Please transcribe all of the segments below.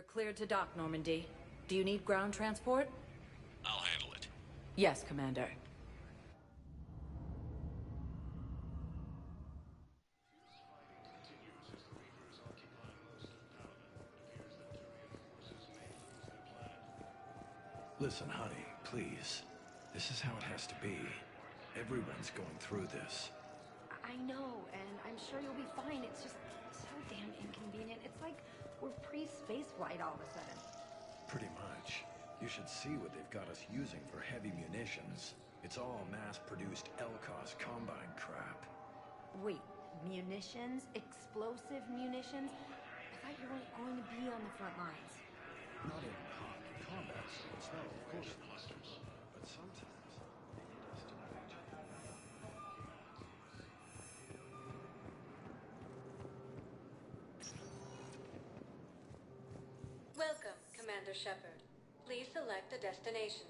You're cleared to dock, Normandy. Do you need ground transport? I'll handle it. Yes, Commander. Listen, honey, please. This is how it has to be. Everyone's going through this. I know, and I'm sure you'll be fine. It's just so damn inconvenient. It's like we're pre-space flight all of a sudden. Pretty much. You should see what they've got us using for heavy munitions. It's all mass-produced LCOS Combine crap. Wait, munitions? Explosive munitions? I thought you weren't going to be on the front lines. Not in combat zones, no, of course not. But sometimes they need us to know each other. Welcome, Commander Shepard. Please select a destination.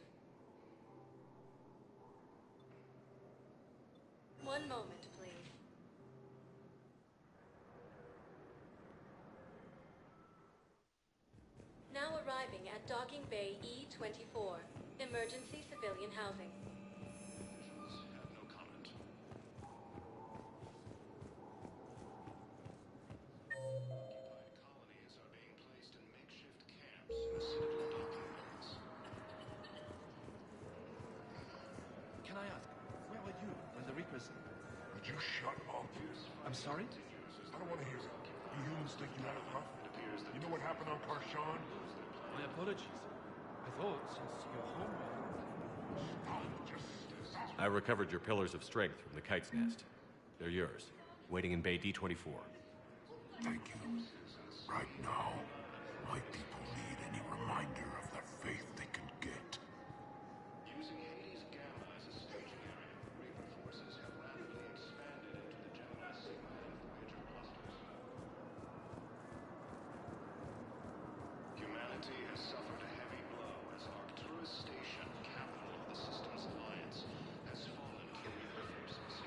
One moment, please. Now arriving at Docking Bay E-24, emergency civilian housing. Have no comment. Occupied colonies are being placed in makeshift camps in Citadel docking bays. Can I ask, where were you when the Reapers... Would you shut up? I'm sorry? I don't want to hear it. You humans think you had enough? You know what happened on Karshan? My apologies. I thought, since you're home... Stop, just stop. I recovered your pillars of strength from the kite's nest. They're yours, waiting in Bay D-24. Thank you. Right now, my people need any reminder of the faith they can get. Using Hades Gamma as a staging area, Reaper forces have rapidly expanded into the Gemini Sigma and Voyager clusters. Humanity has suffered a heavy blow as Arcturus Station, capital of the Systems Alliance, has fallen to Reaper forces.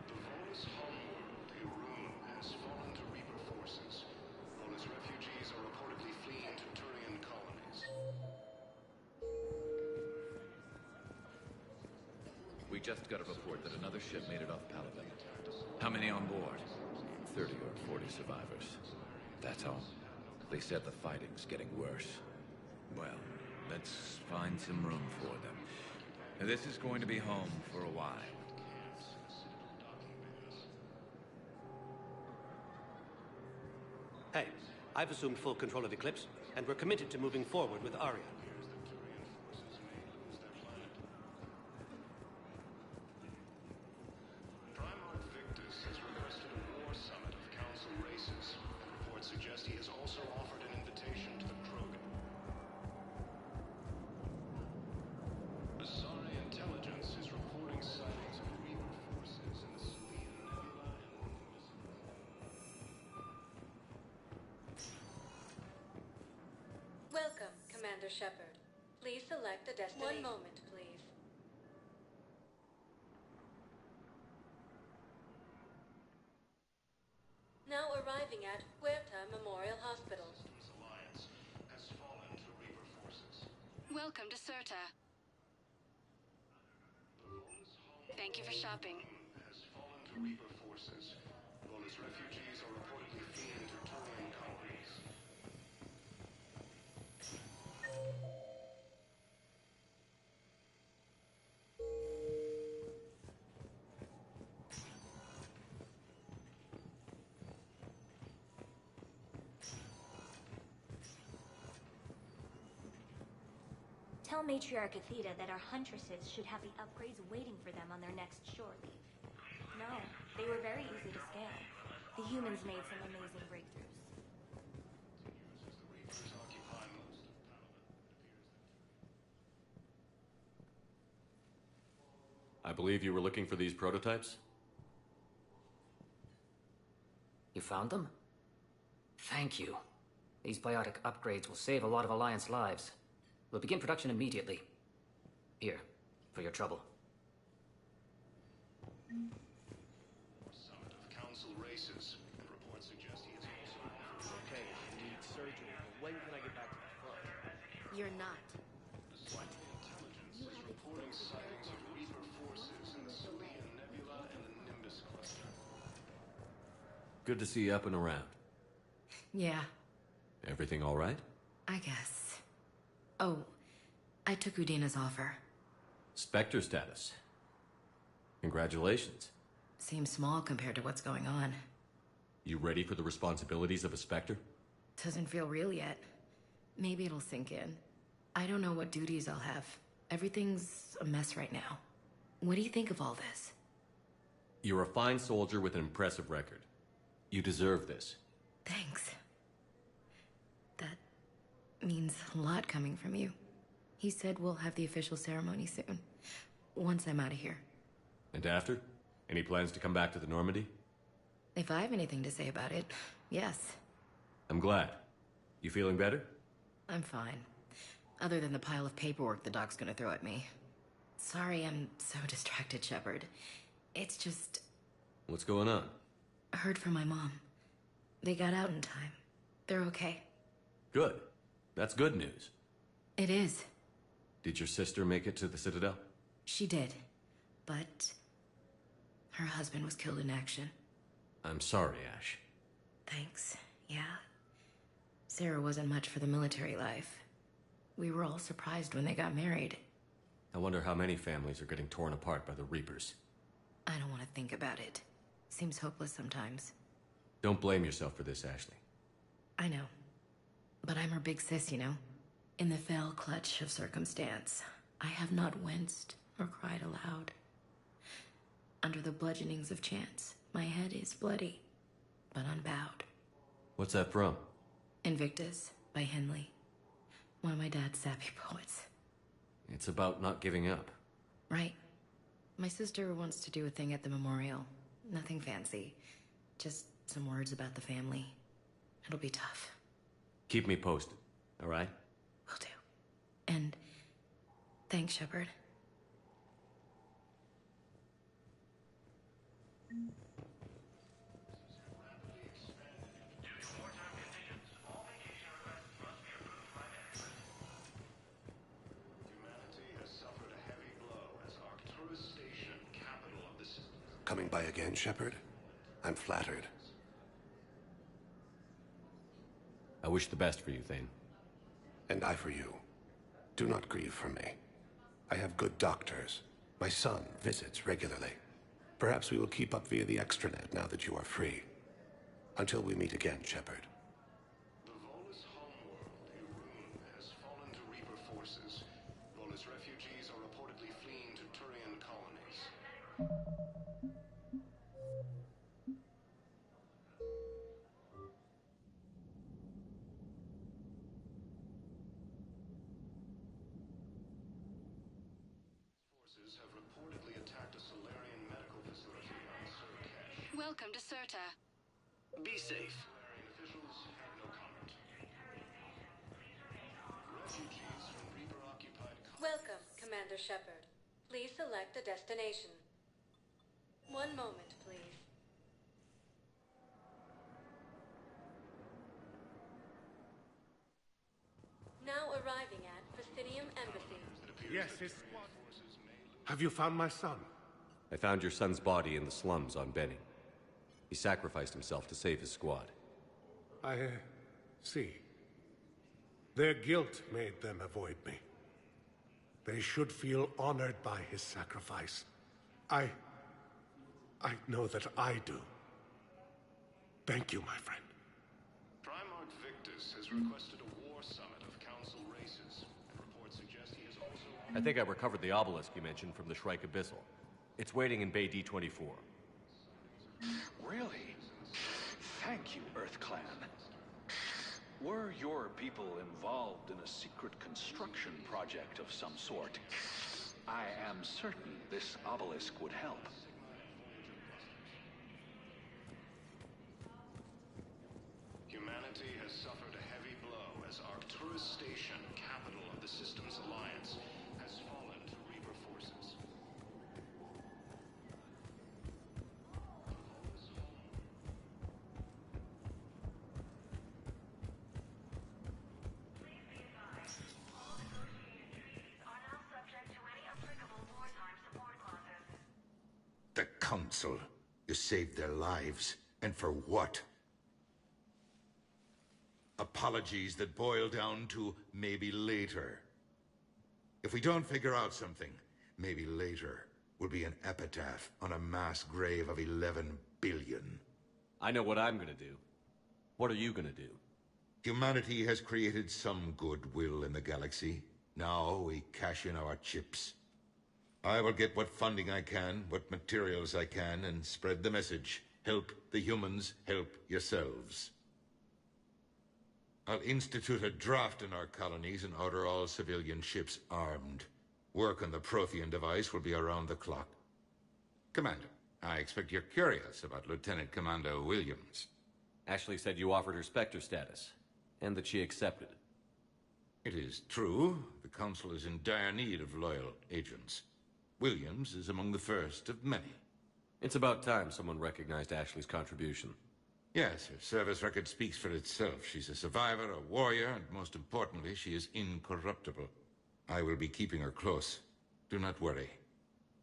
The Volus homeworld, Irun, has fallen to Reaper forces. Volus refugees are reportedly fleeing to Turian colonies. We just got a report that another ship made it off Palaven. How many on board? 30 or 40 survivors. That's all. They said the fighting's getting worse. Well, let's find some room for them. This is going to be home for a while. Hey, I've assumed full control of Eclipse, and we're committed to moving forward with Aria. Primarch Victus has requested a war summit of Council races, and reports suggest he has also offered an invitation to the Krogan. Asari intelligence is reporting sightings of Reaper forces in the Selene Nebula and Welcome, Commander Shepard. Please select a destination. One moment, please. Now arriving at Huerta Memorial Hospital. Systems Alliance has fallen to Reaper forces. Welcome to Serta. The Volus homeworld Thank you for shopping. has fallen to Reaper forces. Volus refugees are reportedly fleeing to Turian colonies. Tell Matriarch Athena that our huntresses should have the upgrades waiting for them on their next shore leave. No, they were very easy to scale. The humans made some amazing breakthroughs. Reapers occupy most of Palaven. I believe you were looking for these prototypes? You found them? Thank you. These biotic upgrades will save a lot of Alliance lives. We'll begin production immediately. Here, for your trouble. Summit of Council races, and reports suggest he is You're not. What? Intelligence is reporting sightings of Reaper forces in the Silian Nebula and the Nimbus cluster. Good to see you up and around. Yeah, Everything all right? I guess. Oh, I took Udina's offer. Spectre status. Congratulations. Seems small compared to what's going on. You ready for the responsibilities of a Spectre? Doesn't feel real yet. Maybe it'll sink in. I don't know what duties I'll have. Everything's a mess right now. What do you think of all this? You're a fine soldier with an impressive record. You deserve this. Thanks. That means a lot coming from you. He said we'll have the official ceremony soon. Once I'm out of here. And after? Any plans to come back to the Normandy? If I have anything to say about it, yes. I'm glad. You feeling better? I'm fine. Other than the pile of paperwork the doc's gonna throw at me. Sorry I'm so distracted, Shepard. It's just... What's going on? I heard from my mom. They got out in time. They're okay. Good. That's good news. It is. Did your sister make it to the Citadel? She did. But... her husband was killed in action. I'm sorry, Ash. Thanks. Yeah. Sarah wasn't much for the military life. We were all surprised when they got married. I wonder how many families are getting torn apart by the Reapers. I don't want to think about it. Seems hopeless sometimes. Don't blame yourself for this, Ashley. I know. But I'm her big sis, you know? In the fell clutch of circumstance, I have not winced or cried aloud. Under the bludgeonings of chance, my head is bloody, but unbowed. What's that from? Invictus by Henley. One of my dad's sappy poets. It's about not giving up. Right. My sister wants to do a thing at the memorial. Nothing fancy. Just some words about the family. It'll be tough. Keep me posted, all right? Will do. And thanks, Shepard. Coming by again, Shepard? I'm flattered. I wish the best for you, Thane. And I for you. Do not grieve for me. I have good doctors. My son visits regularly. Perhaps we will keep up via the extranet now that you are free. Until we meet again, Shepard. The Volus homeworld, Irun, has fallen to Reaper forces. Volus refugees are reportedly fleeing to Turian colonies. Welcome to Serta. Be safe. Welcome, Commander Shepard. Please select a destination. One moment, please. Now arriving at Presidium Embassy. Yes, it's... Have you found my son? I found your son's body in the slums on Benning. He sacrificed himself to save his squad. I see. Their guilt made them avoid me. They should feel honored by his sacrifice. I know that I do. Thank you, my friend. Primarch Victus has requested a war summit of Council races, and reports suggest he has also... I think I recovered the obelisk you mentioned from the Shrike Abyssal. It's waiting in Bay D-24. Really? Thank you, Earth Clan. Were your people involved in a secret construction project of some sort, I am certain this obelisk would help. Humanity has suffered a heavy blow as Arcturus Station, capital of the Systems Alliance, has fallen to Reaper forces. Council. You saved their lives. And for what? Apologies that boil down to maybe later. If we don't figure out something, maybe later will be an epitaph on a mass grave of 11 billion. I know what I'm gonna do. What are you gonna do? Humanity has created some goodwill in the galaxy. Now we cash in our chips. I will get what funding I can, what materials I can, and spread the message. Help the humans, help yourselves. I'll institute a draft in our colonies and order all civilian ships armed. Work on the Prothean device will be around the clock. Commander, I expect you're curious about Lieutenant Commander Williams. Ashley said you offered her Spectre status, and that she accepted. It is true. The Council is in dire need of loyal agents. Williams is among the first of many. It's about time someone recognized Ashley's contribution. Yes, her service record speaks for itself. She's a survivor, a warrior, and most importantly, she is incorruptible. I will be keeping her close. Do not worry.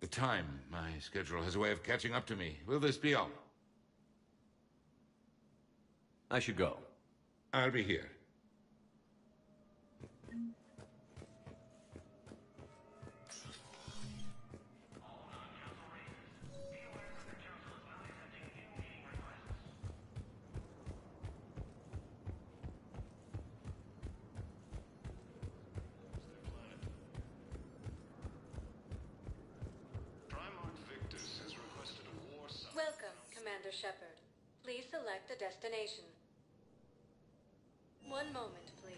The time, my schedule has a way of catching up to me. Will this be all? I should go. I'll be here. Welcome, Commander Shepard. Please select a destination. One moment, please.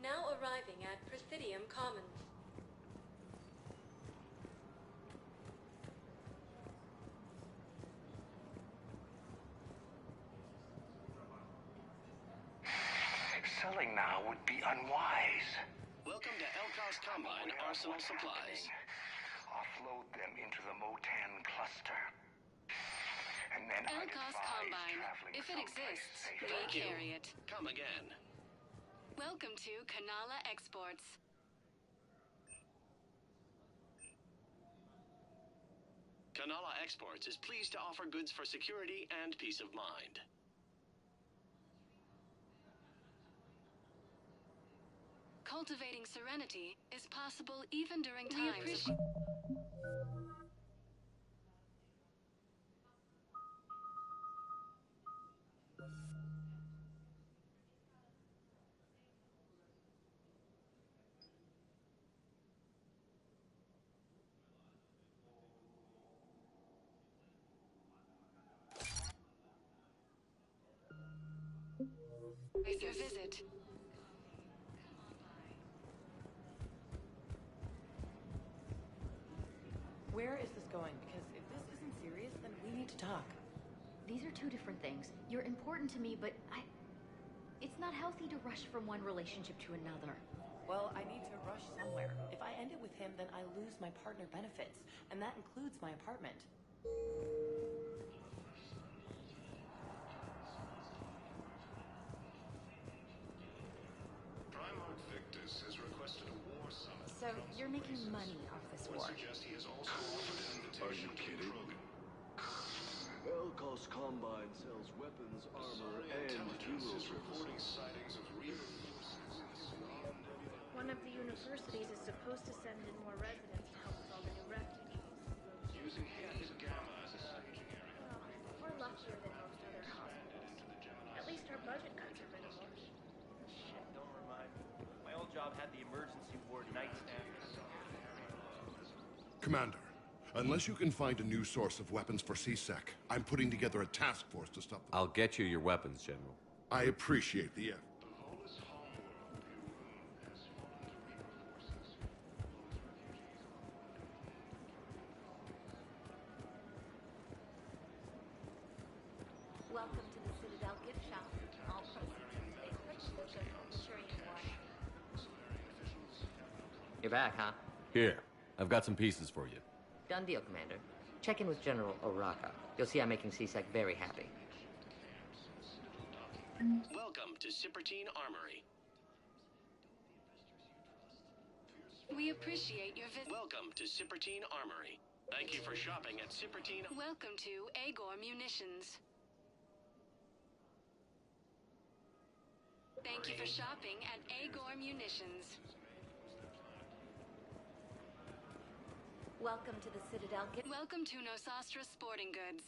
Now arriving at Presidium Commons. Selling now would be unwise. Welcome to Elkos Combine Arsenal Supplies. Offload them into the Motan cluster. And then Elkos Combine. If it exists, we carry it. Come again. Welcome to Kanala Exports. Kanala Exports is pleased to offer goods for security and peace of mind. Cultivating serenity is possible even during times of... your visit. Where is this going? Because if this isn't serious, then we need to talk. These are two different things. You're important to me, but it's not healthy to rush from one relationship to another. Well, I need to rush somewhere. If I end it with him, then I lose my partner benefits, and that includes my apartment. Primarch Victus has requested a war summit. So you're making money off this war? Suggest he has also offered an invitation to Krogan. Elkos Combine sells weapons, armor, and funeral reporting sightings of Reaper forces in the Sweden. One of the universities is supposed to send in more residents to help with all the new refugees. Using Hades Gamma as a staging area. Well, we're luckier than most other hospitals. At least our budget cuts are minimal. Shit, don't remind me. My old job had the emergency ward nightstand. Commander, unless you can find a new source of weapons for C-Sec, I'm putting together a task force to stop them. I'll get you your weapons, General. I appreciate the effort. Welcome to the Citadel gift shop. All proceeds from today's purchase will go to the Turian War. You're back, huh? Here, I've got some pieces for you. Done deal, Commander. Check in with General Oraka. You'll see I'm making C-Sec very happy. Welcome to Sippertine Armory. We appreciate your visit. Welcome to Cipertine Armory. Thank you for shopping at Cipertine. Welcome to Agor Munitions. Thank you for shopping at Agor Munitions. Welcome to the Citadel. Welcome to Nosastra Sporting Goods.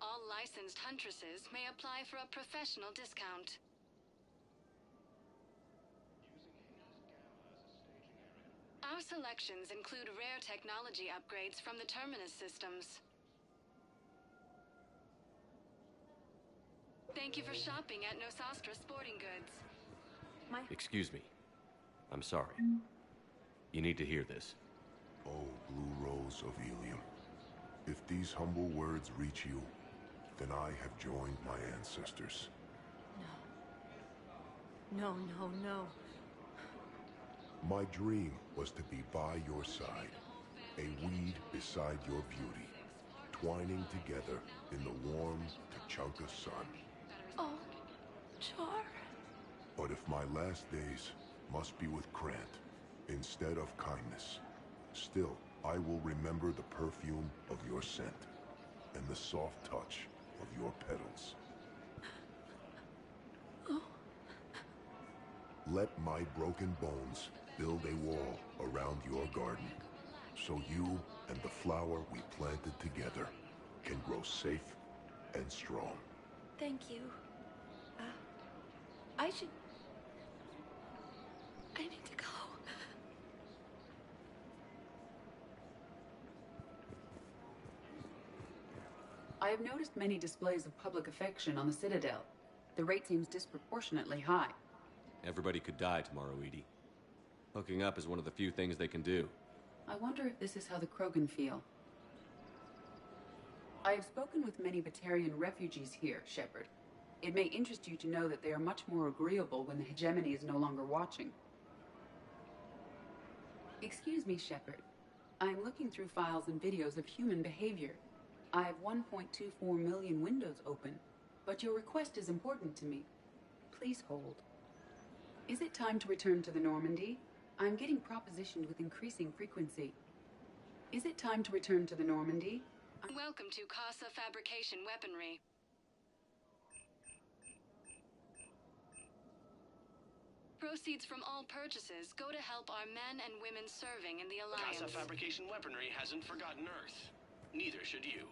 All licensed huntresses may apply for a professional discount. Our selections include rare technology upgrades from the Terminus systems. Thank you for shopping at Nosastra Sporting Goods. Excuse me. I'm sorry. You need to hear this. Oh, Blue Rose of Ilium. If these humble words reach you, then I have joined my ancestors. No, no, no. My dream was to be by your side, a weed beside your beauty, twining together in the warm Tuchanka sun. Oh, Char. But if my last days must be with Krant instead of kindness, still I will remember the perfume of your scent and the soft touch of your petals. Oh. Let my broken bones build a wall around your garden, so you and the flower we planted together can grow safe and strong. Thank you. I need to go. I have noticed many displays of public affection on the Citadel. The rate seems disproportionately high. Everybody could die tomorrow, Edie. Hooking up is one of the few things they can do. I wonder if this is how the Krogan feel. I have spoken with many Batarian refugees here, Shepard. It may interest you to know that they are much more agreeable when the hegemony is no longer watching. Excuse me, Shepard. I am looking through files and videos of human behavior. I have 1.24 million windows open, but your request is important to me. Please hold. Is it time to return to the Normandy? I'm getting propositioned with increasing frequency. Is it time to return to the Normandy? Welcome to Casa Fabrication Weaponry. Proceeds from all purchases go to help our men and women serving in the Alliance. Casa Fabrication Weaponry hasn't forgotten Earth. Neither should you.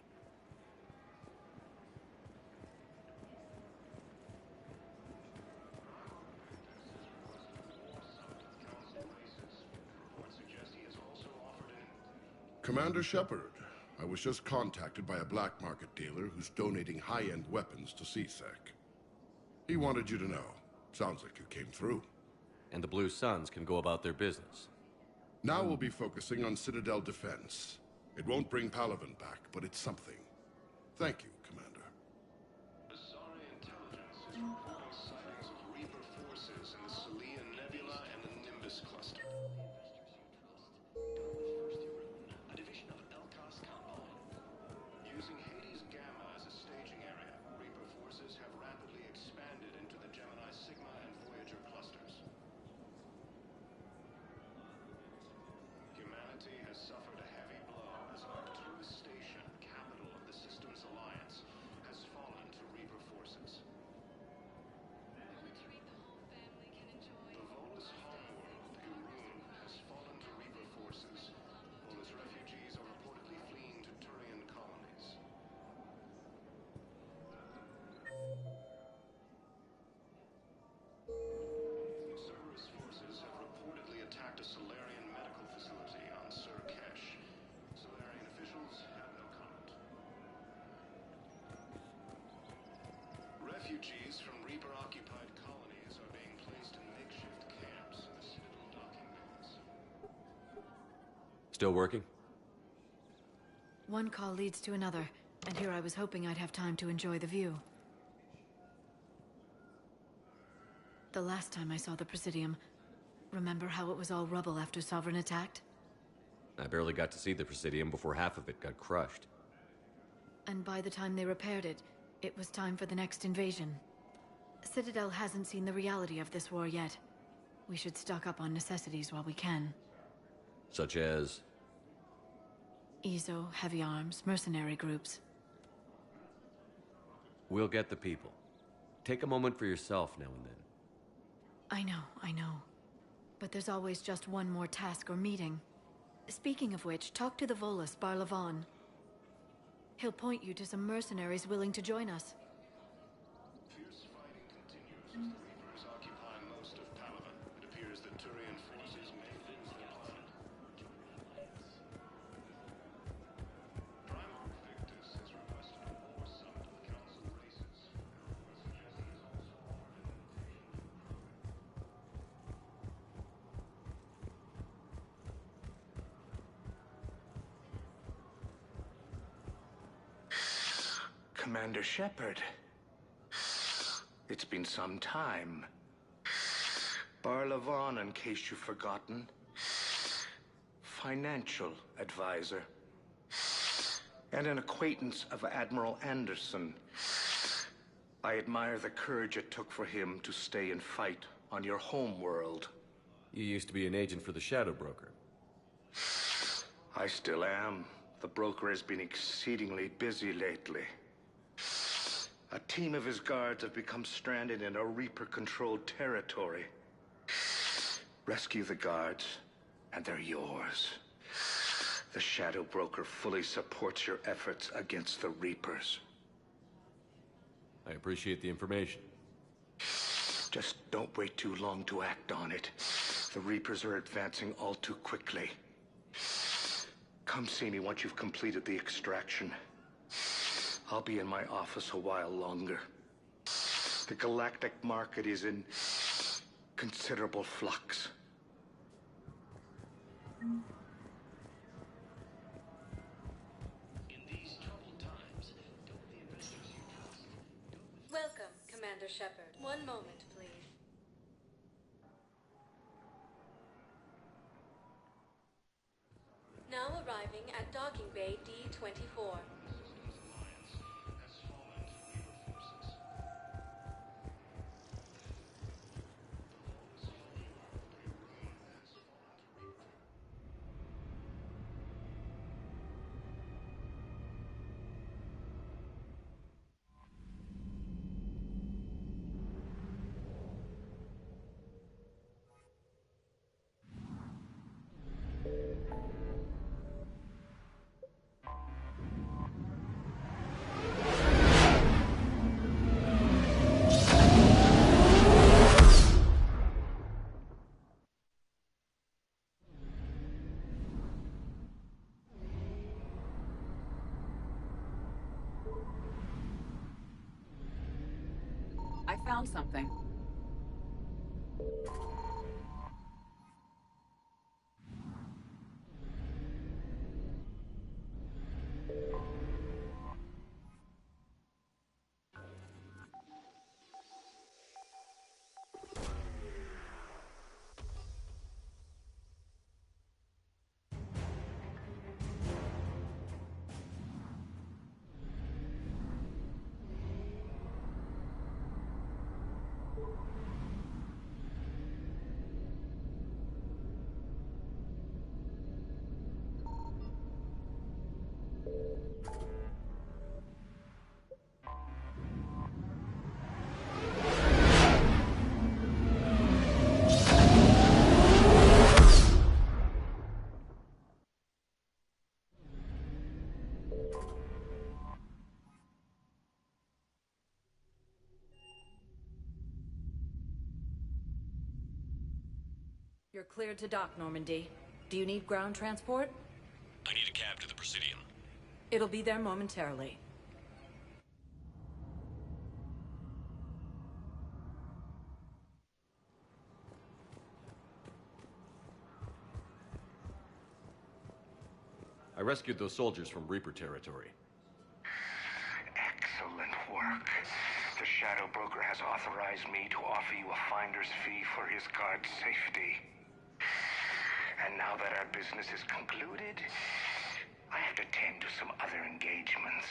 Commander Shepard, I was just contacted by a black market dealer who's donating high-end weapons to CSEC. He wanted you to know. Sounds like you came through. And the Blue Suns can go about their business. Now we'll be focusing on Citadel defense. It won't bring Palaven back, but it's something. Thank you, Commander. Asari intelligence is reporting sightings of Reaper forces in the Salian Nebula and the Nimbus cluster. A division of Elkos Combine. Using Hades Gamma as a staging area, Reaper forces have rapidly expanded into the Gemini Sigma and Voyager clusters. Humanity has suffered a heavy blow as Arcturus Station, capital of the Systems Alliance, has fallen to Reaper forces. The Volus homeworld, Gurun, has fallen to Reaper forces. Volus refugees are reportedly fleeing to Turian colonies. Cerberus forces have reportedly attacked a Solarian medical facility on Sur Kesh. Solarian officials have no comment. Refugees from Reaper-occupied colonies are being placed in makeshift camps in the Citadel docking bays. Still working? One call leads to another, and here I was hoping I'd have time to enjoy the view. The last time I saw the Presidium, remember how it was all rubble after Sovereign attacked? I barely got to see the Presidium before half of it got crushed. And by the time they repaired it, it was time for the next invasion. Citadel hasn't seen the reality of this war yet. We should stock up on necessities while we can. Such as? EZO, heavy arms, mercenary groups. We'll get the people. Take a moment for yourself now and then. I know. But there's always just one more task or meeting. Speaking of which, talk to the Volus, Barlavan. He'll point you to some mercenaries willing to join us. Fierce fighting continues as the Reapers occupy most of Palaven. It appears that Turian forces may win the planet. Primarch Victus has requested a war summit of Council races. Commander Shepard. It's been some time. Barlavan, in case you've forgotten. Financial advisor. And an acquaintance of Admiral Anderson. I admire the courage it took for him to stay and fight on your home world. You used to be an agent for the Shadow Broker. I still am. The broker has been exceedingly busy lately. A team of his guards have become stranded in a Reaper-controlled territory. Rescue the guards, and they're yours. The Shadow Broker fully supports your efforts against the Reapers. I appreciate the information. Just don't wait too long to act on it. The Reapers are advancing all too quickly. Come see me once you've completed the extraction. I'll be in my office a while longer. The galactic market is in considerable flux. Welcome, Commander Shepard. One moment, please. Now arriving at Docking Bay D-24. I found something. You're cleared to dock, Normandy. Do you need ground transport? I need a cab to the Presidium. It'll be there momentarily. I rescued those soldiers from Reaper territory. Excellent work. The Shadow Broker has authorized me to offer you a finder's fee for his guard's safety. And now that our business is concluded, I have to tend to some other engagements.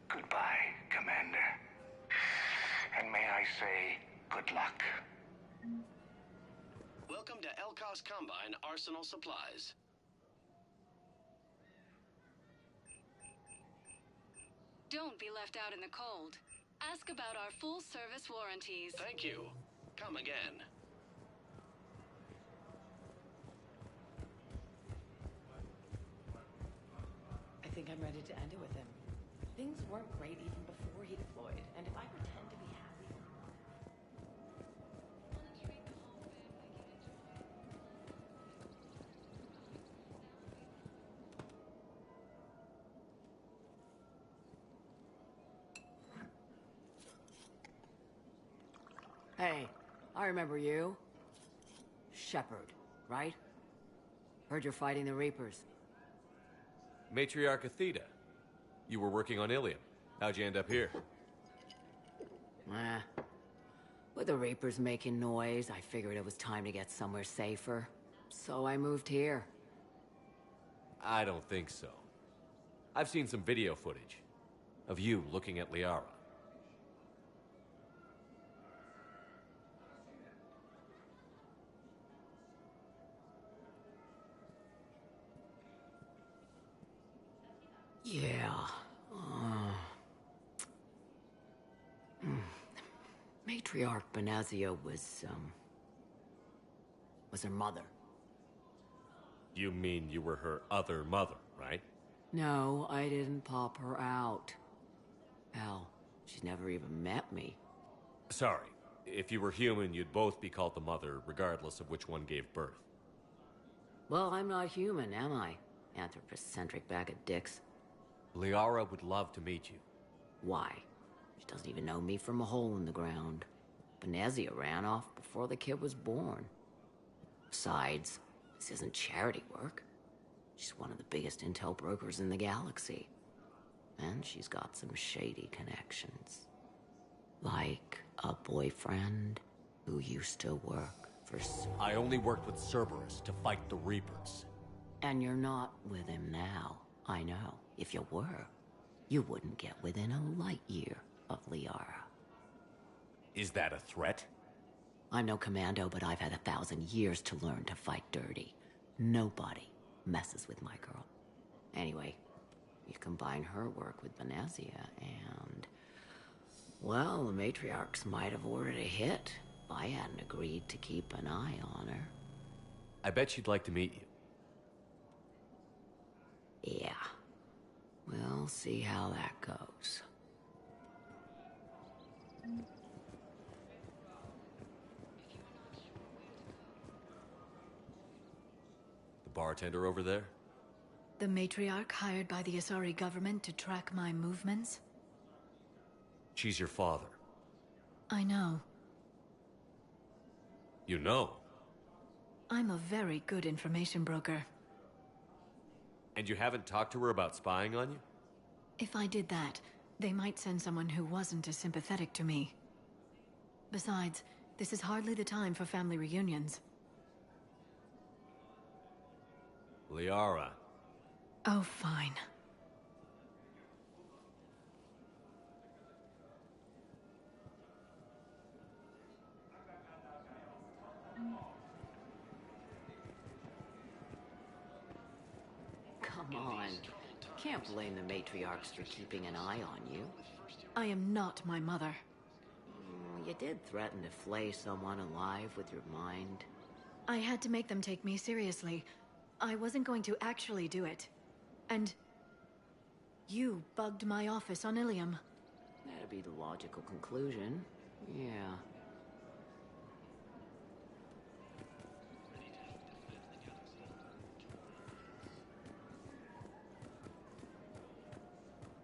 Goodbye, Commander. And may I say good luck. Welcome to Elkos Combine Arsenal Supplies. Don't be left out in the cold. Ask about our full-service warranties. Thank you. Come again. I think I'm ready to end it with him. Things weren't great even before he deployed, and if I pretend to be happy... Hey, I remember you. Shepard, right? Heard you're fighting the Reapers. Matriarch Athena. You were working on Ilium. How'd you end up here? With the Reapers making noise, I figured it was time to get somewhere safer. So I moved here. I don't think so. I've seen some video footage of you looking at Liara. Yeah. Matriarch Benazia was her mother. You mean you were her other mother, right? No, I didn't pop her out. Hell, she's never even met me. Sorry. If you were human, you'd both be called the mother, regardless of which one gave birth. Well, I'm not human, am I? Anthropocentric bag of dicks. Liara would love to meet you. Why? She doesn't even know me from a hole in the ground. Benazia ran off before the kid was born. Besides, this isn't charity work. She's one of the biggest intel brokers in the galaxy. And she's got some shady connections. Like a boyfriend who used to work for... I only worked with Cerberus to fight the Reapers. And you're not with him now, I know. If you were, you wouldn't get within a light year of Liara. Is that a threat? I'm no commando, but I've had 1,000 years to learn to fight dirty. Nobody messes with my girl. Anyway, you combine her work with Benazia and... well, the matriarchs might have ordered a hit if I hadn't agreed to keep an eye on her. I bet she'd like to meet you. Yeah. We'll see how that goes. The bartender over there? The matriarch hired by the Asari government to track my movements? She's your father. I know. You know? I'm a very good information broker. And you haven't talked to her about spying on you? If I did that, they might send someone who wasn't as sympathetic to me. Besides, this is hardly the time for family reunions. Liara. Oh, fine. Come on. Can't blame the matriarchs for keeping an eye on you. I am not my mother. You did threaten to flay someone alive with your mind. I had to make them take me seriously. I wasn't going to actually do it. And... you bugged my office on Ilium. That'd be the logical conclusion. Yeah.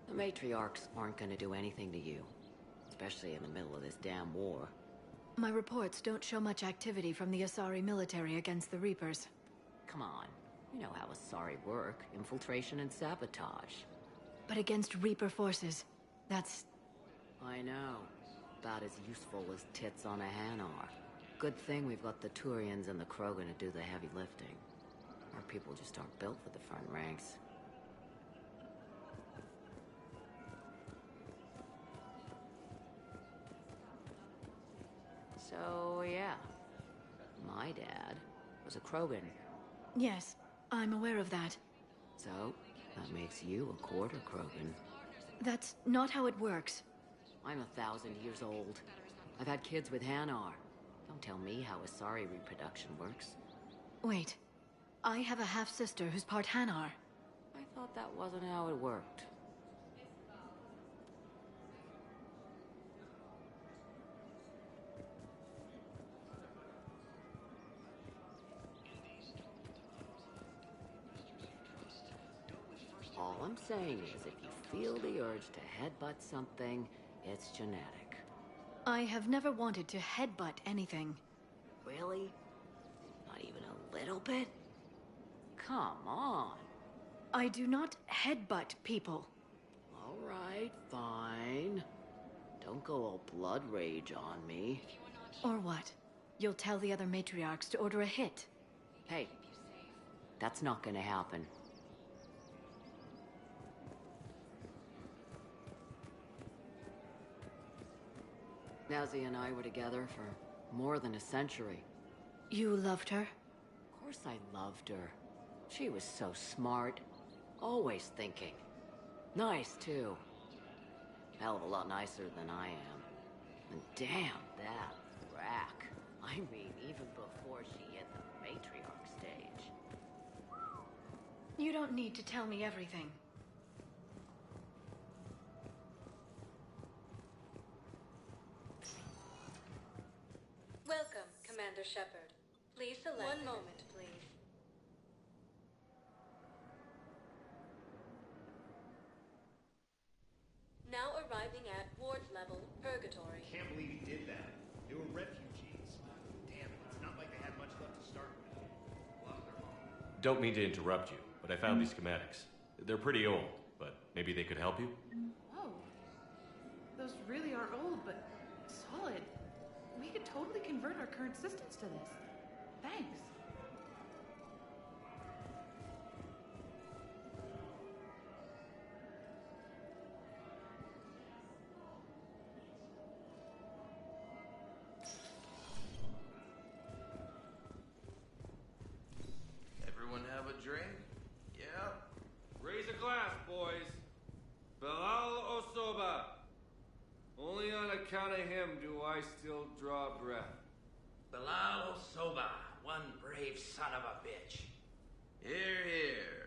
The matriarchs aren't gonna do anything to you. Especially in the middle of this damn war. My reports don't show much activity from the Asari military against the Reapers. Come on. You know how Asari work. Infiltration and sabotage. But against Reaper forces, that's... I know. About as useful as tits on a Hanar. Good thing we've got the Turians and the Krogan to do the heavy lifting. Our people just aren't built for the front ranks. So, yeah. My dad was a Krogan. Yes, I'm aware of that. So, that makes you a quarter Krogan. That's not how it works. I'm 1,000 years old. I've had kids with Hanar. Don't tell me how Asari reproduction works. Wait. I have a half-sister who's part Hanar. I thought that wasn't how it worked. All I'm saying is if you feel the urge to headbutt something, it's genetic. I have never wanted to headbutt anything. Really? Not even a little bit? Come on. I do not headbutt people. All right, fine. Don't go all blood rage on me. Or what? You'll tell the other matriarchs to order a hit. Hey, that's not gonna happen. Nazi and I were together for more than a century. You loved her? Of course I loved her. She was so smart. Always thinking. Nice, too. Hell of a lot nicer than I am. And damn, that rack. I mean, even before she hit the matriarch stage. You don't need to tell me everything. Welcome, Commander Shepard. Please select... One moment, please. Now arriving at ward level, Purgatory. Can't believe he did that. They were refugees. Damn it, it's not like they had much left to start with. Lost their home. Don't mean to interrupt you, but I found these schematics. They're pretty old, but maybe they could help you? Whoa. Those really are old, but solid. We could totally convert our current systems to this. Thanks. Everyone have a drink? Yeah. Raise a glass, boys. Bilal Osoba. Only on account of him do I still draw breath. Bilal Osoba, one brave son of a bitch. Here, here.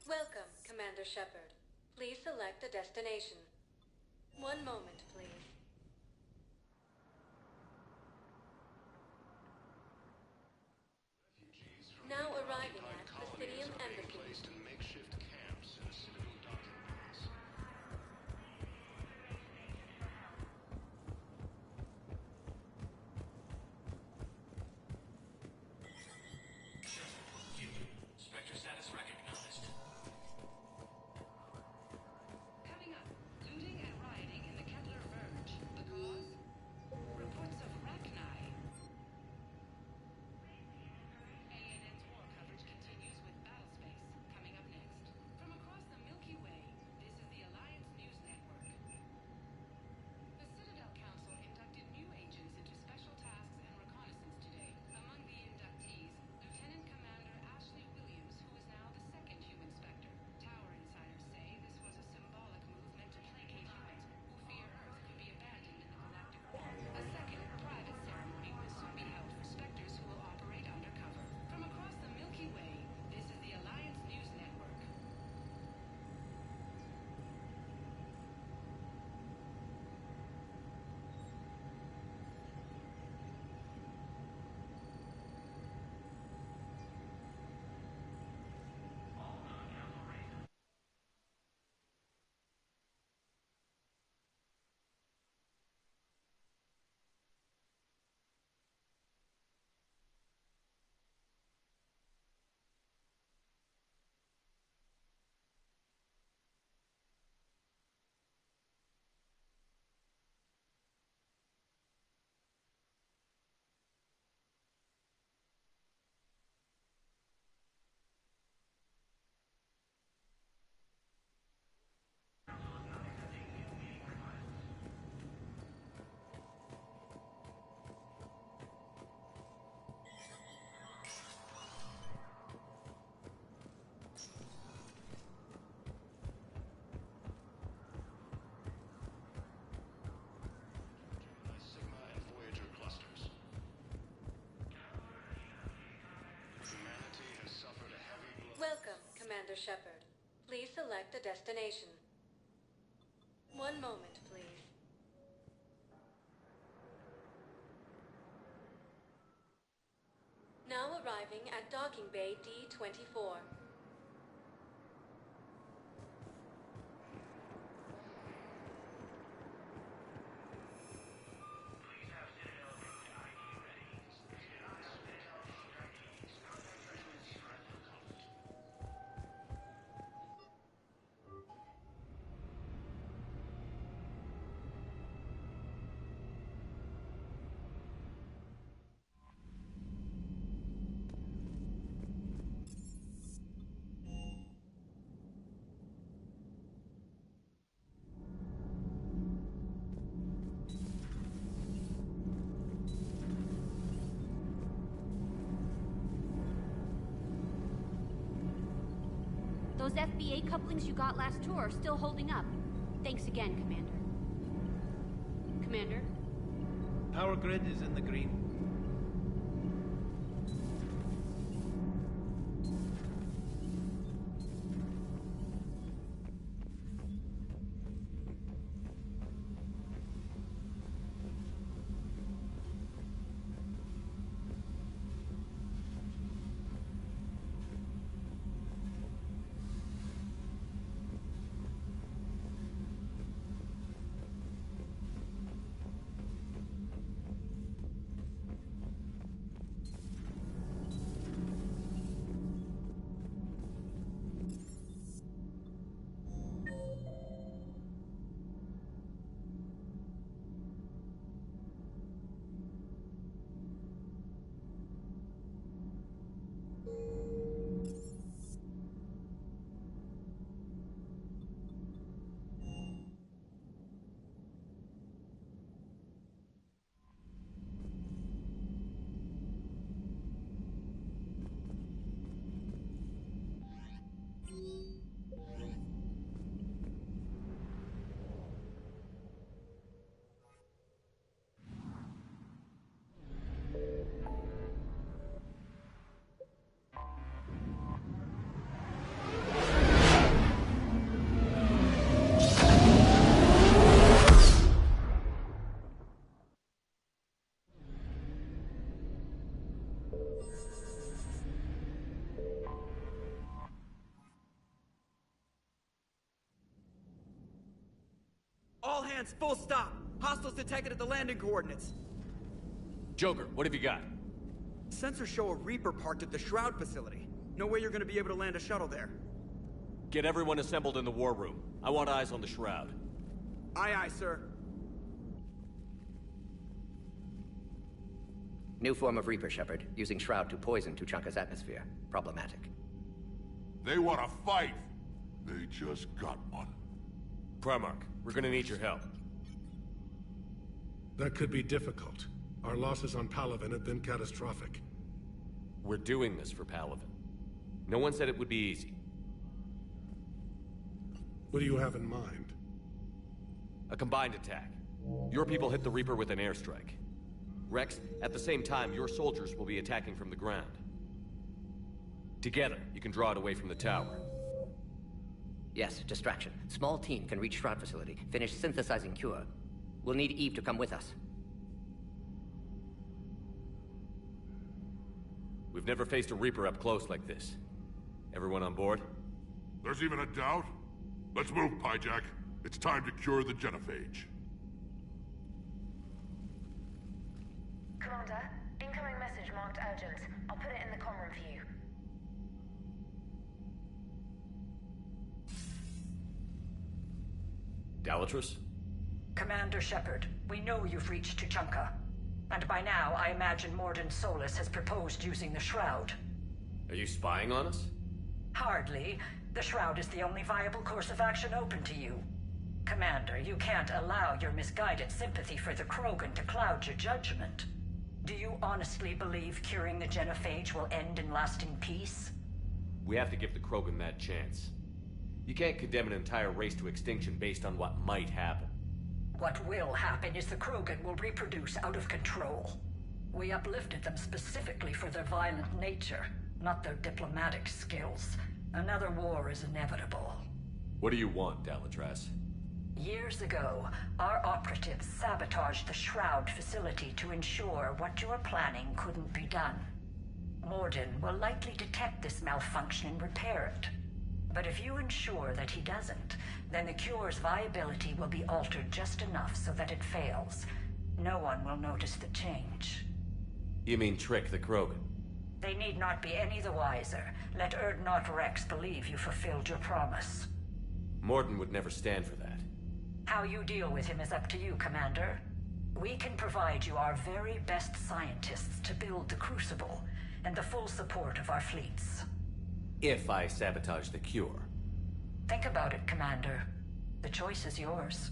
Welcome, Commander Shepard. Please select a destination. One moment, please. Now arriving at Presidium Embassy. Placed in makeshift camps in a citadel docking base. Spectre status recognized. Coming up, looting and rioting in the Kettler Verge. Commander Shepard. Please select a destination. One moment, please. Now arriving at Docking Bay D-24. Those FBA couplings you got last tour are still holding up. Thanks again, Commander. Commander? Power grid is in the green. All hands, full stop! Hostiles detected at the landing coordinates. Joker, what have you got? Sensors show a Reaper parked at the Shroud facility. No way you're gonna be able to land a shuttle there. Get everyone assembled in the war room. I want eyes on the Shroud. Aye, aye, sir. New form of Reaper, Shepard, using Shroud to poison Tuchanka's atmosphere. Problematic. They want to fight. They just got one. Primarch, we're gonna need your help. That could be difficult. Our losses on Palaven have been catastrophic. We're doing this for Palaven. No one said it would be easy. What do you have in mind? A combined attack. Your people hit the Reaper with an airstrike. Rex, at the same time, your soldiers will be attacking from the ground. Together, you can draw it away from the tower. Yes, distraction. Small team can reach Shroud facility, finish synthesizing cure. We'll need Eve to come with us. We've never faced a Reaper up close like this. Everyone on board? There's even a doubt? Let's move, Pyjak. It's time to cure the genophage. Commander, incoming message marked urgent. I'll put it in the comm room for you. Dalatrus? Commander Shepard, we know you've reached Tuchanka. And by now, I imagine Mordin Solus has proposed using the Shroud. Are you spying on us? Hardly. The Shroud is the only viable course of action open to you. Commander, you can't allow your misguided sympathy for the Krogan to cloud your judgment. Do you honestly believe curing the genophage will end in lasting peace? We have to give the Krogan that chance. You can't condemn an entire race to extinction based on what might happen. What will happen is the Krogan will reproduce out of control. We uplifted them specifically for their violent nature, not their diplomatic skills. Another war is inevitable. What do you want, Dalatras? Years ago, our operatives sabotaged the Shroud facility to ensure what you are planning couldn't be done. Morden will likely detect this malfunction and repair it. But if you ensure that he doesn't, then the cure's viability will be altered just enough so that it fails. No one will notice the change. You mean trick the Krogan? They need not be any the wiser. Let Urdnot Rex believe you fulfilled your promise. Morden would never stand for that. How you deal with him is up to you, Commander. We can provide you our very best scientists to build the Crucible, and the full support of our fleets. If I sabotage the cure. Think about it, Commander. The choice is yours.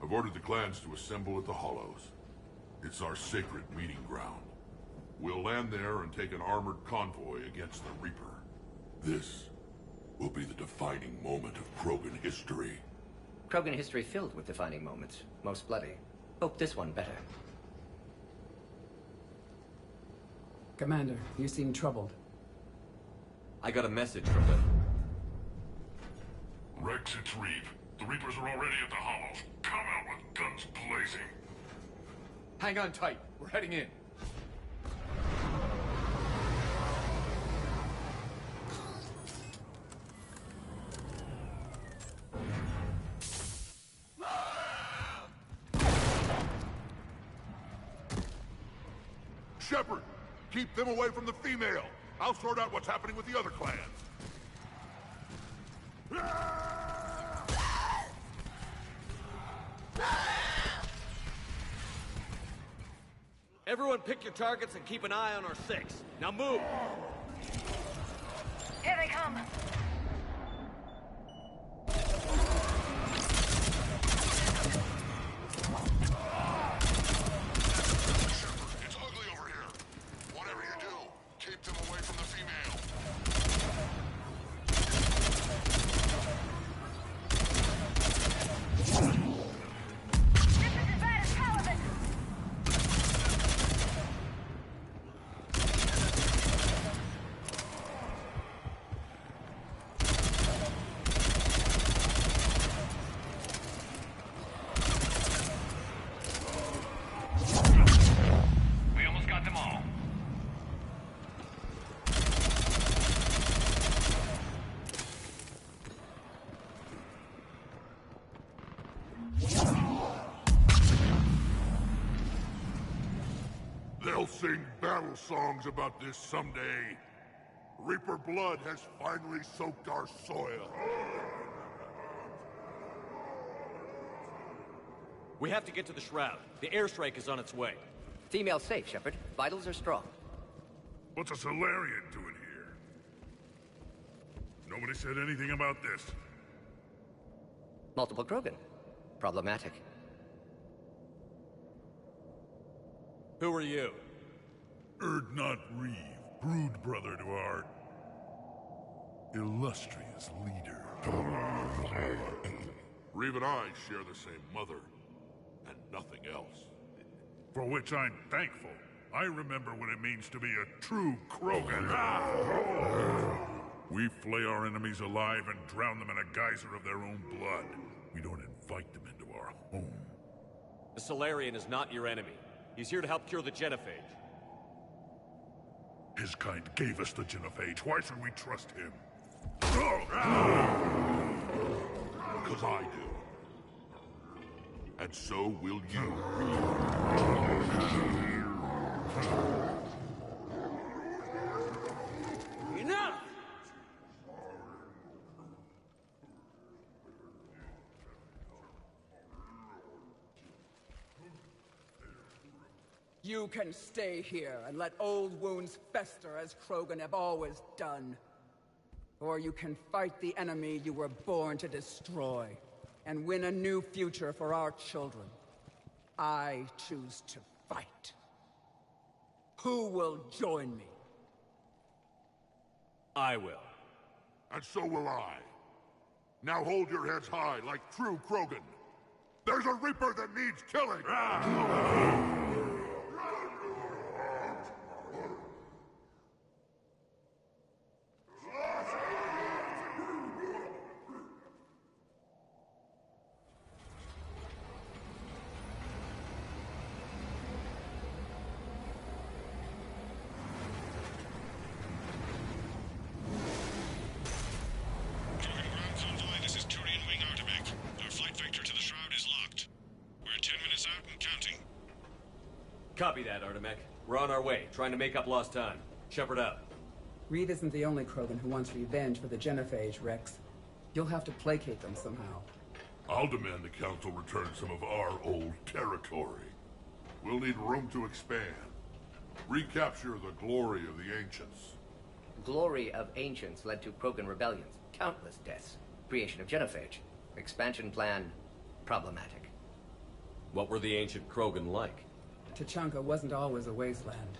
I've ordered the clans to assemble at the Hollows. It's our sacred meeting ground. We'll land there and take an armored convoy against the Reaper. This will be the defining moment of Krogan history. Krogan history filled with defining moments. Most bloody. Hope this one better. Commander, you seem troubled. I got a message from them. Rex, it's Reeve. The Reapers are already at the Hollows. Come out with guns blazing. Hang on tight. We're heading in. Shepard, keep them away from the female. I'll sort out what's happening with the other clans. Everyone pick your targets and keep an eye on our 6. Now move! Here they come! It's ugly over here. Whatever you do, keep them away from the female. They'll sing battle songs about this someday. Reaper blood has finally soaked our soil. We have to get to the Shroud. The airstrike is on its way. Female safe, Shepard. Vitals are strong. What's a Solarian doing here? Nobody said anything about this. Multiple Krogan. Problematic. Who are you? Urdnot Reeve, brood brother to our illustrious leader. Reeve and I share the same mother, and nothing else. For which I'm thankful. I remember what it means to be a true Krogan. We flay our enemies alive and drown them in a geyser of their own blood. We don't invite them into our home. The Solarian is not your enemy. He's here to help cure the genophage. His kind gave us the genophage. Why should we trust him? Because I do. And so will you. Enough! You can stay here and let old wounds fester as Krogan have always done. Or you can fight the enemy you were born to destroy and win a new future for our children. I choose to fight. Who will join me? I will. And so will I. Now hold your heads high like true Krogan. There's a Reaper that needs killing! Copy that, Artemek. We're on our way, trying to make up lost time. Shepard out. Reeve isn't the only Krogan who wants revenge for the genophage, Rex. You'll have to placate them somehow. I'll demand the Council return some of our old territory. We'll need room to expand. Recapture the glory of the Ancients. Glory of Ancients led to Krogan rebellions, countless deaths, creation of genophage. Expansion plan, problematic. What were the ancient Krogan like? Tuchanka wasn't always a wasteland.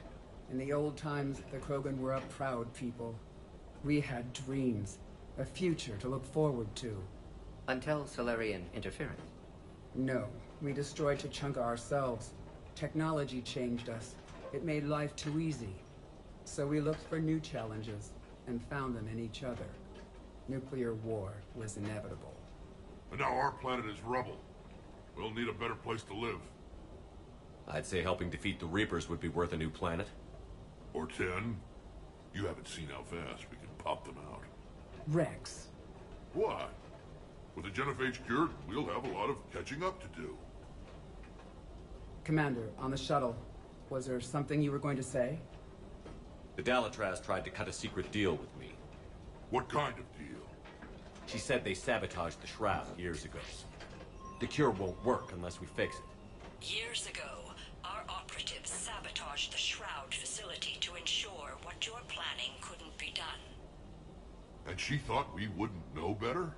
In the old times, the Krogan were a proud people. We had dreams, a future to look forward to. Until Solarian interference? No, we destroyed Tuchanka ourselves. Technology changed us. It made life too easy. So we looked for new challenges, and found them in each other. Nuclear war was inevitable. And now our planet is rubble. We'll need a better place to live. I'd say helping defeat the Reapers would be worth a new planet. Or 10. You haven't seen how fast we can pop them out. Rex. What? With the genophage cured, we'll have a lot of catching up to do. Commander, on the shuttle, was there something you were going to say? The Dalitraz tried to cut a secret deal with me. What kind of deal? She said they sabotaged the Shroud years ago. The cure won't work unless we fix it. Years ago, our operatives sabotaged the Shroud facility to ensure what you're planning couldn't be done. And she thought we wouldn't know better?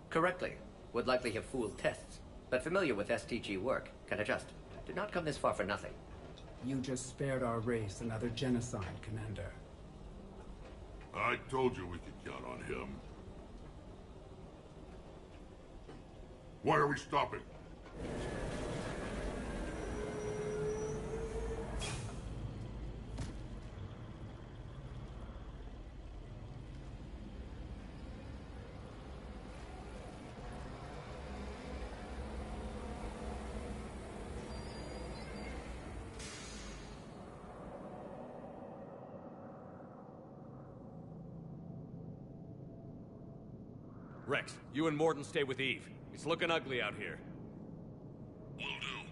Correctly. Would likely have fooled tests. But familiar with STG work, can adjust. Did not come this far for nothing. You just spared our race another genocide, Commander. I told you we could count on him. Why are we stopping? Rex, you and Mordin stay with Eve. It's looking ugly out here. Will do.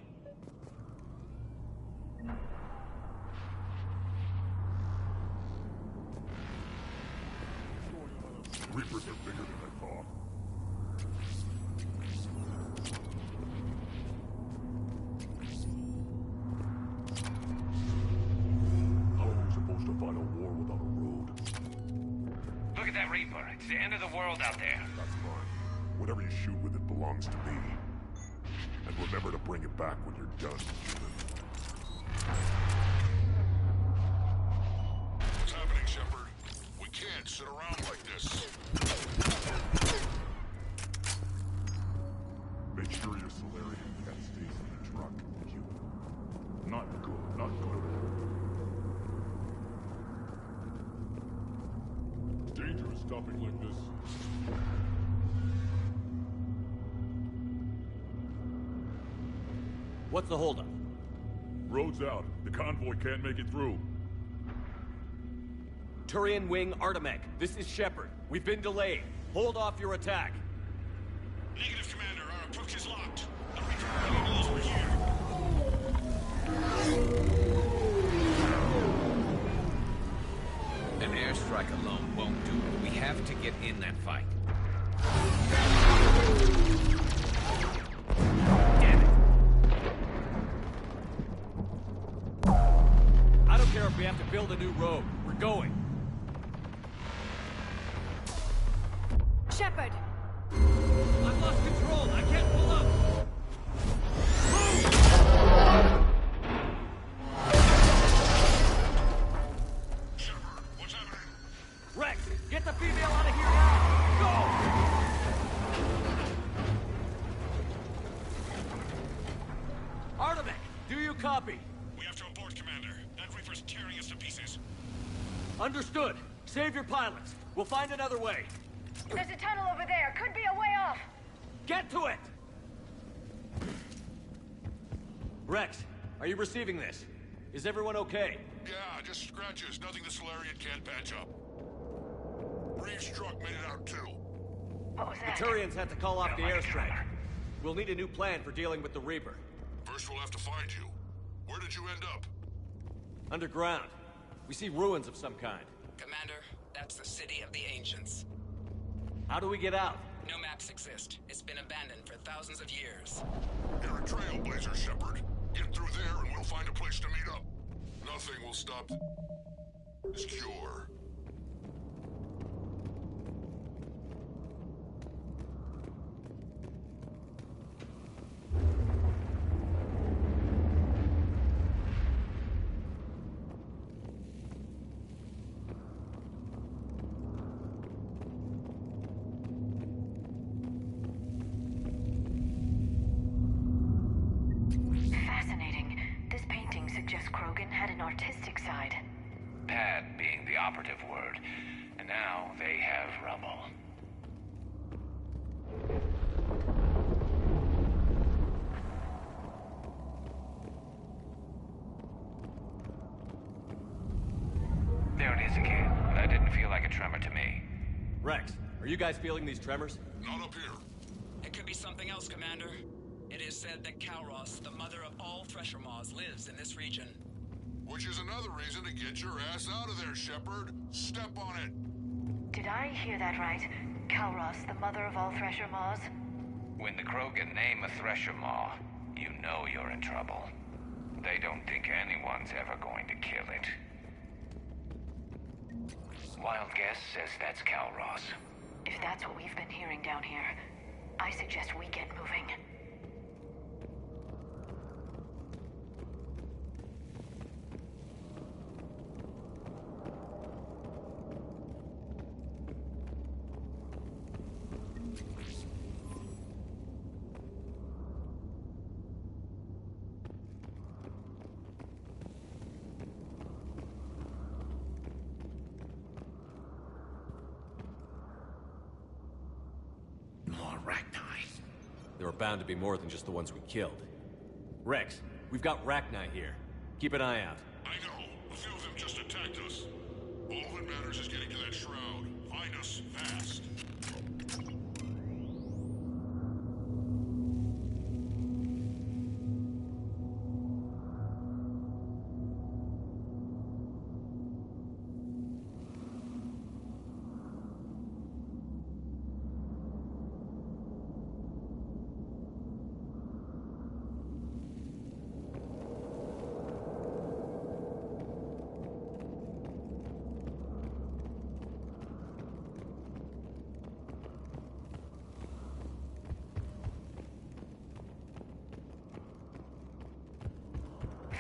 Reapers are bigger than I thought. How are we supposed to fight a war without a road? Look at that Reaper. It's the end of the world out there. That's mine. Whatever you shoot with it belongs to me. And remember to bring it back when you're done, human. What's happening, Shepard? We can't sit around like this. Make sure your Solarian cat stays in the truck, human. Not good, not good. It's dangerous stopping like this. What's the holdup? Road's out. The convoy can't make it through. Turian Wing Artemec, this is Shepard. We've been delayed. Hold off your attack. Negative, Commander. Our approach is locked. The Reaper is over here. An airstrike alone won't do it. We have to get in that fight. Damn it! I don't care if we have to build a new road. We're going. Shepard! I've lost control. I can't pull up. Shepard, what's happening? Rex, get the female out of here now! Go! Artemec, do you copy? We have to abort, Commander. That Reaper's tearing us to pieces. Understood. Save your pilots. We'll find another way. There's a tunnel over there. Could be a way off. Get to it! Rex, are you receiving this? Is everyone okay? Yeah, just scratches. Nothing the Solarian can't patch up. Reeves' truck made it out too. What was that? The Turians had to call off the airstrike. We'll need a new plan for dealing with the Reaper. First we'll have to find you. Where did you end up? Underground. We see ruins of some kind. Commander, that's the City of the Ancients. How do we get out? No maps exist. It's been abandoned for thousands of years. You're a trailblazer, Shepard. Get through there and we'll find a place to meet up. Nothing will stop this cure. Fascinating. This painting suggests Krogan had an artistic side. Pad being the operative word. And now they have rubble. There it is again. That didn't feel like a tremor to me. Rex, are you guys feeling these tremors? Not up here. It could be something else, Commander. It is said that Kalros, the mother of all Thresher Maws, lives in this region. Which is another reason to get your ass out of there, Shepard. Step on it. Did I hear that right? Kalros, the mother of all Thresher Maws? When the Krogan name a Thresher Maw, you know you're in trouble. They don't think anyone's ever going to kill it. Wild guess says that's Kalros. If that's what we've been hearing down here, I suggest we get moving. There are bound to be more than just the ones we killed. Rex, we've got Rachni here. Keep an eye out. I know. A few of them just attacked us. All that matters is getting to that shroud. Find us fast.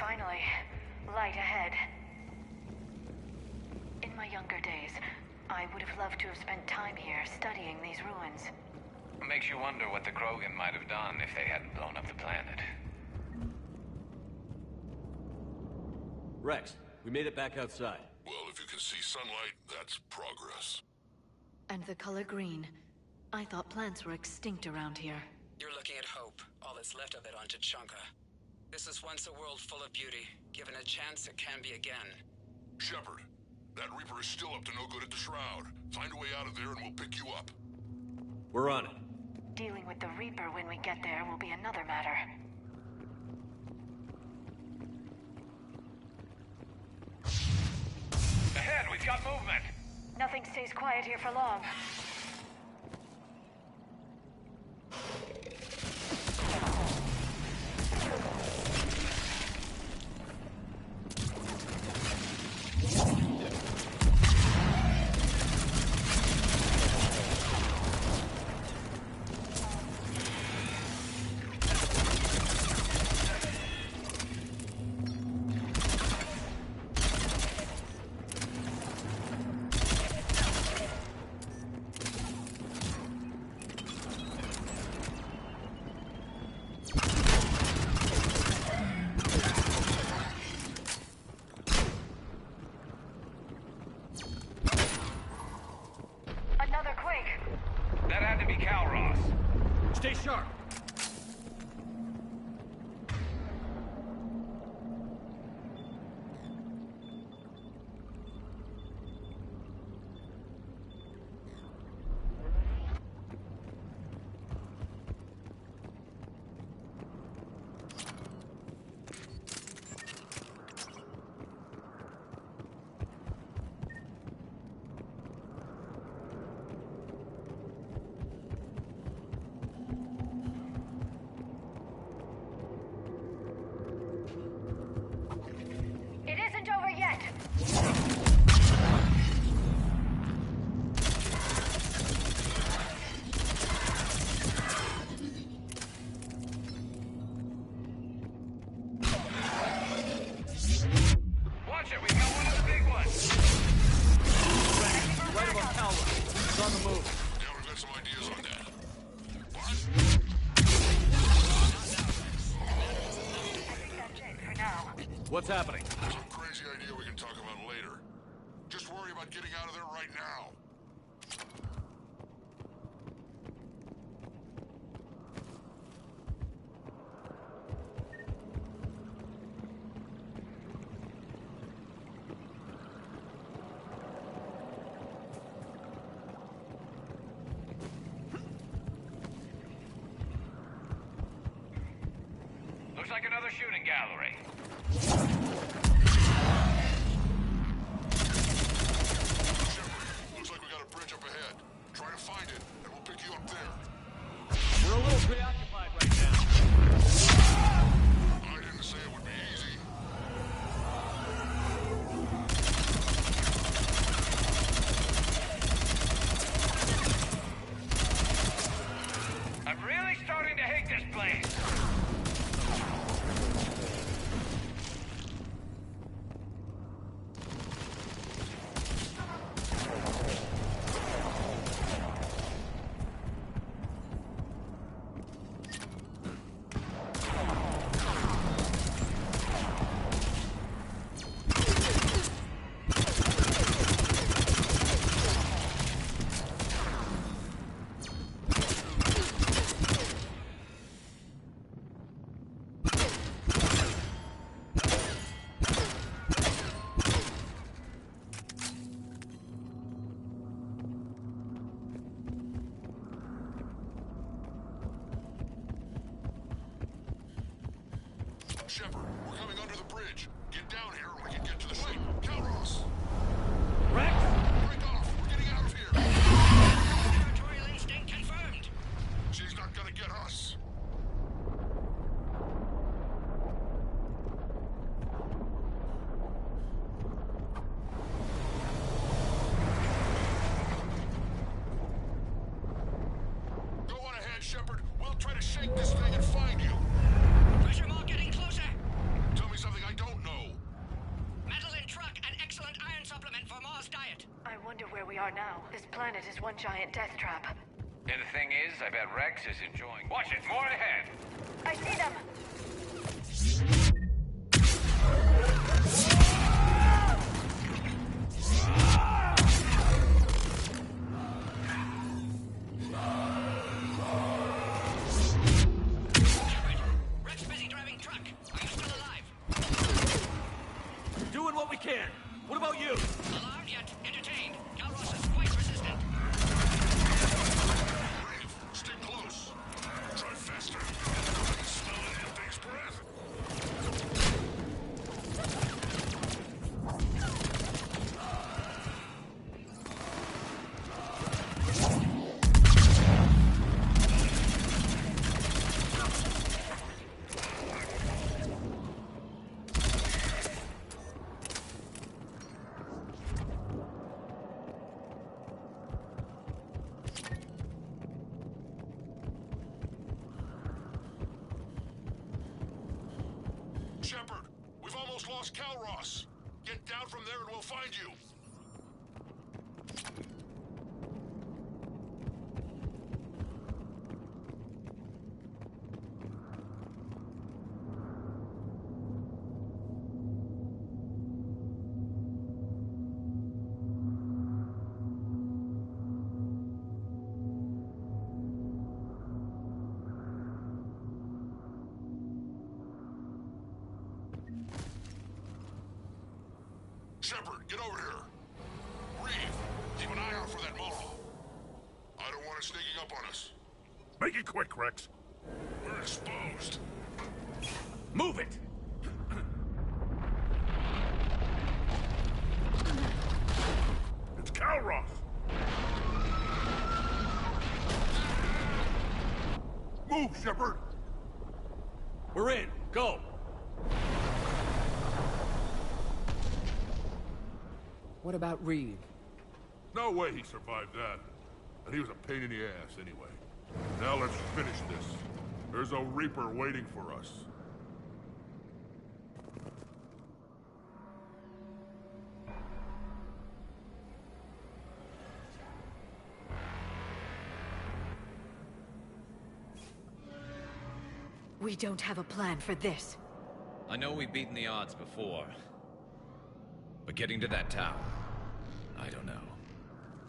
Finally, light ahead. In my younger days, I would have loved to have spent time here studying these ruins. Makes you wonder what the Krogan might have done if they hadn't blown up the planet. Rex, we made it back outside. Well, if you can see sunlight, that's progress. And the color green. I thought plants were extinct around here. You're looking at hope, all that's left of it on Tuchanka. This is once a world full of beauty. Given a chance, it can be again. Shepard, that Reaper is still up to no good at the Shroud. Find a way out of there and we'll pick you up. We're on it. Dealing with the Reaper when we get there will be another matter. Ahead, we've got movement! Nothing stays quiet here for long. That had to be Calros. Stay sharp. What's happening? Some crazy idea we can talk about later. Just worry about getting out of there right now. Looks like another shooting gallery. Looks like we got a bridge up ahead. Try to find it, and we'll pick you up there. We're a little preoccupied right now. I didn't say it would be easy. I'm really starting to hate this place. Shepard, we're coming under the bridge. Get down here and we can get to the ship. Calros! Rex! Break off! We're getting out of here! Territorial instinct confirmed! She's not gonna get us! Go on ahead, Shepard. We'll try to shake this thing and find you. Pressure mark getting closer! Tell me something I are now. This planet is one giant death trap. And the thing is, I bet Rex is enjoying... Watch it! More ahead! I see them! Rex busy driving truck. Are you still alive? Doing what we can. What about you? Alarmed yet entertained. Calros is quite resistant. Brave, stay close. Drive faster. Smell that thing's breath. Shepard, we've almost lost Calros. Get down from there and we'll find you. Shepard, get over here. Reeve, keep an eye out for that model. I don't want it sneaking up on us. Make it quick, Rex. We're exposed. Move it! It's Calros. Move, Shepard. We're in. Go! What about Reeve? No way he survived that. And he was a pain in the ass anyway. Now let's finish this. There's a Reaper waiting for us. We don't have a plan for this. I know we've beaten the odds before. But getting to that tower, I don't know.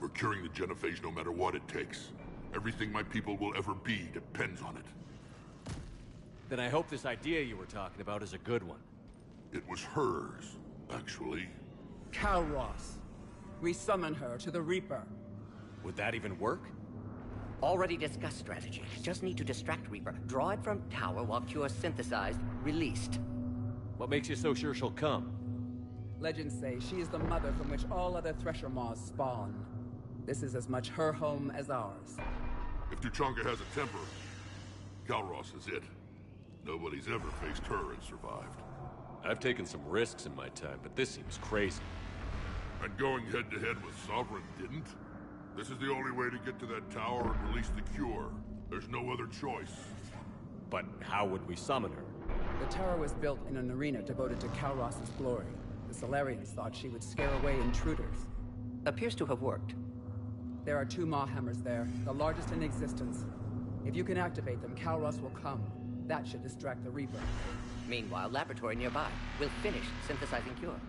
We're curing the genophage no matter what it takes. Everything my people will ever be depends on it. Then I hope this idea you were talking about is a good one. It was hers, actually. Calros. We summon her to the Reaper. Would that even work? Already discussed strategy. Just need to distract Reaper. Draw it from tower while Cure synthesized, released. What makes you so sure she'll come? Legends say she is the mother from which all other Thresher Maws spawn. This is as much her home as ours. If Tuchanka has a temper, Calros is it. Nobody's ever faced her and survived. I've taken some risks in my time, but this seems crazy. And going head-to-head with Sovereign didn't? This is the only way to get to that tower and release the Cure. There's no other choice. But how would we summon her? The tower was built in an arena devoted to Calros' glory. The Solarians thought she would scare away intruders. Appears to have worked. There are 2 Maw hammers there, the largest in existence. If you can activate them, Calros will come. That should distract the Reaper. Meanwhile, laboratory nearby. We'll finish synthesizing Cure.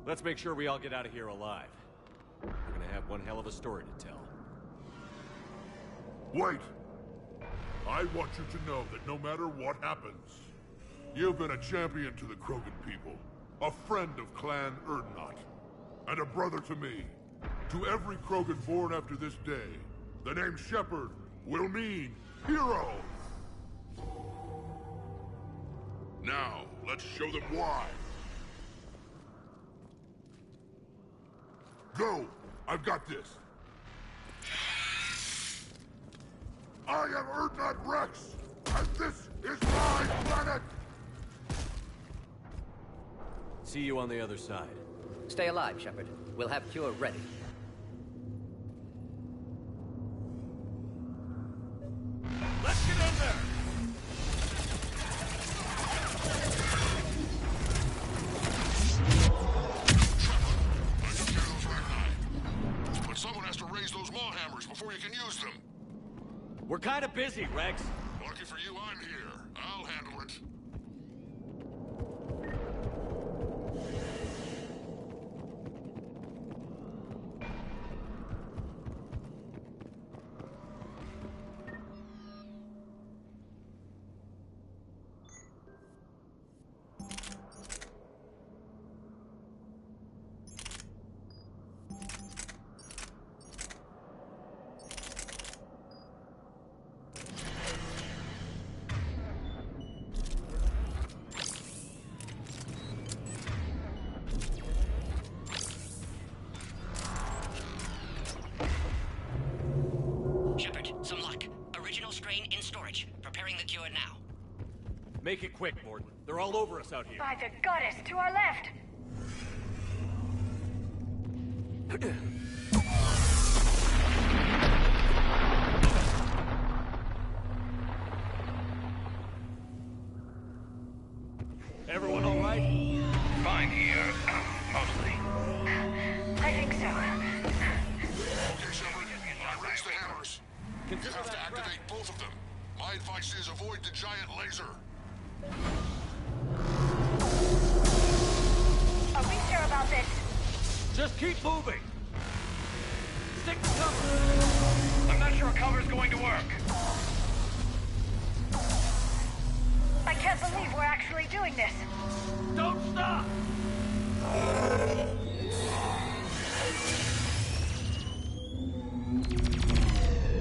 Let's make sure we all get out of here alive. We're gonna have one hell of a story to tell. Wait! I want you to know that no matter what happens, you've been a champion to the Krogan people, a friend of Clan Urdnot, and a brother to me. To every Krogan born after this day, the name Shepard will mean hero! Now, let's show them why. Go! I've got this! I am Urdnot Rex, and this is my planet! See you on the other side. Stay alive, Shepard. We'll have Cure ready. Let's get in there! kinda busy, Rex. Lucky for you, I'm here. I'll handle it. Shepard, some luck. Original strain in storage. Preparing the cure now. Make it quick, Mordin. They're all over us out here. By the goddess, to our left! Everyone all right? Fine here. Mostly. I think so. Okay, Shepard. I raised the hammers. You have to activate both of them. My advice is avoid the giant laser. Are we sure about this? Just keep moving. Stick to cover. I'm not sure cover's going to work. I can't believe we're actually doing this. Don't stop!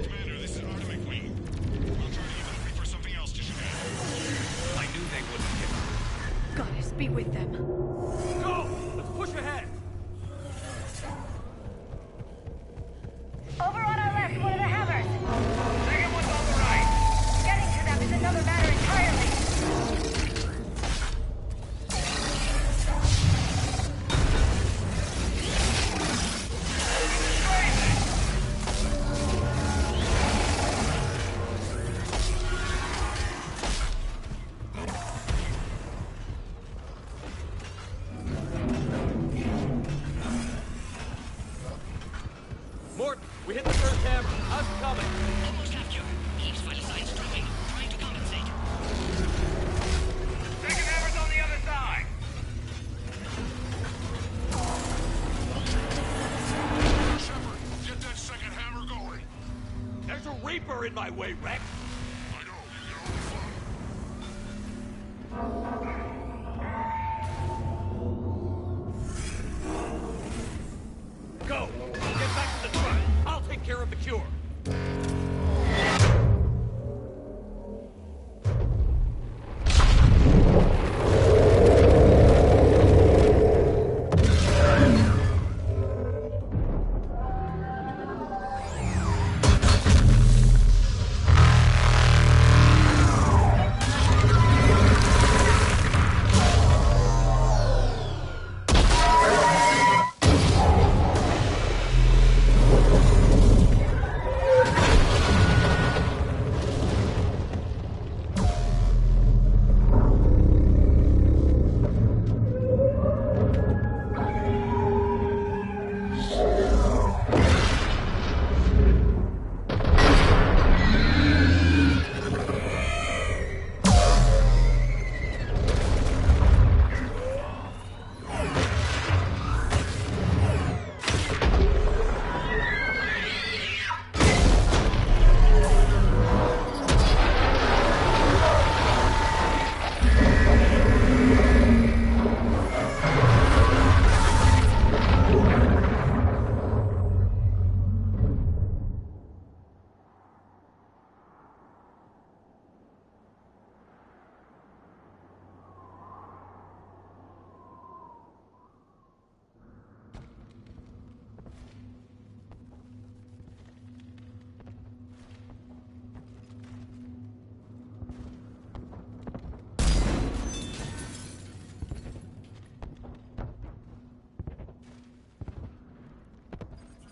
Commander, this is Artemis Queen. We'll try to even the Reaper something else to shoot at. I knew they wouldn't hit me. Goddess, be with them. Go! Let's push ahead! Over on our left, one of the hammers. Second one's on the right. Getting to them is another matter entirely. Mort, we hit the first hammer. How's it coming? Almost have cure. Eve's vital signs dropping. Trying to compensate. Second hammer's on the other side. Shepard, get that second hammer going. There's a Reaper in my way, Rex. I know, you're only fun. Go! Get back to the truck. I'll take care of the cure.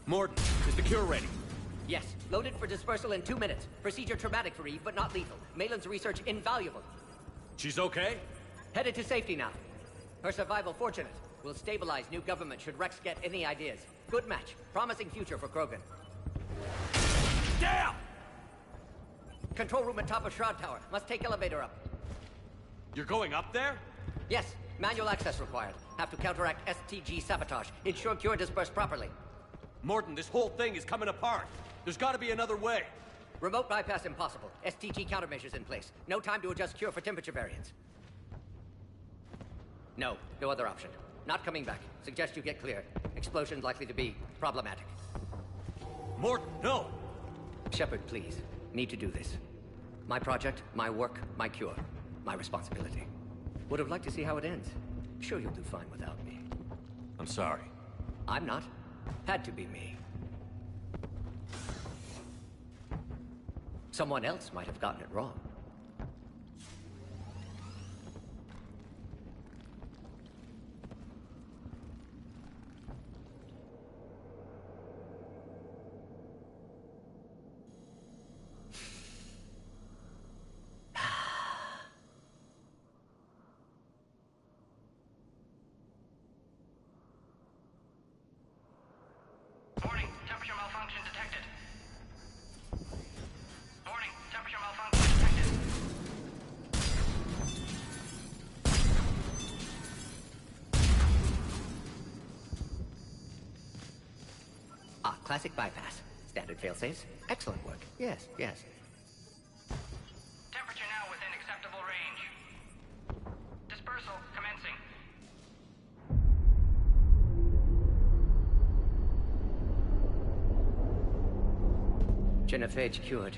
Mordin, is the cure ready? Yes, loaded for dispersal in 2 minutes. Procedure traumatic for Eve, but not lethal. Malin's research invaluable. She's okay? Headed to safety now. Her survival fortunate. Will stabilize new government should Rex get any ideas. Good match. Promising future for Krogan. Damn! Control room at top of Shroud Tower. Must take elevator up. You're going up there? Yes, manual access required. Have to counteract STG sabotage. Ensure cure dispersed properly. Morton, this whole thing is coming apart. There's gotta be another way. Remote bypass impossible. STG countermeasures in place. No time to adjust cure for temperature variance. No other option. Not coming back. Suggest you get clear. Explosion's likely to be problematic. Morton, no! Shepard, please. Need to do this. My project, my work, my cure. My responsibility. Would have liked to see how it ends. Sure you'll do fine without me. I'm sorry. I'm not. Had to be me. Someone else might have gotten it wrong. Warning, temperature malfunction detected. Warning, temperature malfunction detected. Ah, classic bypass. Standard failsafes. Excellent work. Yes. Temperature now within acceptable range. Dispersal commencing. Genophage cured.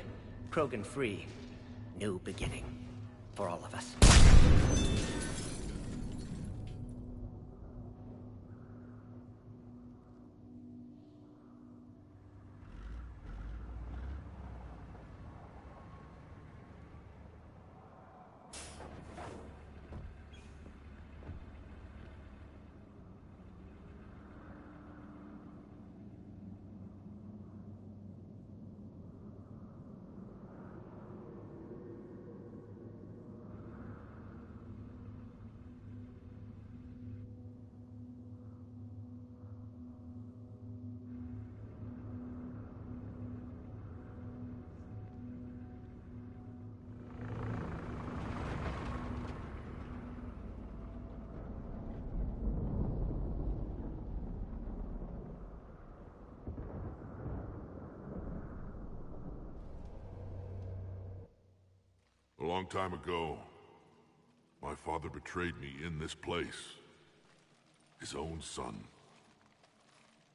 Krogan free. New beginning. For all of us. A long time ago, my father betrayed me in this place. His own son.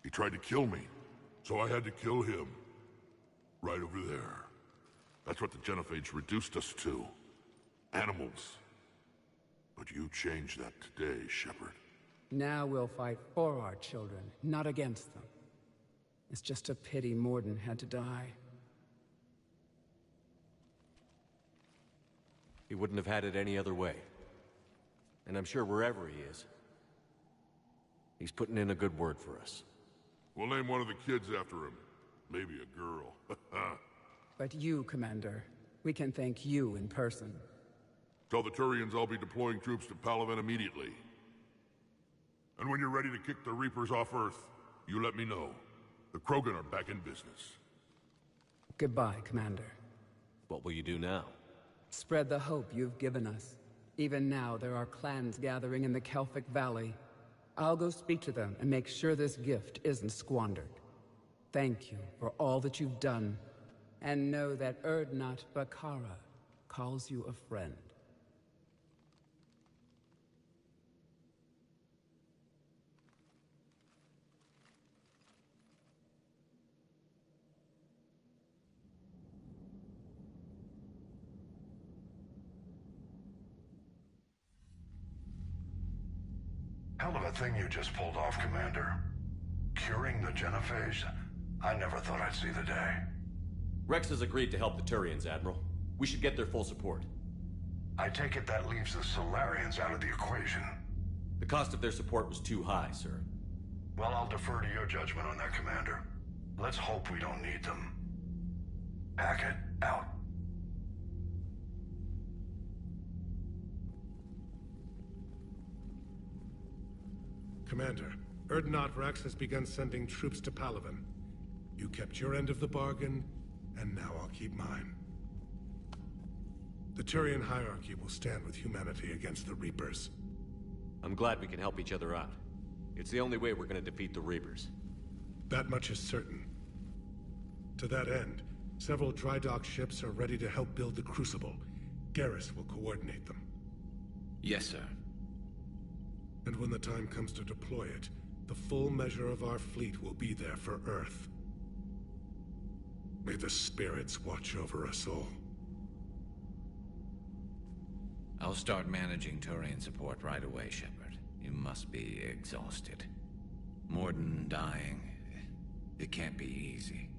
He tried to kill me, so I had to kill him. Right over there. That's what the Genophage reduced us to. Animals. But you changed that today, Shepard. Now we'll fight for our children, not against them. It's just a pity Mordin had to die. He wouldn't have had it any other way. And I'm sure wherever he is, he's putting in a good word for us. We'll name one of the kids after him. Maybe a girl. But you, Commander, we can thank you in person. Tell the Turians I'll be deploying troops to Palaven immediately. And when you're ready to kick the Reapers off Earth, you let me know. The Krogan are back in business. Goodbye, Commander. What will you do now? Spread the hope you've given us. Even now, there are clans gathering in the Kelphic Valley. I'll go speak to them and make sure this gift isn't squandered. Thank you for all that you've done, and know that Urdnot Bakara calls you a friend. Hell of a thing you just pulled off, Commander. Curing the Genophage? I never thought I'd see the day. Rex has agreed to help the Turians, Admiral. We should get their full support. I take it that leaves the Solarians out of the equation. The cost of their support was too high, sir. Well, I'll defer to your judgment on that, Commander. Let's hope we don't need them. Hackett, out. Commander, Urdnot Rex has begun sending troops to Palaven. You kept your end of the bargain, and now I'll keep mine. The Turian hierarchy will stand with humanity against the Reapers. I'm glad we can help each other out. It's the only way we're gonna defeat the Reapers. That much is certain. To that end, several dry dock ships are ready to help build the Crucible. Garrus will coordinate them. Yes, sir. And when the time comes to deploy it, the full measure of our fleet will be there for Earth. May the spirits watch over us all. I'll start managing Turian support right away, Shepard. You must be exhausted. Mordin dying, it can't be easy.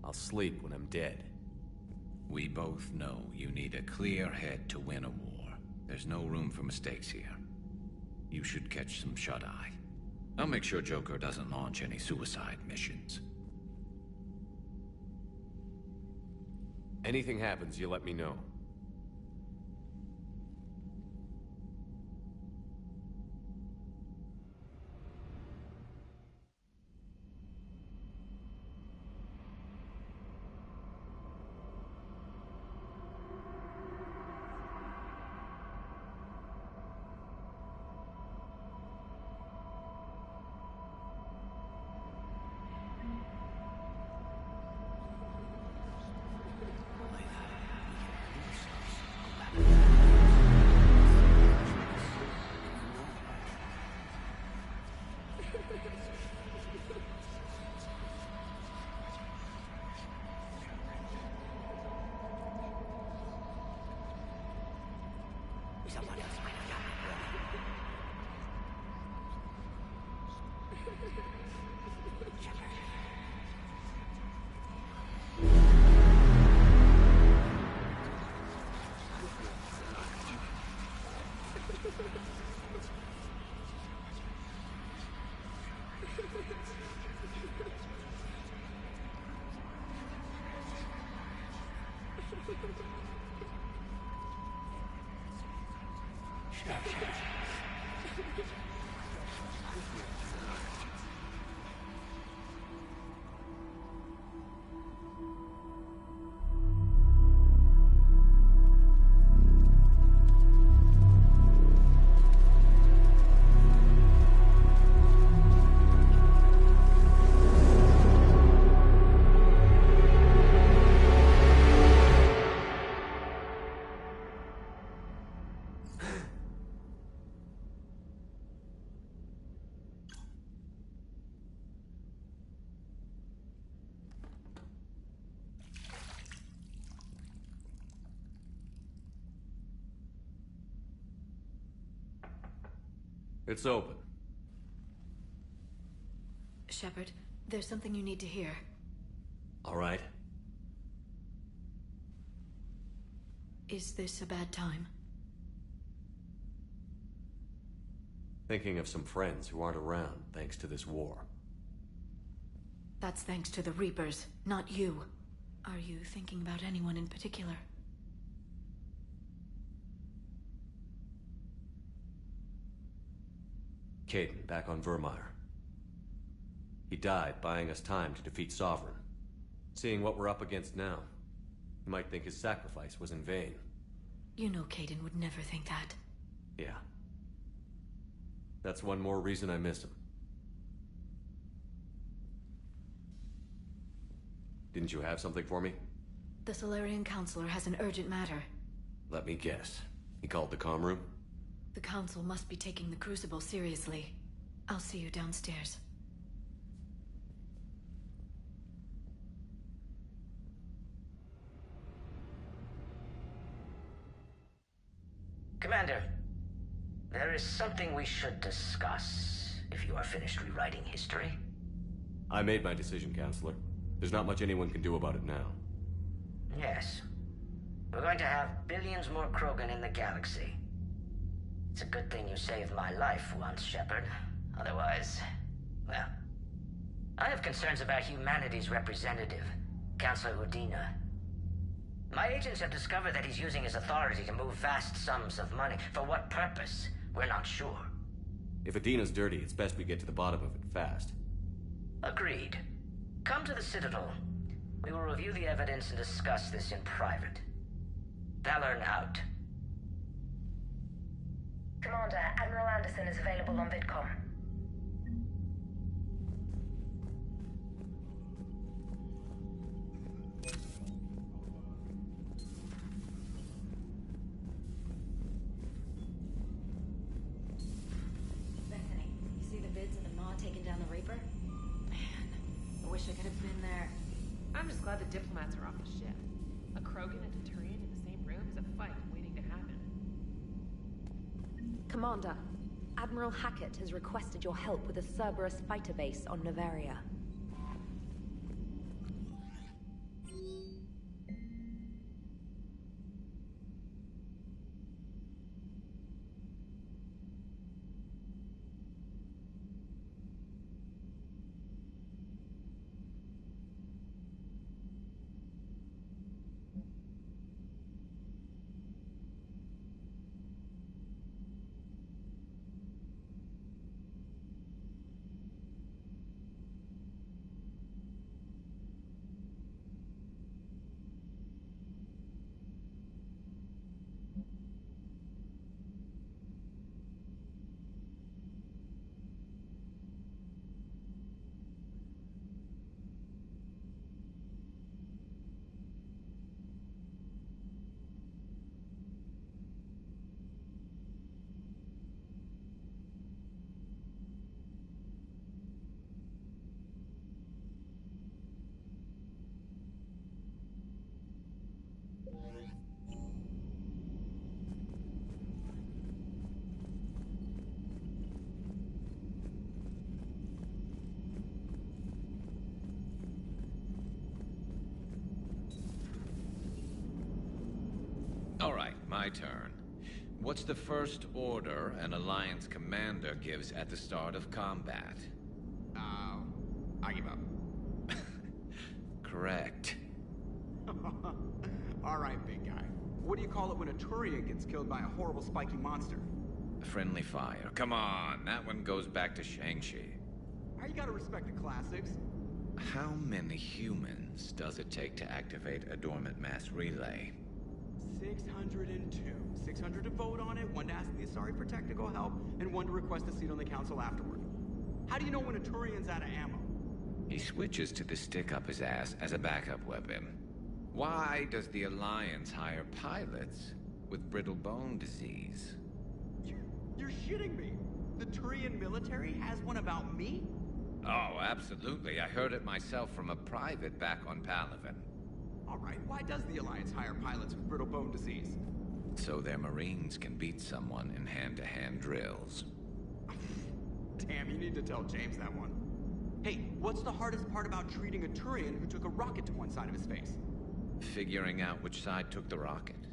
I'll sleep when I'm dead. We both know you need a clear head to win a war. There's no room for mistakes here. You should catch some shut-eye. I'll make sure Joker doesn't launch any suicide missions. Anything happens, you let me know. It's open. Shepard, there's something you need to hear. All right. Is this a bad time? Thinking of some friends who aren't around thanks to this war. That's thanks to the Reapers, not you. Are you thinking about anyone in particular? Kaidan, back on Virmire. He died buying us time to defeat Sovereign. Seeing what we're up against now, you might think his sacrifice was in vain. You know Kaidan would never think that. Yeah. That's one more reason I miss him. Didn't you have something for me? The Solarian Counselor has an urgent matter. Let me guess. He called the comm room? The Council must be taking the Crucible seriously. I'll see you downstairs. Commander, there is something we should discuss, if you are finished rewriting history. I made my decision, Counselor. There's not much anyone can do about it now. Yes. We're going to have billions more Krogan in the galaxy. It's a good thing you saved my life once, Shepard. Otherwise, well... I have concerns about humanity's representative, Councilor Udina. My agents have discovered that he's using his authority to move vast sums of money. For what purpose? We're not sure. If Udina's dirty, it's best we get to the bottom of it fast. Agreed. Come to the Citadel. We will review the evidence and discuss this in private. Valorn out. Commander, Admiral Anderson is available on VidCom. Bethany, you see the vids of the Maw taking down the Reaper? Man, I wish I could have been there. I'm just glad the diplomats are off the ship. A Krogan and a Turian in the same room is a fight waiting to happen. Commander, Admiral Hackett has requested your help with a Cerberus fighter base on Noveria. All right, my turn. What's the first order an Alliance commander gives at the start of combat? I give up. Correct. All right, big guy. What do you call it when a Turian gets killed by a horrible spiky monster? Friendly fire. Come on, that one goes back to Shang-Chi. How you gotta respect the classics? How many humans does it take to activate a dormant mass relay? 602. 600 to vote on it, 1 to ask the Asari for technical help, and 1 to request a seat on the council afterward. How do you know when a Turian's out of ammo? He switches to the stick up his ass as a backup weapon. Why does the Alliance hire pilots with brittle bone disease? You're shitting me! The Turian military has one about me? Oh, absolutely. I heard it myself from a private back on Palaven. All right, why does the Alliance hire pilots with brittle bone disease? So their Marines can beat someone in hand-to-hand drills. Damn, you need to tell James that one. Hey, what's the hardest part about treating a Turian who took a rocket to one side of his face? Figuring out which side took the rocket.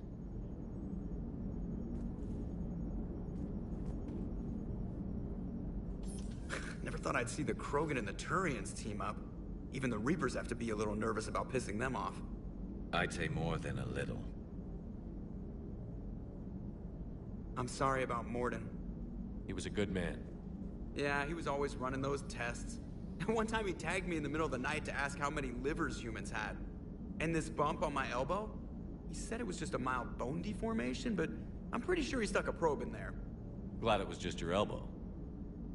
Never thought I'd see the Krogan and the Turians team up. Even the Reapers have to be a little nervous about pissing them off. I'd say more than a little. I'm sorry about Mordin. He was a good man. Yeah, he was always running those tests. And one time he tagged me in the middle of the night to ask how many livers humans had. And this bump on my elbow? He said it was just a mild bone deformation, but I'm pretty sure he stuck a probe in there. Glad it was just your elbow.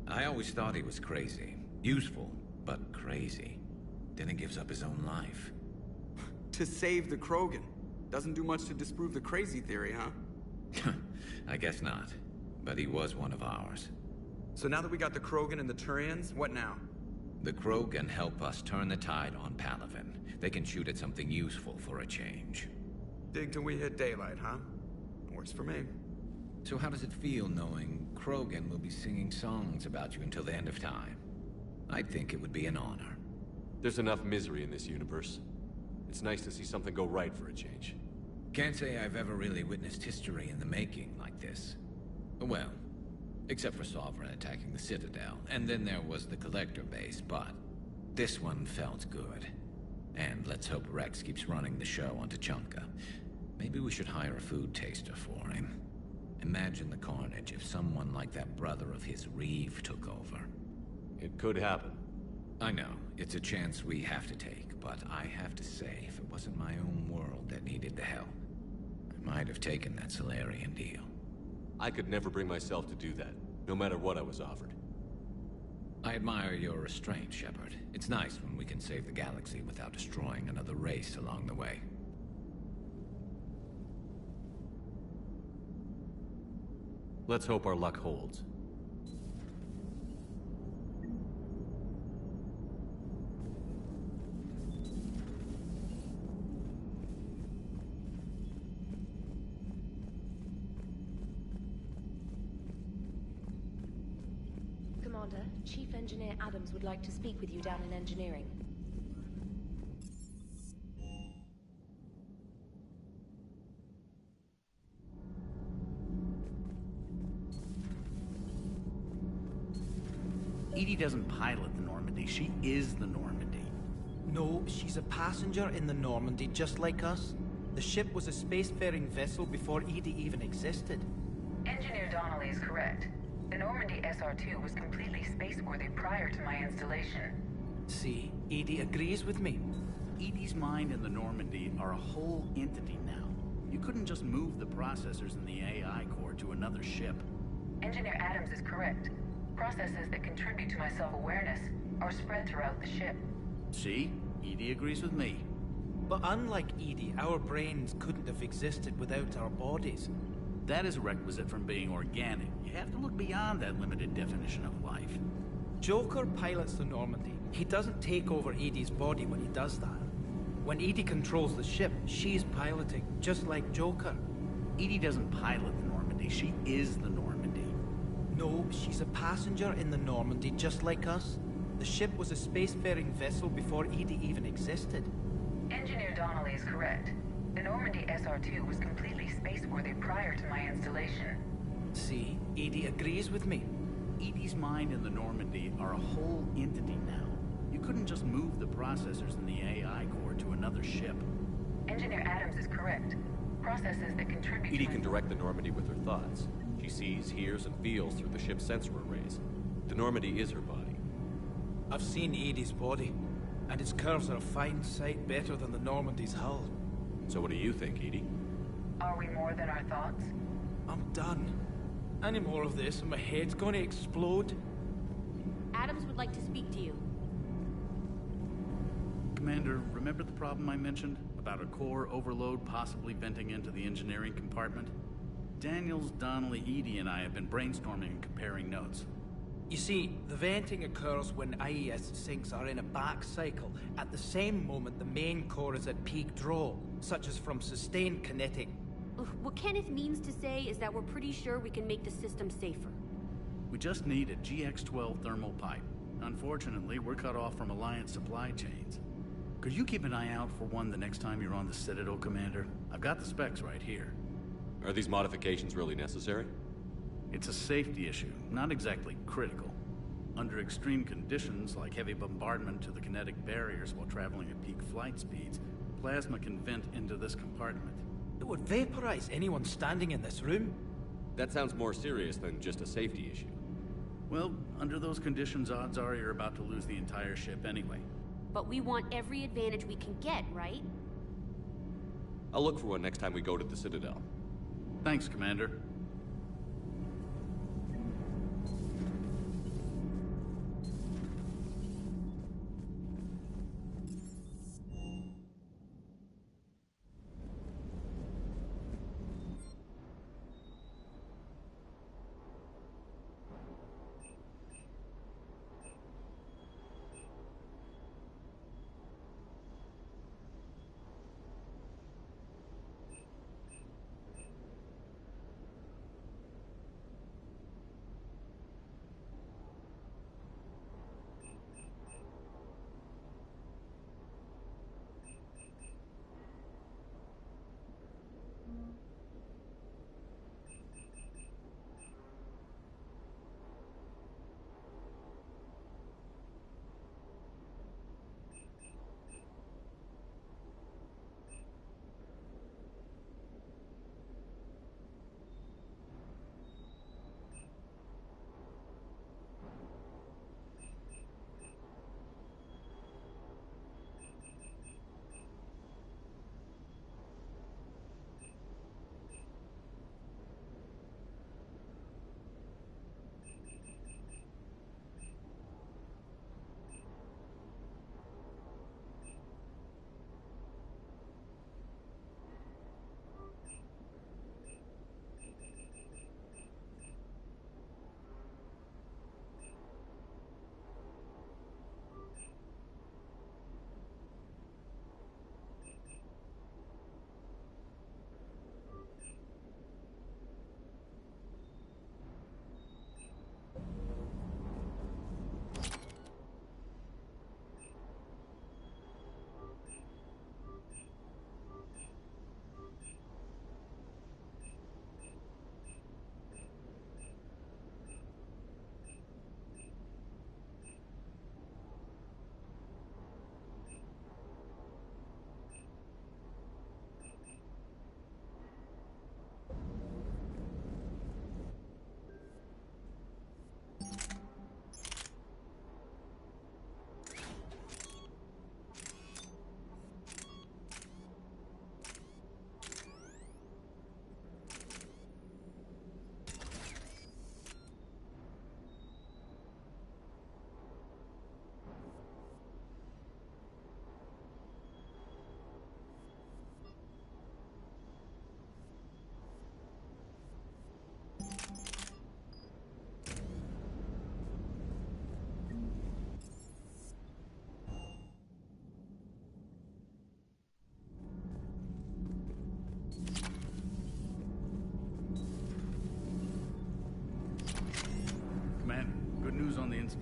I always thought he was crazy. Useful, but crazy. Then he gives up his own life. To save the Krogan. Doesn't do much to disprove the crazy theory, huh? I guess not. But he was one of ours. So now that we got the Krogan and the Turians, what now? The Krogan help us turn the tide on Palaven. They can shoot at something useful for a change. Dig till we hit daylight, huh? Works for me. So how does it feel knowing Krogan will be singing songs about you until the end of time? I think it would be an honor. There's enough misery in this universe. It's nice to see something go right for a change. Can't say I've ever really witnessed history in the making like this. Well, except for Sovereign attacking the Citadel, and then there was the Collector base, but this one felt good. And let's hope Rex keeps running the show on Tuchanka. Maybe we should hire a food taster for him. Imagine the carnage if someone like that brother of his, Reeve, took over. It could happen. I know, it's a chance we have to take, but I have to say, if it wasn't my own world that needed the help, I Might have taken that Solarian deal. I could never bring myself to do that, no matter what I was offered. I admire your restraint, Shepard. It's nice when we can save the galaxy without destroying another race along the way. Let's hope our luck holds. Commander, Chief Engineer Adams would like to speak with you down in engineering. EDI doesn't pilot the Normandy, she is the Normandy. No, she's a passenger in the Normandy, just like us. The ship was a spacefaring vessel before EDI even existed. Engineer Donnelly is correct. The Normandy SR-2 was completely spaceworthy prior to my installation. See, EDI agrees with me. EDI's mind and the Normandy are a whole entity now. You couldn't just move the processors in the AI core to another ship. Engineer Adams is correct. Processes that contribute to my self-awareness are spread throughout the ship. See? EDI agrees with me. But unlike EDI, our brains couldn't have existed without our bodies. That is a requisite from being organic. You have to look beyond that limited definition of life. Joker pilots the Normandy. He doesn't take over EDI's body when he does that. When EDI controls the ship, she's piloting, just like Joker. EDI doesn't pilot the Normandy, she is the Normandy. No, she's a passenger in the Normandy, just like us. The ship was a spacefaring vessel before EDI even existed. Engineer Donnelly is correct. The Normandy SR-2 was completely spaceworthy prior to my installation. See, EDI agrees with me. EDI's mind and the Normandy are a whole entity now. You couldn't just move the processors in the AI core to another ship. Engineer Adams is correct. Processes that contribute EDI can direct the Normandy with her thoughts. She sees, hears, and feels through the ship's sensor arrays. The Normandy is her body. I've seen EDI's body, and its curves are a fine sight better than the Normandy's hull. So what do you think, EDI? Are we more than our thoughts? I'm done. Any more of this and my head's gonna explode. Adams would like to speak to you. Commander, remember the problem I mentioned? About a core overload possibly venting into the engineering compartment? Daniels, Donnelly, EDI, and I have been brainstorming and comparing notes. You see, the venting occurs when IES sinks are in a back cycle. At the same moment, the main core is at peak draw, such as from sustained kinetic. What Kenneth means to say is that we're pretty sure we can make the system safer. We just need a GX-12 thermal pipe. Unfortunately, we're cut off from Alliance supply chains. Could you keep an eye out for one the next time you're on the Citadel, Commander? I've got the specs right here. Are these modifications really necessary? It's a safety issue, not exactly critical. Under extreme conditions, like heavy bombardment to the kinetic barriers while traveling at peak flight speeds, plasma can vent into this compartment. It would vaporize anyone standing in this room. That sounds more serious than just a safety issue. Well, under those conditions, odds are you're about to lose the entire ship anyway. But we want every advantage we can get, right? I'll look for one next time we go to the Citadel. Thanks, Commander.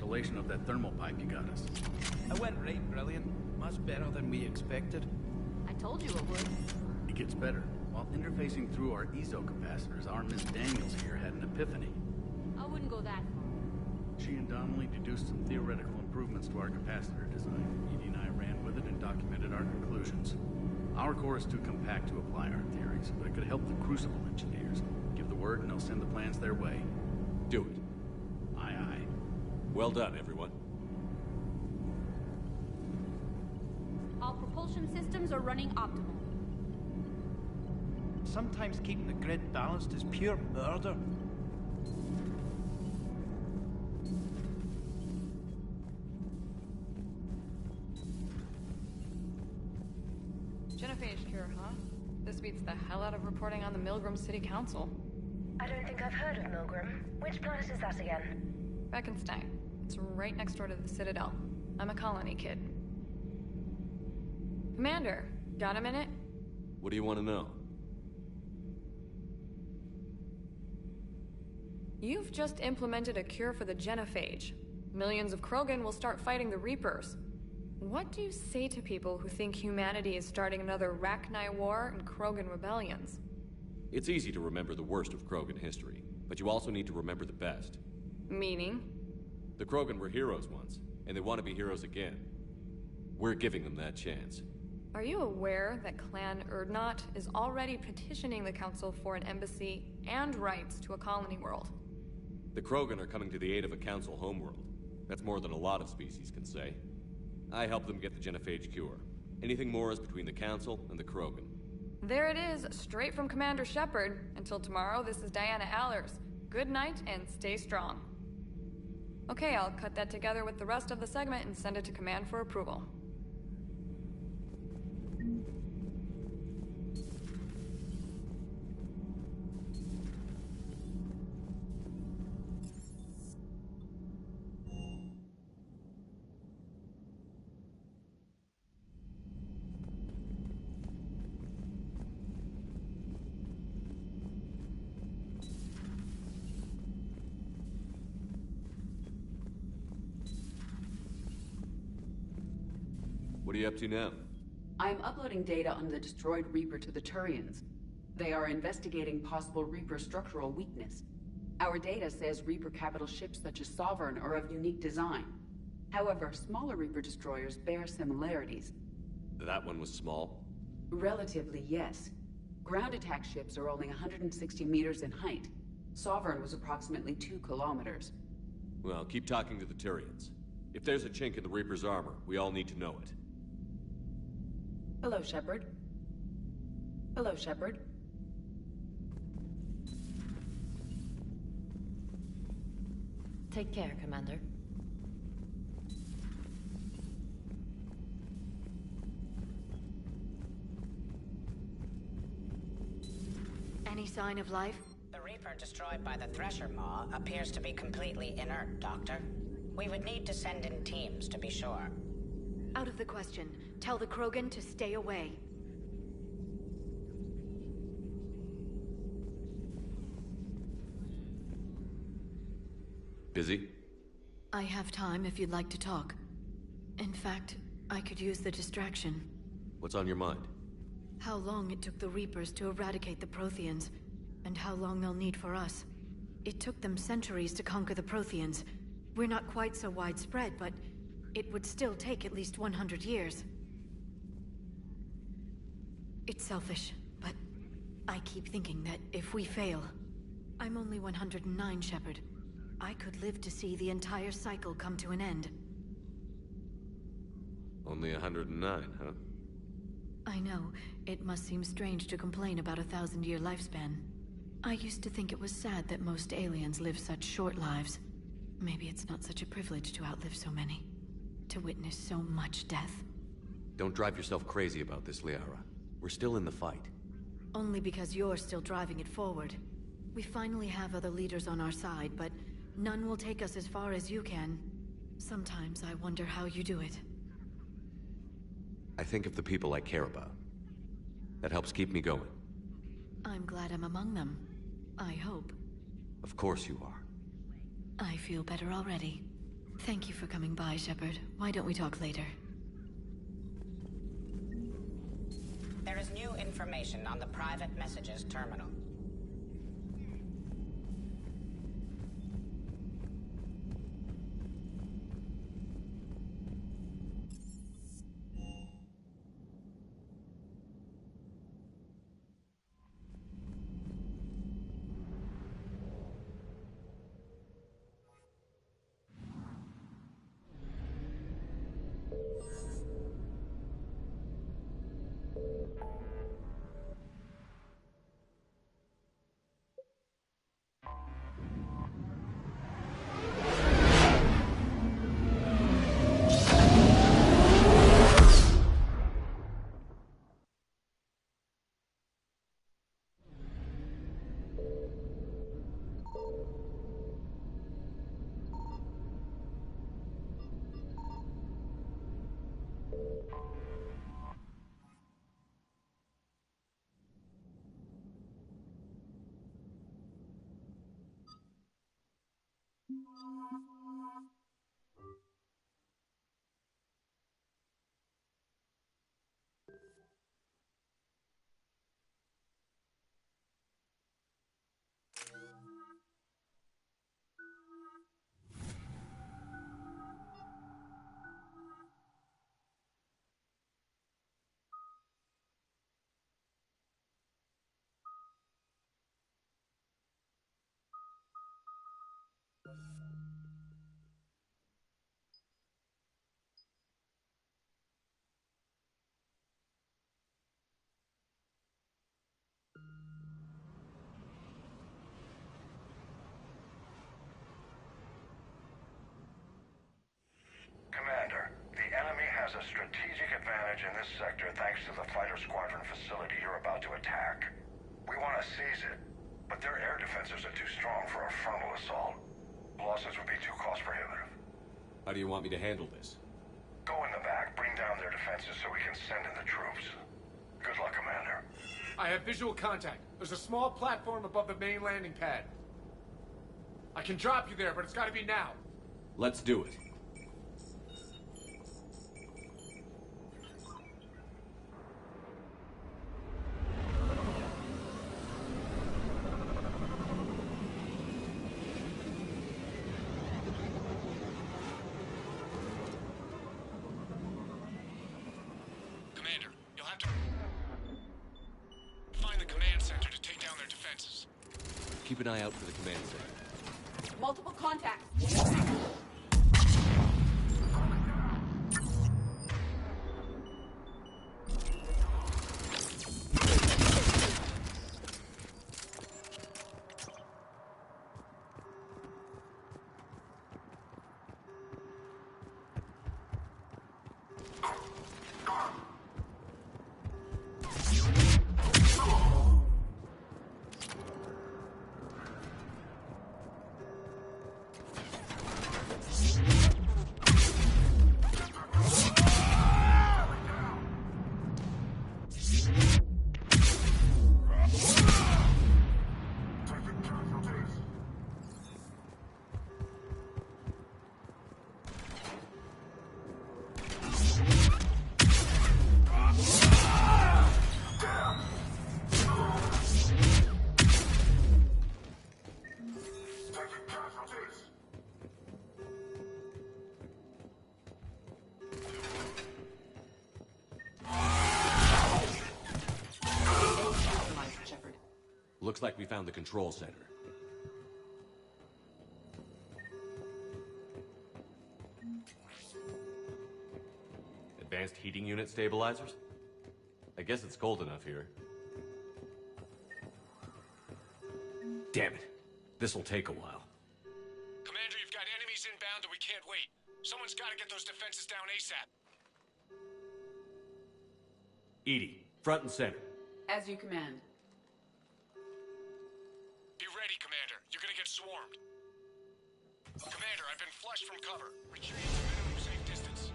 installation of that thermal pipe you got us. It went right brilliant. Much better than we expected. I told you it would. It gets better. While interfacing through our ESO capacitors, our Miss Daniels here had an epiphany. I wouldn't go that far. She and Donnelly deduced some theoretical improvements to our capacitor design. Edie and I ran with it and documented our conclusions. Our core is too compact to apply our theories, but it could help the Crucible engineers. Give the word and they'll send the plans their way. Do it. Aye, aye. Well done, everyone. All propulsion systems are running optimal. Sometimes keeping the grid balanced is pure murder. Genophage cure, huh? This beats the hell out of reporting on the Milgram City Council. I don't think I've heard of Milgram. Which planet is that again? Beckenstein. It's right next door to the Citadel. I'm a colony kid. Commander, got a minute? What do you want to know? You've just implemented a cure for the genophage. Millions of Krogan will start fighting the Reapers. What do you say to people who think humanity is starting another Rachni War and Krogan rebellions? It's easy to remember the worst of Krogan history, but you also need to remember the best. Meaning? The Krogan were heroes once, and they want to be heroes again. We're giving them that chance. Are you aware that Clan Urdnot is already petitioning the Council for an embassy and rights to a colony world? The Krogan are coming to the aid of a Council homeworld. That's more than a lot of species can say. I helped them get the genophage cure. Anything more is between the Council and the Krogan. There it is, straight from Commander Shepard. Until tomorrow, this is Diana Allers. Good night and stay strong. Okay, I'll cut that together with the rest of the segment and send it to Command for approval. What are you up to now? I am uploading data on the destroyed Reaper to the Turians. They are investigating possible Reaper structural weakness. Our data says Reaper capital ships such as Sovereign are of unique design. However, smaller Reaper destroyers bear similarities. That one was small? Relatively, yes. Ground attack ships are only 160 meters in height. Sovereign was approximately 2 kilometers. Well, keep talking to the Turians. If there's a chink in the Reaper's armor, we all need to know it. Hello, Shepard. Hello, Shepard. Take care, Commander. Any sign of life? The Reaper destroyed by the Thresher Maw appears to be completely inert, Doctor. We would need to send in teams to be sure. Out of the question. Tell the Krogan to stay away. Busy? I have time if you'd like to talk. In fact, I could use the distraction. What's on your mind? How long it took the Reapers to eradicate the Protheans, and how long they'll need for us. It took them centuries to conquer the Protheans. We're not quite so widespread, but it would still take at least 100 years. It's selfish, but I keep thinking that if we fail... I'm only 109, Shepard. I could live to see the entire cycle come to an end. Only 109, huh? I know. It must seem strange to complain about a 1,000-year lifespan. I used to think it was sad that most aliens live such short lives. Maybe it's not such a privilege to outlive so many. To witness so much death. Don't drive yourself crazy about this, Liara. We're still in the fight. Only because you're still driving it forward. We finally have other leaders on our side, but none will take us as far as you can. Sometimes I wonder how you do it. I think of the people I care about. That helps keep me going. I'm glad I'm among them. I hope. Of course you are. I feel better already. Thank you for coming by, Shepard. Why don't we talk later? There is new information on the private messages terminal. Commander, the enemy has a strategic advantage in this sector thanks to the fighter squadron facility you're about to attack. We want to seize it, but their air defenses are too strong for a frontal assault. Losses would be too cost prohibitive. How do you want me to handle this? Go in the back, bring down their defenses so we can send in the troops. Good luck, Commander. I have visual contact. There's a small platform above the main landing pad. I can drop you there, but it's gotta be now. Let's do it. Commander, you'll have to find the command center to take down their defenses. Keep an eye out for the command center. Multiple contacts. Looks like we found the control center. Advanced heating unit stabilizers? I guess it's cold enough here. Damn it. This'll take a while. Commander, you've got enemies inbound and we can't wait. Someone's gotta get those defenses down ASAP. EDI, front and center. As you command. Be ready, Commander. You're gonna get swarmed. Commander, I've been flushed from cover. Retreat to minimum safe distance.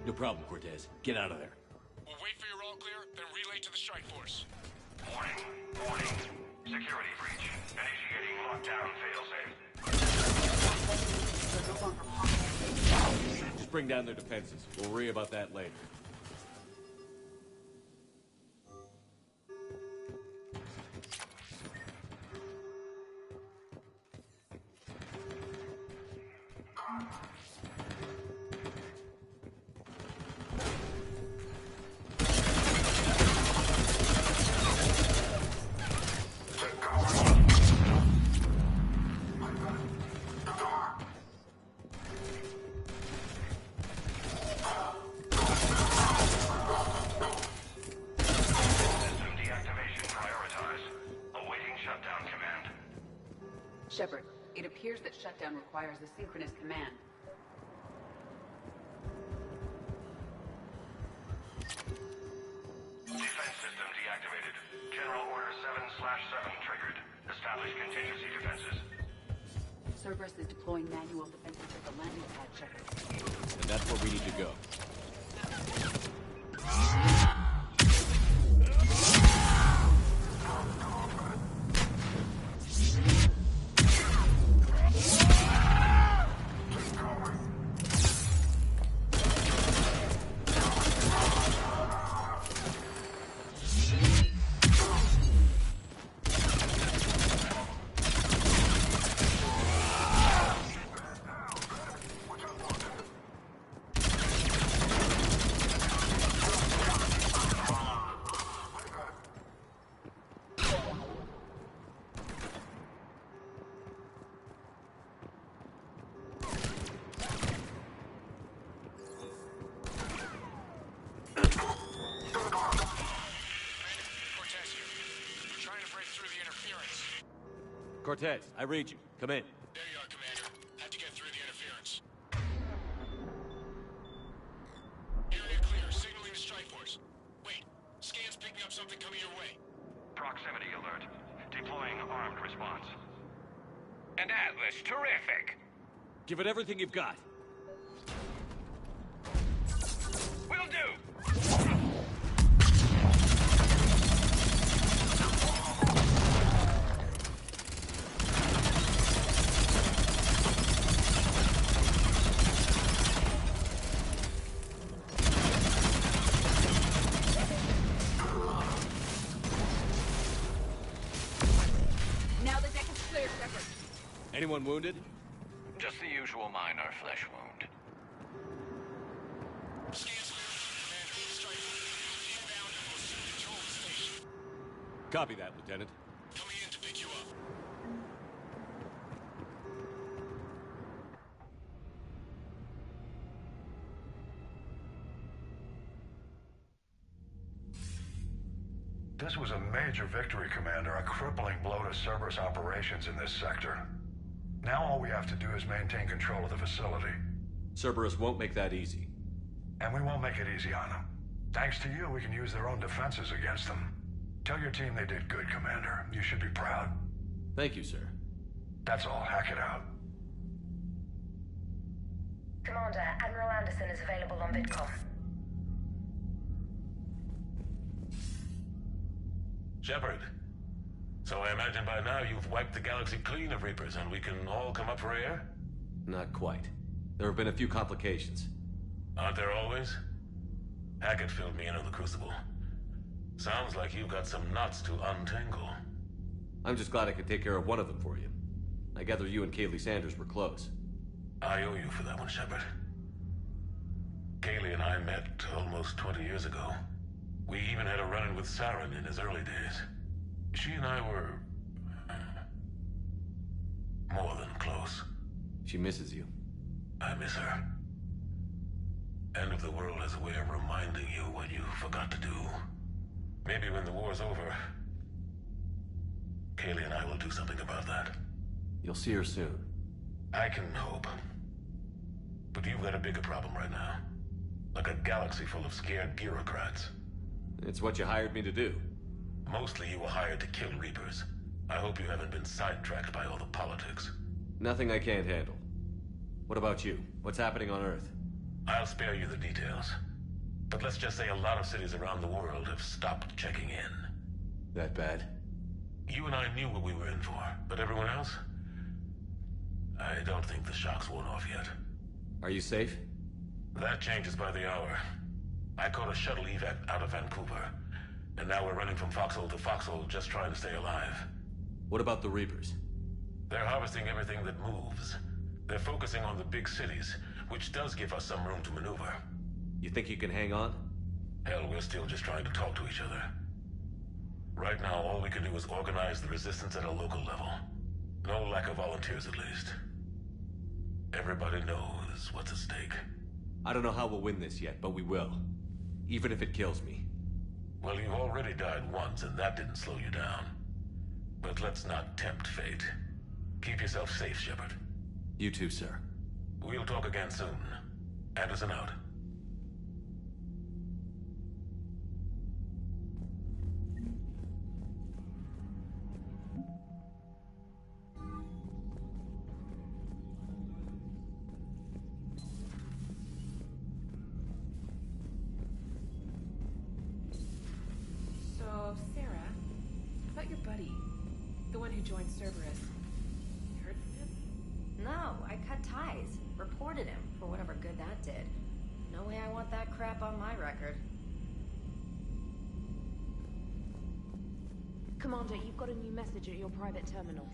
No problem, Cortez. Get out of there. We'll wait for your all clear, then relay to the strike force. Warning. Warning. Security breach. Initiating lockdown failsafe. They're no longer possible. bring down their defenses. We'll worry about that later. Shepard, it appears that shutdown requires a synchronous command. Defense system deactivated. General Order 7/7 triggered. Establish contingency defenses. Cerberus is deploying manual defenses at the landing pad, Shepard. And that's where we need to go. Cortez, I read you. Come in. There you are, Commander. Had to get through the interference. Area clear. Signaling to strike force. Wait. Scan's picking up something coming your way. Proximity alert. Deploying armed response. An Atlas, terrific! Give it everything you've got. Will do! Anyone wounded? Just the usual minor flesh wound. Copy that, Lieutenant. Coming in to pick you up. This was a major victory, Commander. A crippling blow to Cerberus operations in this sector. Now all we have to do is maintain control of the facility. Cerberus won't make that easy. And we won't make it easy on them. Thanks to you, we can use their own defenses against them. Tell your team they did good, Commander. You should be proud. Thank you, sir. That's all. Hack it out. Commander, Admiral Anderson is available on VidCom. Shepard. So I imagine by now you've wiped the galaxy clean of Reapers and we can all come up for air? Not quite. There have been a few complications. Aren't there always? Hackett filled me in on the Crucible. Sounds like you've got some knots to untangle. I'm just glad I could take care of one of them for you. I gather you and Kaylee Sanders were close. I owe you for that one, Shepard. Kaylee and I met almost 20 years ago. We even had a run-in with Saren in his early days. She and I were... more than close. She misses you. I miss her. End of the world has a way of reminding you what you forgot to do. Maybe when the war's over, Kaylee and I will do something about that. You'll see her soon. I can hope. But you've got a bigger problem right now. Like a galaxy full of scared bureaucrats. It's what you hired me to do. Mostly you were hired to kill Reapers. I hope you haven't been sidetracked by all the politics. Nothing I can't handle. What about you? What's happening on Earth? I'll spare you the details. But let's just say a lot of cities around the world have stopped checking in. That bad? You and I knew what we were in for, but everyone else? I don't think the shock's worn off yet. Are you safe? That changes by the hour. I caught a shuttle evac out of Vancouver, and now we're running from foxhole to foxhole just trying to stay alive. What about the Reapers? They're harvesting everything that moves. They're focusing on the big cities, which does give us some room to maneuver. You think you can hang on? Hell, we're still just trying to talk to each other. Right now, all we can do is organize the resistance at a local level. No lack of volunteers, at least. Everybody knows what's at stake. I don't know how we'll win this yet, but we will. Even if it kills me. Well, you've already died once, and that didn't slow you down. But let's not tempt fate. Keep yourself safe, Shepard. You too, sir. We'll talk again soon. Anderson out. So, Sarah, about your buddy, the one who joined Cerberus. You heard from him? No, I cut ties. Reported him for whatever good that did. No way I want that crap on my record. Commander, you've got a new message at your private terminal.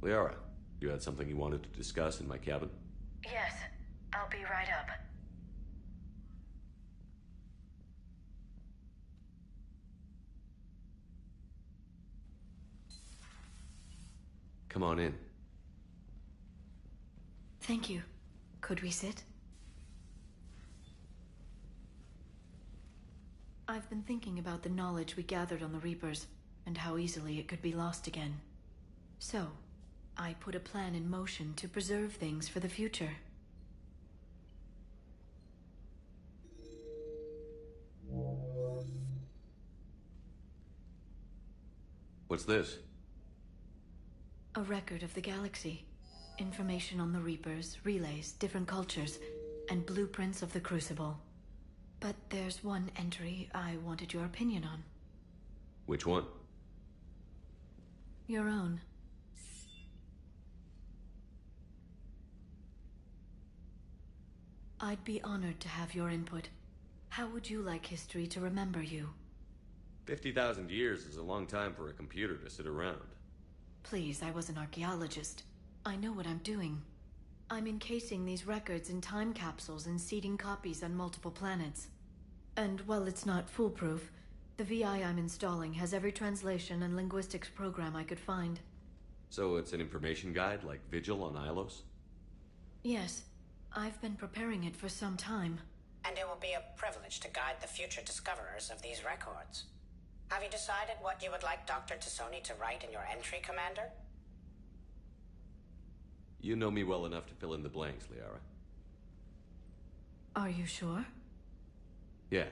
Liara, you had something you wanted to discuss in my cabin? Yes, I'll be right up. Come on in. Thank you. Could we sit? I've been thinking about the knowledge we gathered on the Reapers, and how easily it could be lost again. So, I put a plan in motion to preserve things for the future. What's this? A record of the galaxy. Information on the Reapers, relays, different cultures, and blueprints of the Crucible. But there's one entry I wanted your opinion on. Which one? Your own. I'd be honored to have your input. How would you like history to remember you? 50,000 years is a long time for a computer to sit around. Please, I was an archaeologist. I know what I'm doing. I'm encasing these records in time capsules and seeding copies on multiple planets. And while it's not foolproof, the VI I'm installing has every translation and linguistics program I could find. So it's an information guide like Vigil on Ilos? Yes. I've been preparing it for some time. And it will be a privilege to guide the future discoverers of these records. Have you decided what you would like Dr. Tassoni to write in your entry, Commander? You know me well enough to fill in the blanks, Liara. Are you sure? Yeah.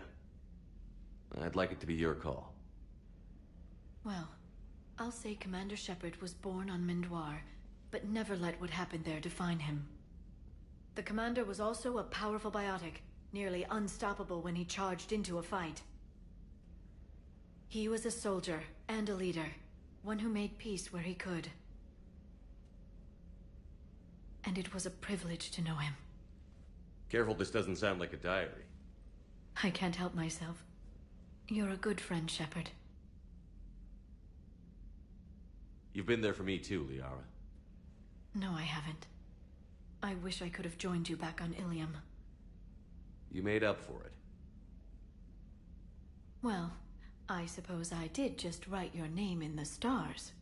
I'd like it to be your call. Well, I'll say Commander Shepard was born on Mindoir, but never let what happened there define him. The Commander was also a powerful biotic, nearly unstoppable when he charged into a fight. He was a soldier and a leader, one who made peace where he could. And it was a privilege to know him. Careful, this doesn't sound like a diary. I can't help myself. You're a good friend, Shepard. You've been there for me too, Liara. No, I haven't. I wish I could have joined you back on Ilium. You made up for it. Well, I suppose I did just write your name in the stars.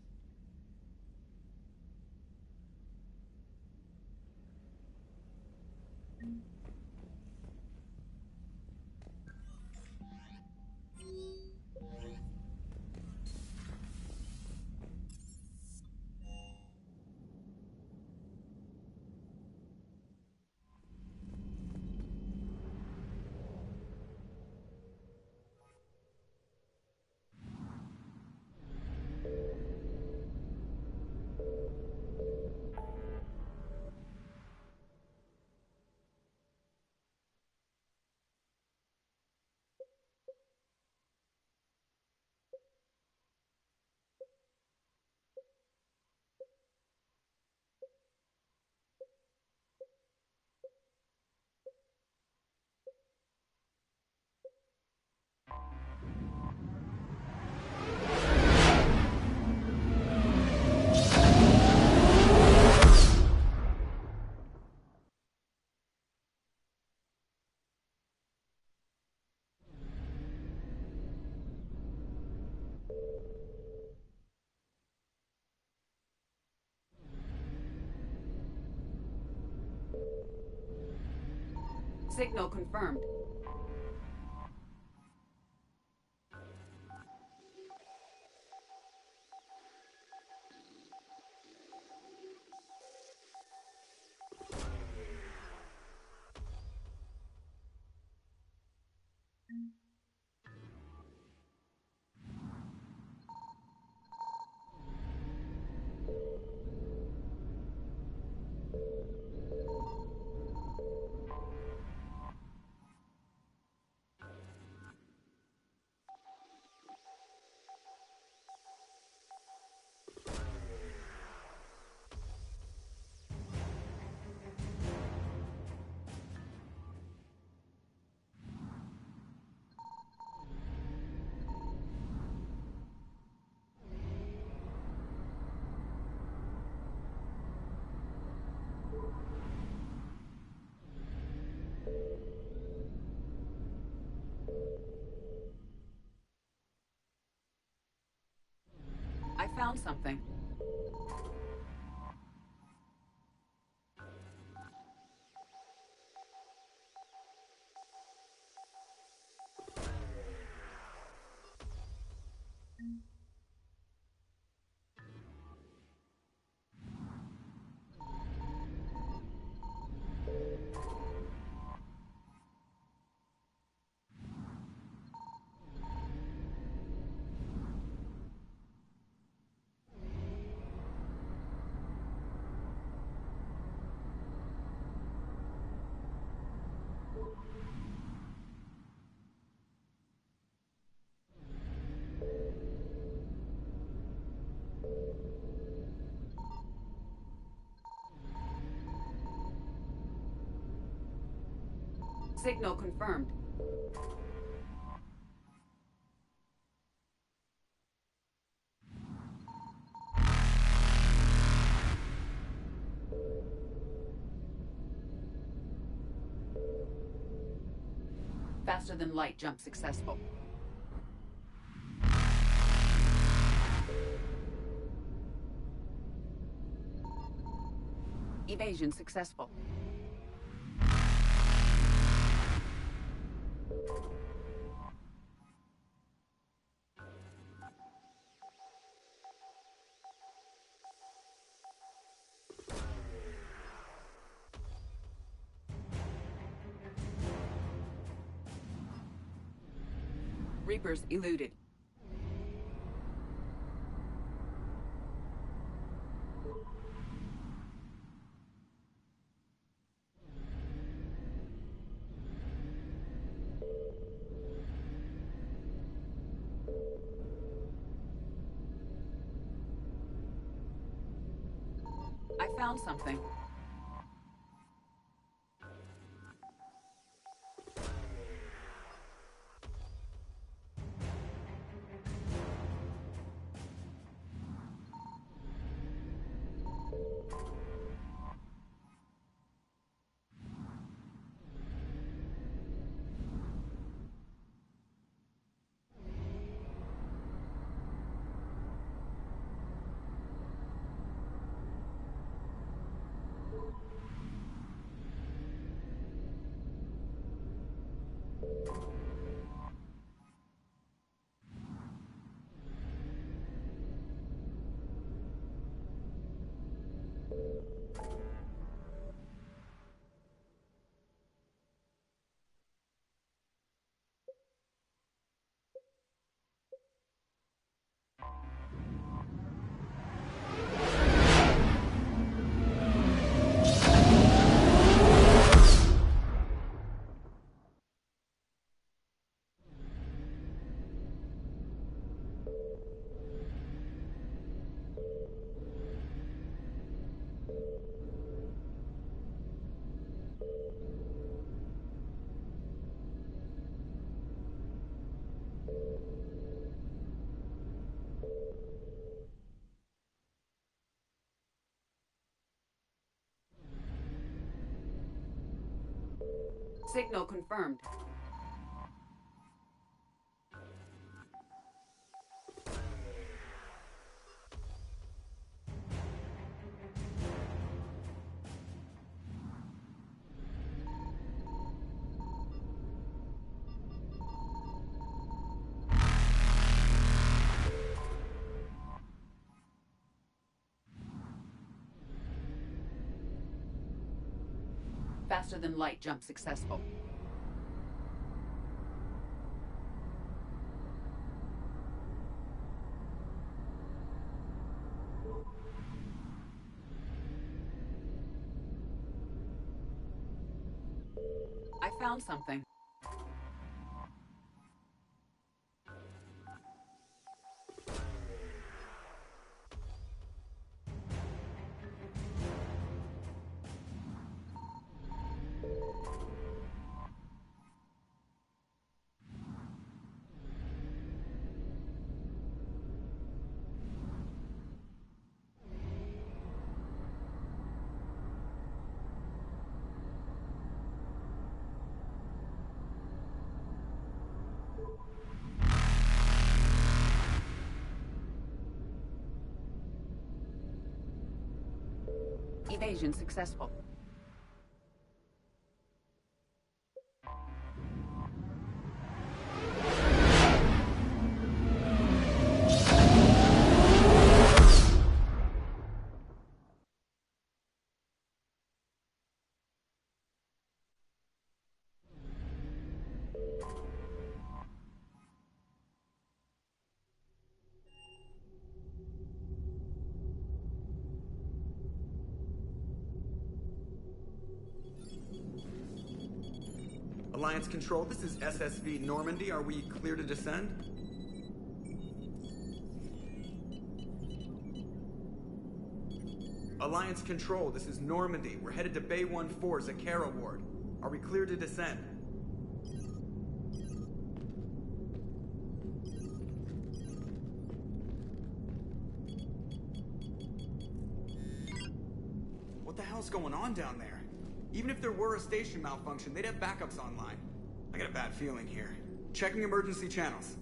Signal confirmed. I found something. Signal confirmed. Faster than light jump successful. Evasion successful. Reapers eluded. I found something. Signal confirmed. Faster than light jump successful. I found something. Evasion successful. Alliance Control, this is SSV Normandy. Are we clear to descend? Alliance Control, this is Normandy. We're headed to Bay 1-4, Zakara Ward. Are we clear to descend? hell's going on down there? Even if there were a station malfunction, they'd have backups online. I got a bad feeling here. Checking emergency channels.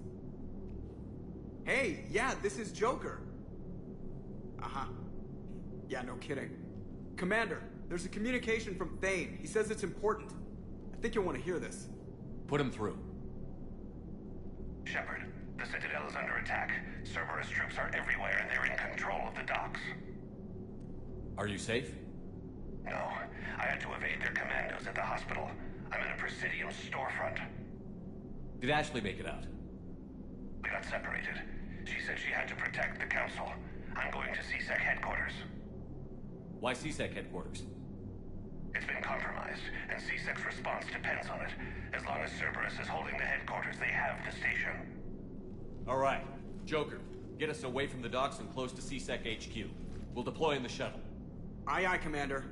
Hey, yeah, this is Joker. Uh-huh. Yeah, no kidding. Commander, there's a communication from Thane. He says it's important. I think you'll want to hear this. Put him through. Shepard, the Citadel is under attack. Cerberus troops are everywhere and they're in control of the docks. Are you safe? No, I had to evade their commandos at the hospital. I'm in a Presidium storefront. Did Ashley make it out? We got separated. She said she had to protect the Council. I'm going to CSEC headquarters. Why CSEC headquarters? It's been compromised, and CSEC's response depends on it. As long as Cerberus is holding the headquarters, they have the station. All right. Joker, get us away from the docks and close to CSEC HQ. We'll deploy in the shuttle. Aye, aye, Commander.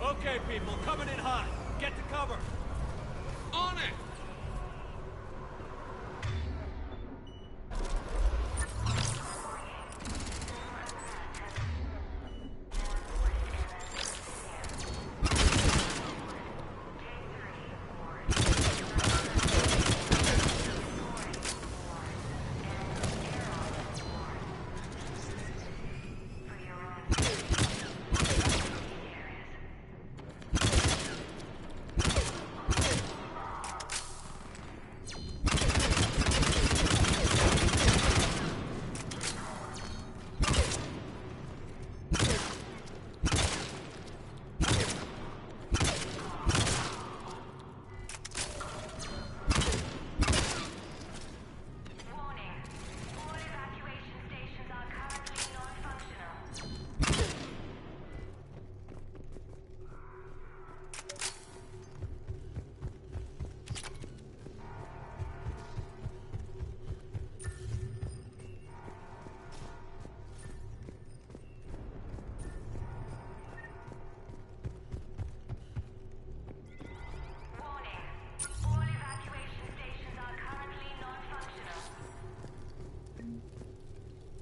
Okay, people, coming in hot. Get to cover. On it!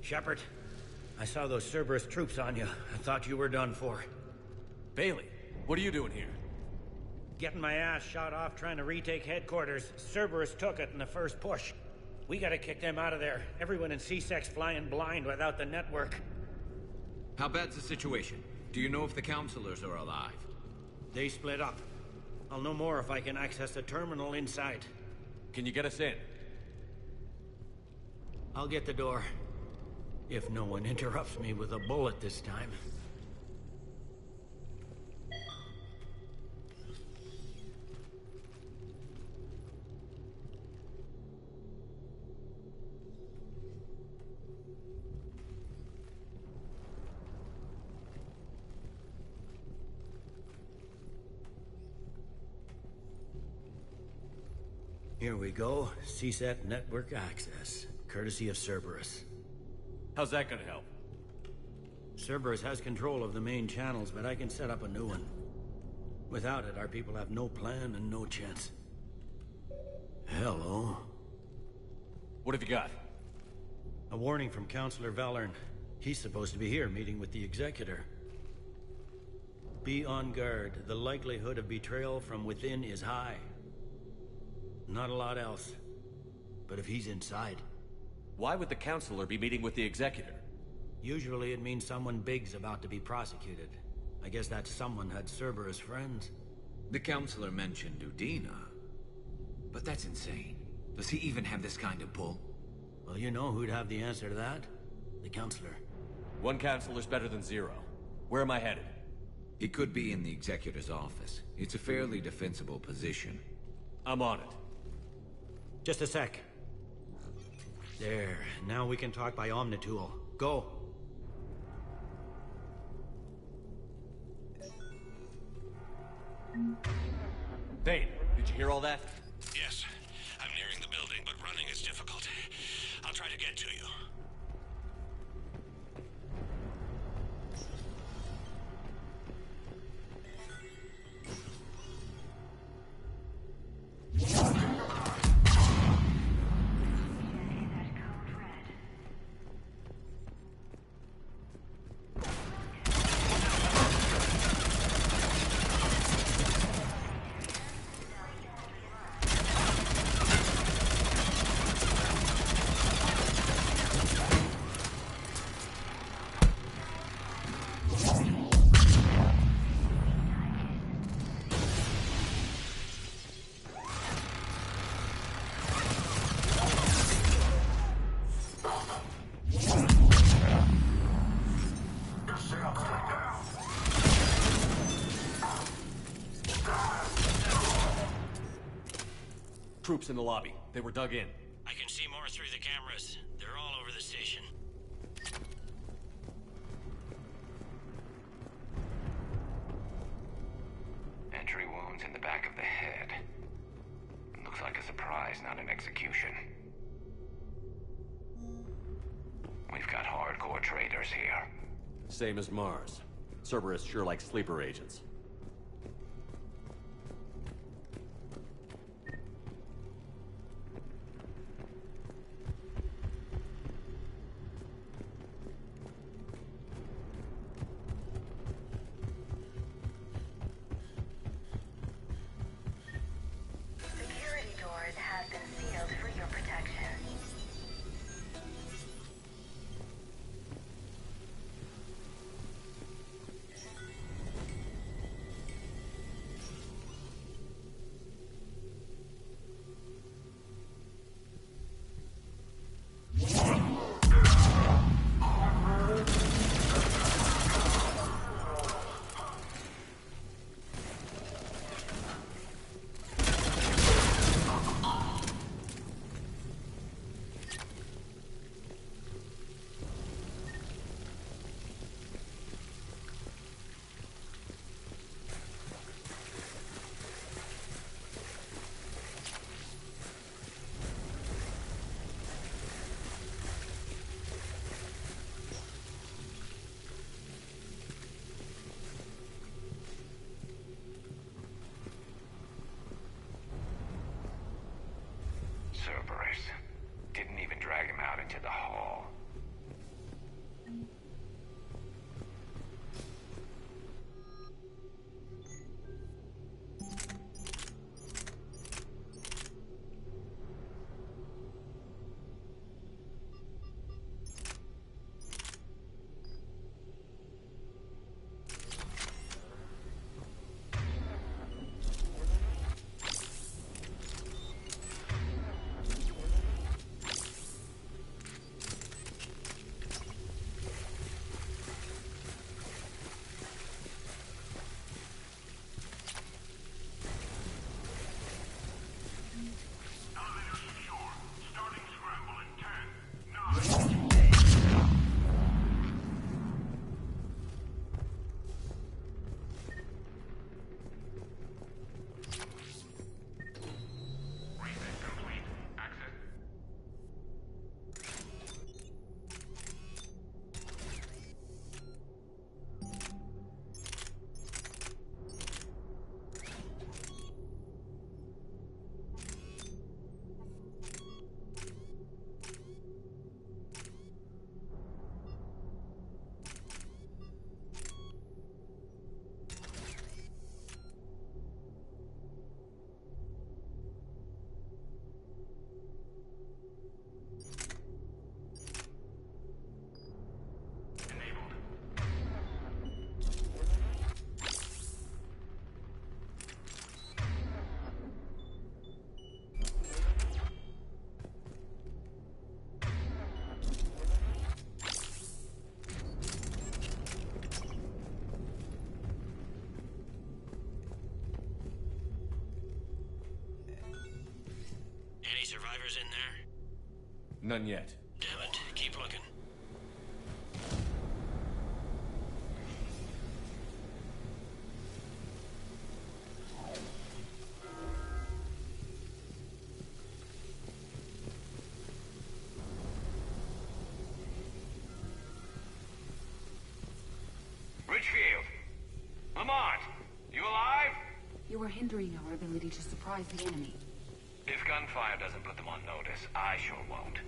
Shepard, I saw those Cerberus troops on you. I thought you were done for. Bailey, what are you doing here? Getting my ass shot off trying to retake headquarters. Cerberus took it in the first push. We gotta kick them out of there. Everyone in C-Sec's flying blind without the network. How bad's the situation? Do you know if the counselors are alive? They split up. I'll know more if I can access the terminal inside. Can you get us in? I'll get the door. If no one interrupts me with a bullet this time. Here we go. CSAT network access, courtesy of Cerberus. How's that gonna help? Cerberus has control of the main channels, but I can set up a new one. Without it, our people have no plan and no chance. Hello. What have you got? A warning from Counselor Valern. He's supposed to be here meeting with the Executor. Be on guard. The likelihood of betrayal from within is high. Not a lot else. But if he's inside... Why would the Counselor be meeting with the Executor? Usually it means someone big's about to be prosecuted. I guess that someone had Cerberus friends. The Counselor mentioned Udina. But that's insane. Does he even have this kind of pull? Well, you know who'd have the answer to that? The Counselor. One Counselor's better than zero. Where am I headed? He could be in the Executor's office. It's a fairly defensible position. I'm on it. Just a sec. There. Now we can talk by Omnitool. Go. Thane, did you hear all that? Yes. I'm nearing the building, but running is difficult. I'll try to get to you. Troops in the lobby. They were dug in. I can see more through the cameras. They're all over the station. Entry wounds in the back of the head. Looks like a surprise, not an execution. We've got hardcore traitors here. Same as Mars. Cerberus sure likes sleeper agents. Security doors have been sealed for your protection. None yet. Damn it. Keep looking. Richfield! Lamont! You alive? You are hindering our ability to surprise the enemy. If gunfire doesn't put them on notice, I sure won't.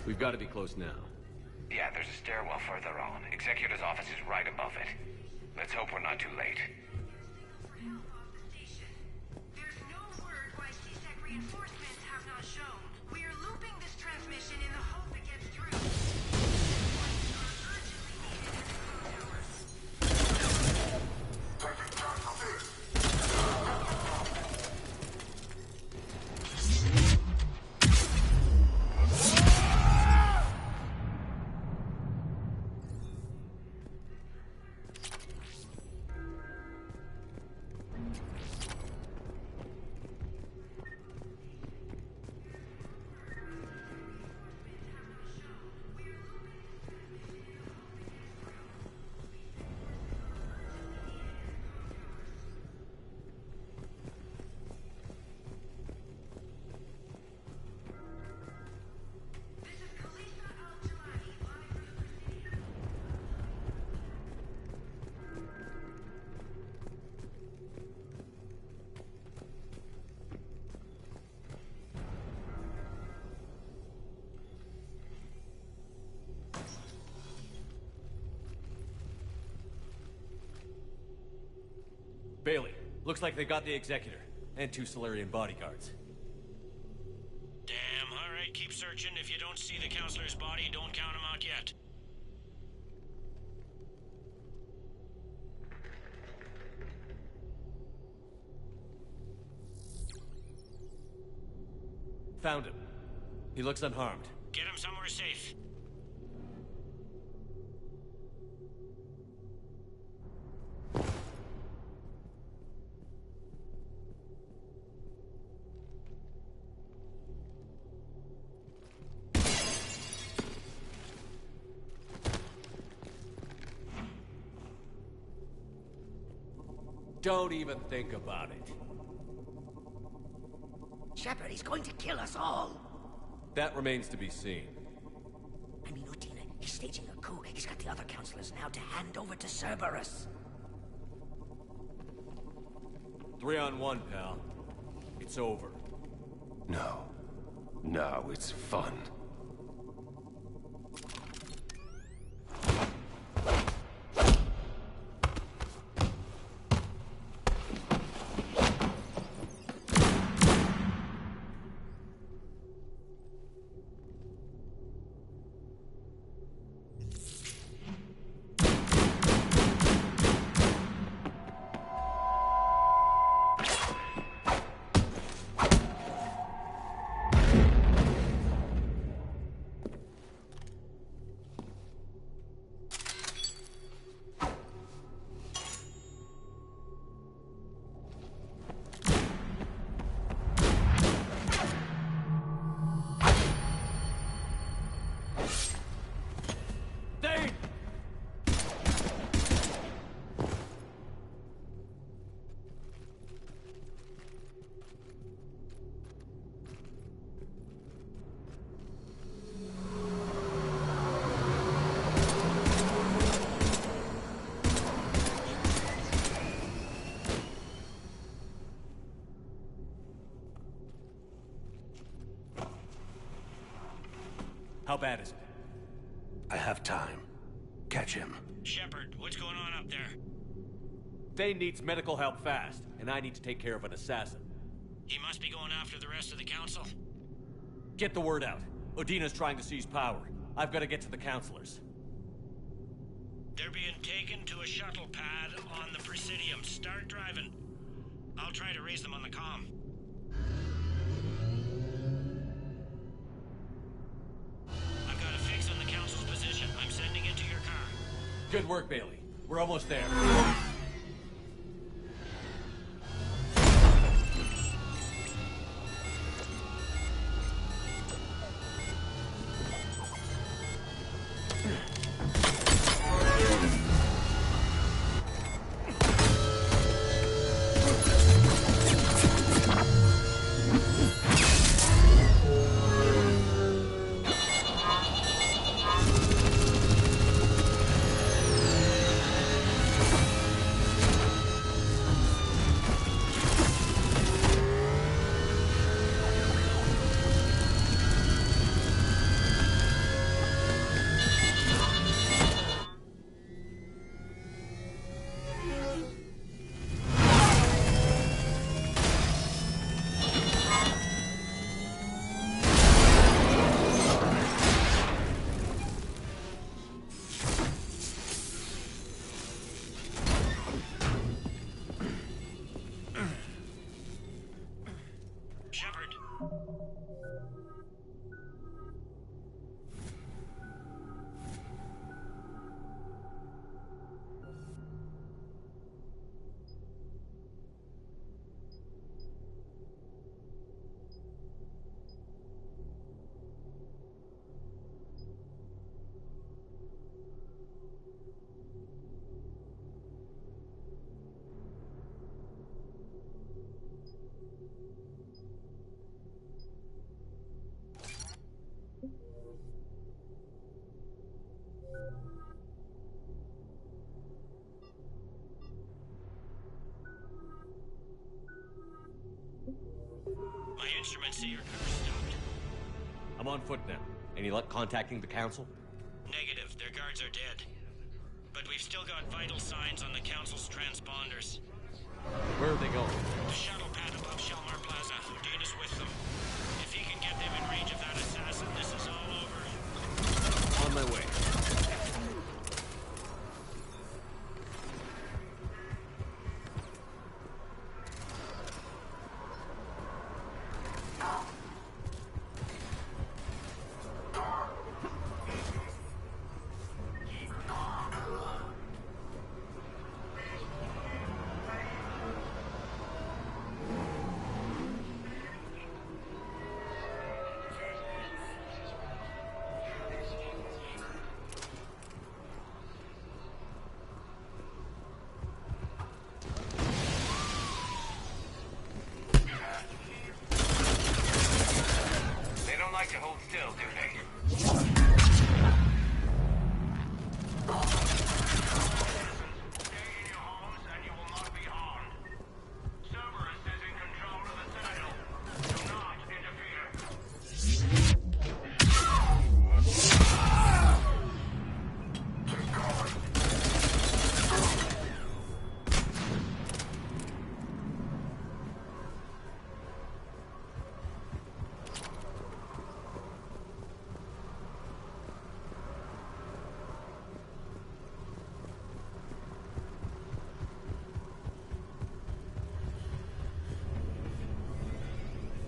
We've got to be close now. Yeah, there's a stairwell further on. Executor's office is right above it. Let's hope we're not too late. There's no word why C-Sec reinforcements have not shown. We are looping this transmission in the hope it gets through. Flights are urgently needed at the clock tower. Looks like they got the Executor, and 2 Solarian bodyguards. Damn, alright, keep searching. If you don't see the Counselor's body, don't count him out yet. Found him. He looks unharmed. Get him somewhere safe. Don't even think about it. Shepard, he's going to kill us all. That remains to be seen. I mean, Udina, he's staging a coup. He's got the other counselors now to hand over to Cerberus. 3 on 1, pal. It's over. No. No, it's fun. How bad is it? I have time. Catch him. Shepard, what's going on up there? Thane needs medical help fast, and I need to take care of an assassin. He must be going after the rest of the Council. Get the word out. Udina's trying to seize power. I've got to get to the Counselors. They're being taken to a shuttle pad on the Presidium. Start driving. I'll try to raise them on the comm. I've got a fix on the Council's position. I'm sending it to your car. Good work, Bailey. We're almost there. My instruments say your car stopped. I'm on foot now. Any luck contacting the Council? Negative. Their guards are dead. But we've still got vital signs on the Council's transponders. Where are they going? The shuttle pad above Shalmar Plaza. Dean is with them. If he can get them in range of that assassin, this is all over. On my way. Like to hold still, do they?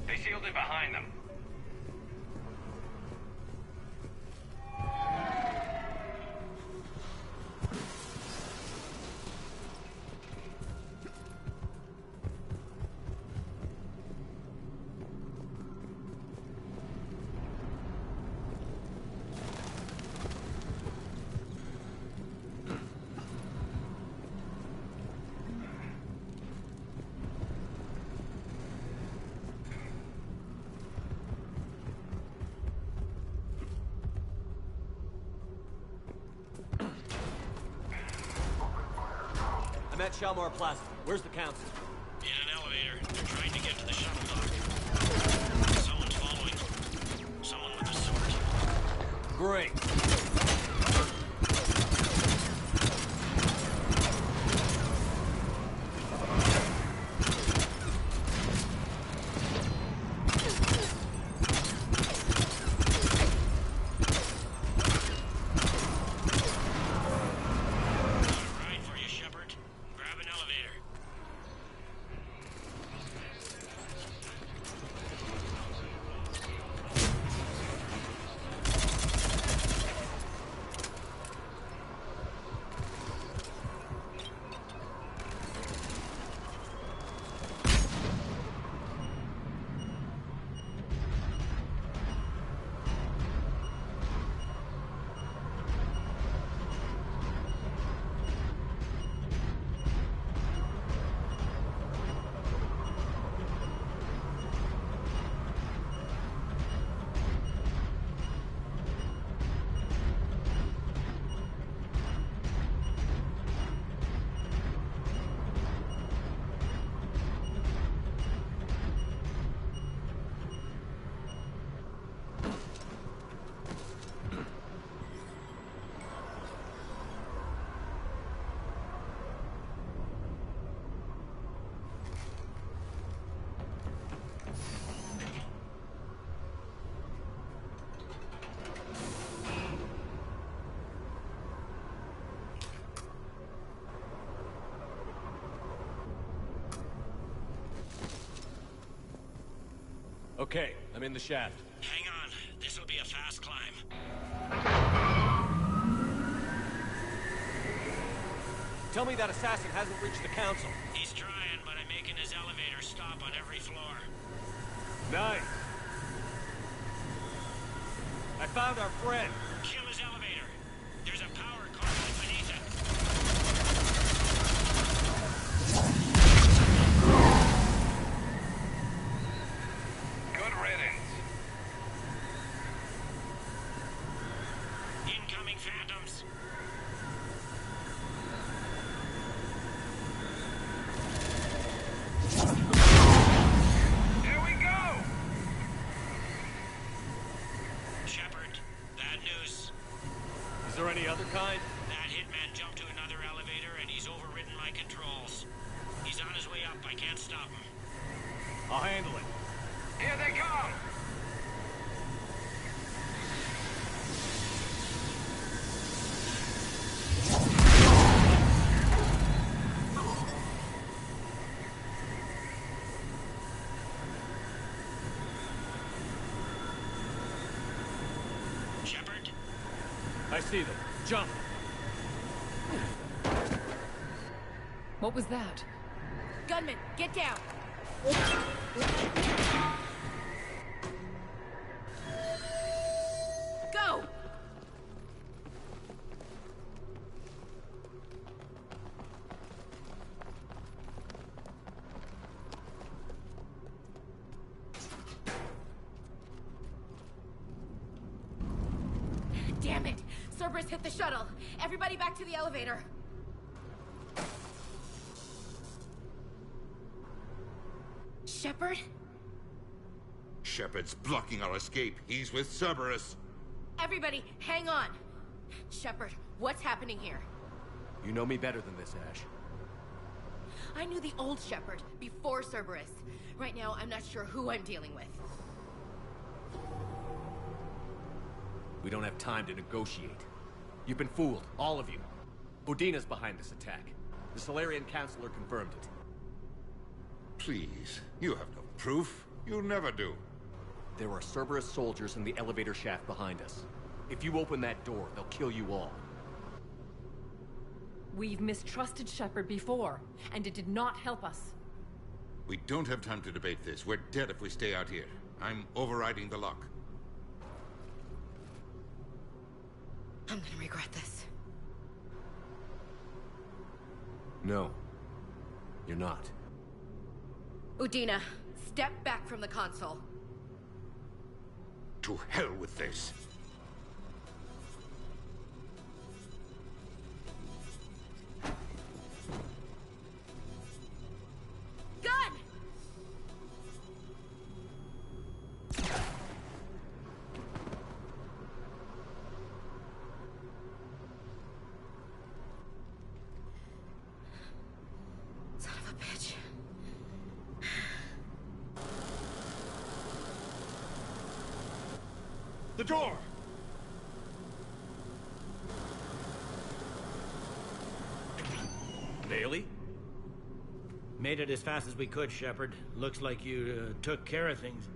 They sealed it behind them. I'm at Shalmar Plaza. Where's the council? In an elevator. They're trying to get to the shuttle dock. Someone's following them. Someone with a sword. Great. Okay, I'm in the shaft. Hang on. This'll be a fast climb. Tell me that assassin hasn't reached the council. He's trying, but I'm making his elevator stop on every floor. Nice. I found our friend. Kill his elevator. There's a power car beneath it. Good riddance. Incoming phantoms. Here we go! Shepard, bad news. Is there any other kind? That hitman jumped to another elevator and he's overridden my controls. He's on his way I'll handle it. Here they come! Shepard? I see them. Jump! What was that? Gunman, get down! Go! Damn it! Cerberus hit the shuttle! Everybody back to the elevator! Shepard? Shepard's blocking our escape. He's with Cerberus. Everybody, hang on! Shepard, what's happening here? You know me better than this, Ash. I knew the old Shepard before Cerberus. Right now, I'm not sure who I'm dealing with. We don't have time to negotiate. You've been fooled, all of you. Udina's behind this attack. The Solarian Councilor confirmed it. Please, you have no proof. You never do. There are Cerberus soldiers in the elevator shaft behind us. If you open that door, they'll kill you all. We've mistrusted Shepard before, and it did not help us. We don't have time to debate this. We're dead if we stay out here. I'm overriding the lock. I'm gonna regret this. No. You're not. Udina, step back from the console. To hell with this. Gun! Son of a bitch. The door! Bailey? Made it as fast as we could, Shepard. Looks like you took care of things.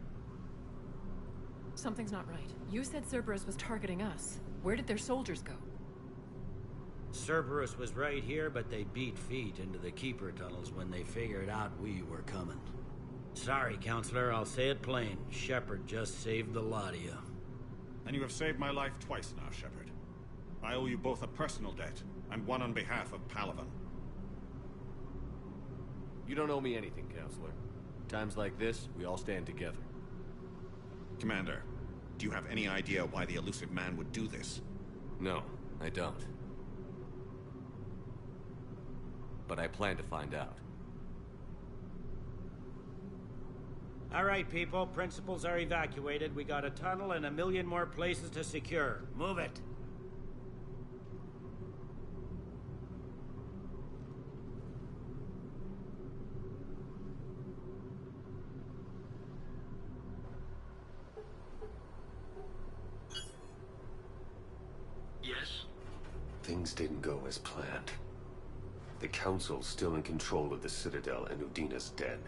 Something's not right. You said Cerberus was targeting us. Where did their soldiers go? Cerberus was right here, but they beat feet into the Keeper tunnels when they figured out we were coming. Sorry, Counselor, I'll say it plain. Shepard just saved the lot of you. And you have saved my life twice now, Shepard. I owe you both a personal debt, and one on behalf of Palaven. You don't owe me anything, Counselor. Times like this, we all stand together. Commander, do you have any idea why the Illusive Man would do this? No, I don't. But I plan to find out. All right, people. Principals are evacuated. We got a tunnel and 1 million more places to secure. Move it. Yes? Things didn't go as planned. The Council's still in control of the Citadel, and Udina's dead.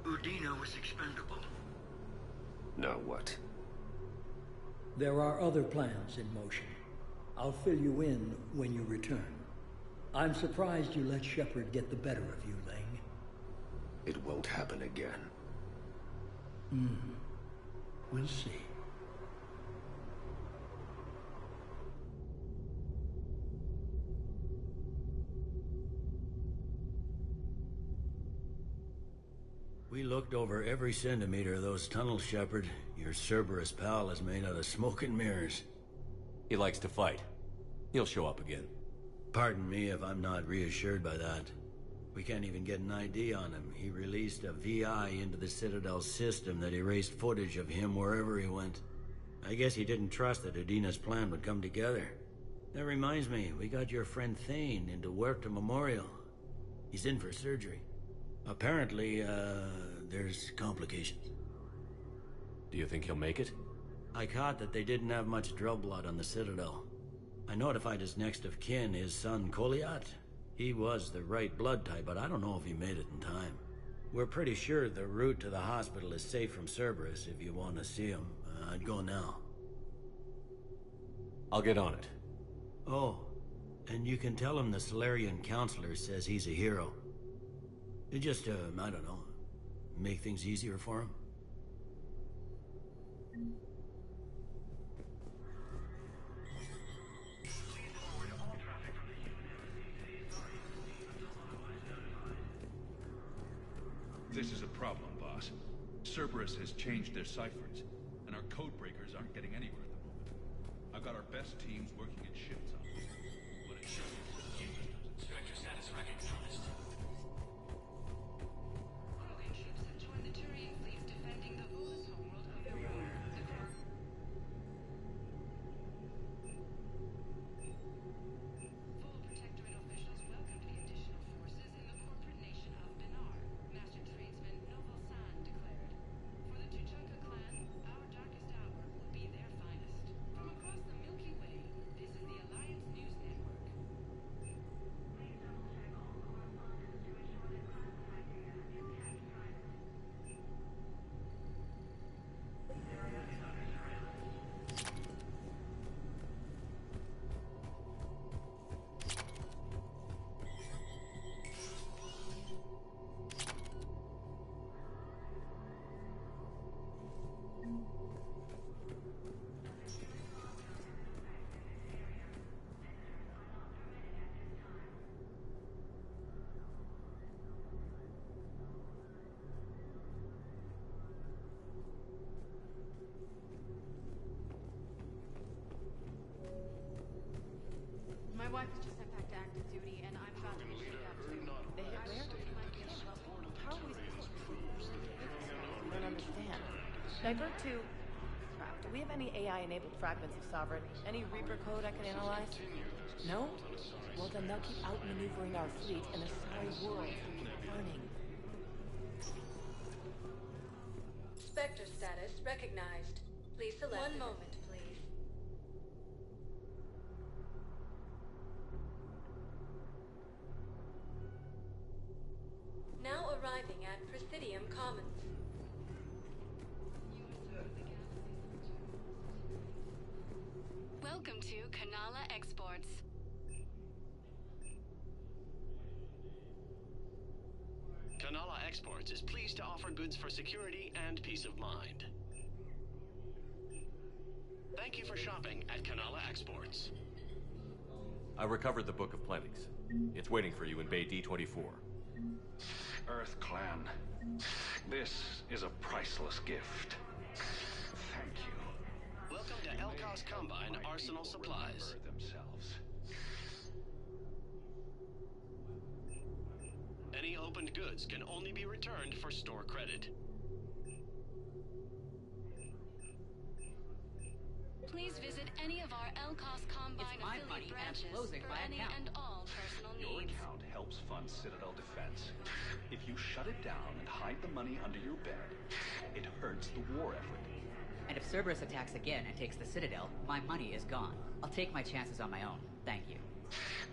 Udina was expendable. Now what? There are other plans in motion. I'll fill you in when you return. I'm surprised you let Shepard get the better of you, Ling. It won't happen again. We'll see. We looked over every centimeter of those tunnels, Shepard. Your Cerberus pal is made out of smoke and mirrors. He likes to fight. He'll show up again. Pardon me if I'm not reassured by that. We can't even get an ID on him. He released a VI into the Citadel system that erased footage of him wherever he went. I guess he didn't trust that Udina's plan would come together. That reminds me, we got your friend Thane into Huerta Memorial. He's in for surgery. Apparently, there's complications. Do you think he'll make it? I caught that they didn't have much drill blood on the Citadel. I notified his next of kin, his son Koliat. He was the right blood type, but I don't know if he made it in time. We're pretty sure the route to the hospital is safe from Cerberus if you want to see him. I'd go now. I'll get on it. Oh, and you can tell him the Solarian Counselor says he's a hero. It just, I don't know, make things easier for him. This is a problem, boss. Cerberus has changed their ciphers, and our code breakers aren't getting anywhere at the moment. I've got our best teams working in shifts on this. But it sure is. Spectre status recognized. Krogan ships have joined the Turian fleet defending the Volus homeworld of Aurora. Full Protectorate officials welcomed the additional forces in the corporate nation of Benar. Master tradesman Noval San declared, "For the Tuchanka clan, our darkest hour will be their finest." From across the Milky Way, this is the Alliance News Network. My wife was just sent back to active duty, and I'm about to be shipped out too. They hit where? How are we supposed to? I don't understand. Divert to... Crap, do we have any AI-enabled fragments of Sovereign? Any Reaper code I can analyze? No? Well, then they'll keep outmaneuvering our fleet, and the sorry world will keep burning. Spectre status recognized. Please select. One moment, please. Now arriving at Presidium Commons. Welcome to Kanala Exports. Kanala Exports is pleased to offer goods for security and peace of mind. Thank you for shopping at Kanala Exports. I recovered the Book of Plenties. It's waiting for you in Bay D24. Earth Clan, this is a priceless gift. Thank you. Welcome to Elkos Combine Arsenal Supplies. Themselves. Any opened goods can only be returned for store credit. Please visit any of our Elkos Combine affiliate branches for any and all personal Your needs. account helps fund Citadel defense. If you shut it down and hide the money under your bed, it hurts the war effort. And if Cerberus attacks again and takes the Citadel, my money is gone. I'll take my chances on my own. Thank you.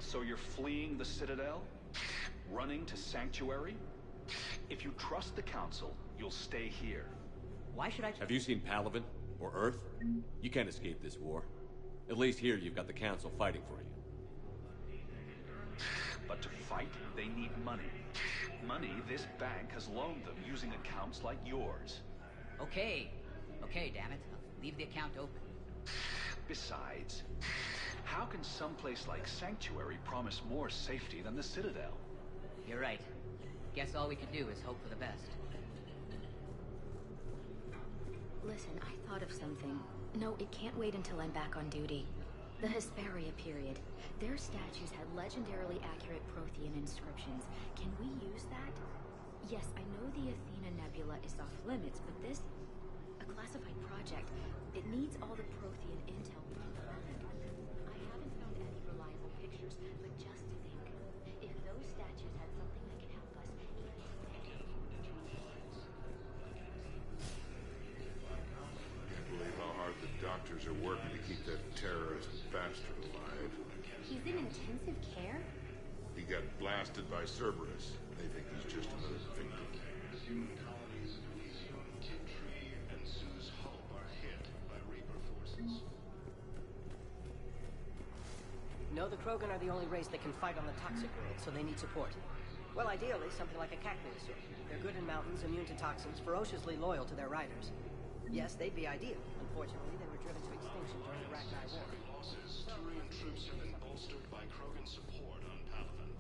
So you're fleeing the Citadel? Running to Sanctuary? If you trust the Council, you'll stay here. Why should I... Have you seen Palaven? Or Earth? You can't escape this war. At least here you've got the Council fighting for you. But to fight, they need money. Money this bank has loaned them using accounts like yours. Okay. Okay, damn it. I'll leave the account open. Besides, how can someplace like Sanctuary promise more safety than the Citadel? You're right. Guess all we can do is hope for the best. Listen, I thought of something. No, it can't wait until I'm back on duty. The Hesperia period. Their statues had legendarily accurate Prothean inscriptions. Can we use that? Yes, I know the Athena Nebula is off limits, but this... a classified project. It needs all the Prothean intel we can find. I haven't found any reliable pictures, but just think. If those statues had something that could help us, even today... doctors are working to keep that terrorist bastard alive. He's in intensive care? He got blasted by Cerberus. They think he's just another victim. Human colonies in Elysium, Kid Tree, and Sue's Hope are hit by Reaper forces. No, the Krogan are the only race that can fight on the toxic world, so they need support. Well, ideally, something like a cactus. They're good in mountains, immune to toxins, ferociously loyal to their riders. Yes, they'd be ideal. Unfortunately, they were driven to extinction during the Rachni War. Losses. Turian troops have been bolstered by Krogan support on Palaven.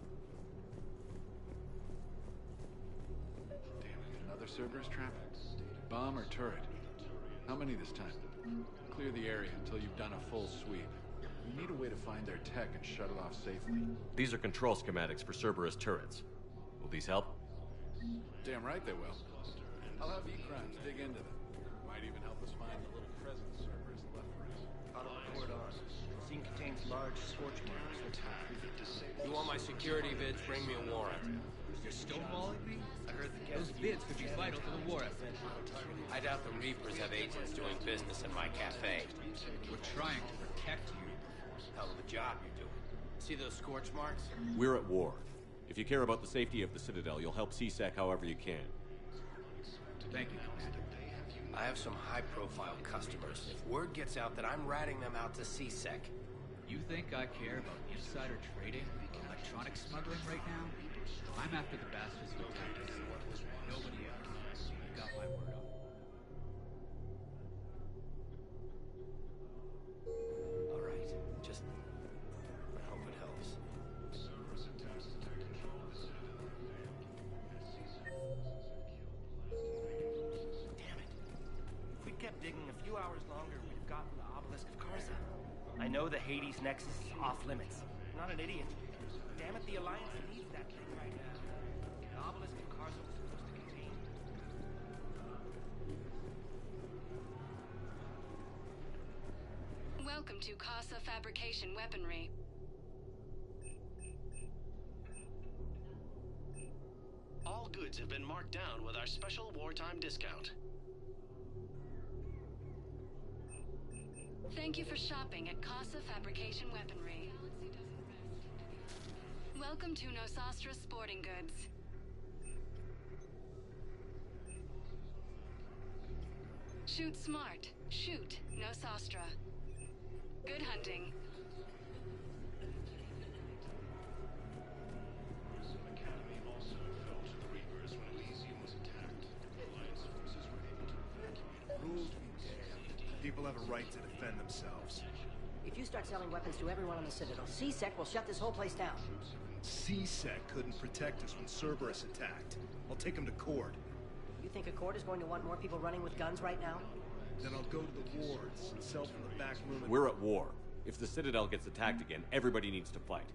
Damn it, another Cerberus trap? Bomb or turret? How many this time? Clear the area until you've done a full sweep. We need a way to find their tech and shut it off safely. These are control schematics for Cerberus turrets. Will these help? Damn right they will. I'll have E-Crimes dig into them. Might even help us find the little present Cerberus left for us. Auto report on. Scene contains large scorch marks. You want my security vids? Bring me a warrant. You're stonewalling me? I heard the Those vids could be vital to the war effort. I doubt the Reapers have agents doing business in my cafe. We're trying to protect you. Hell of a job you're doing. See those scorch marks? We're at war. If you care about the safety of the Citadel, you'll help CSEC however you can. Thank you, Commander. I have some high-profile customers. If word gets out that I'm ratting them out to CSEC... You think I care about insider trading or electronic smuggling right now? I'm after the bastards who attacked us. Nobody else. You got my word on it. All right. Just... I hope it helps. Damn it. If we kept digging a few hours longer, we'd have gotten the obelisk of Karza. I know the Hades Nexus is off limits. I'm not an idiot. Damn it, the Alliance needs that thing right now. The obelisk of Karza was supposed to contain... Welcome to Casa Fabrication Weaponry. All goods have been marked down with our special wartime discount. Thank you for shopping at Casa Fabrication Weaponry. Welcome to Nosastra Sporting Goods. Shoot smart. Shoot Nosastra. Good hunting. Academy also fell to the Reapers when Elysium was attacked. Alliance forces were able to evacuate. Rule be damned. People have a right to defend themselves. If you start selling weapons to everyone on the Citadel, CSEC will shut this whole place down. CSEC couldn't protect us when Cerberus attacked. I'll take him to court. You think Accord is going to want more people running with guns right now? Then I'll go to the wards and sell from the back room and... We're at war. If the Citadel gets attacked again, everybody needs to fight.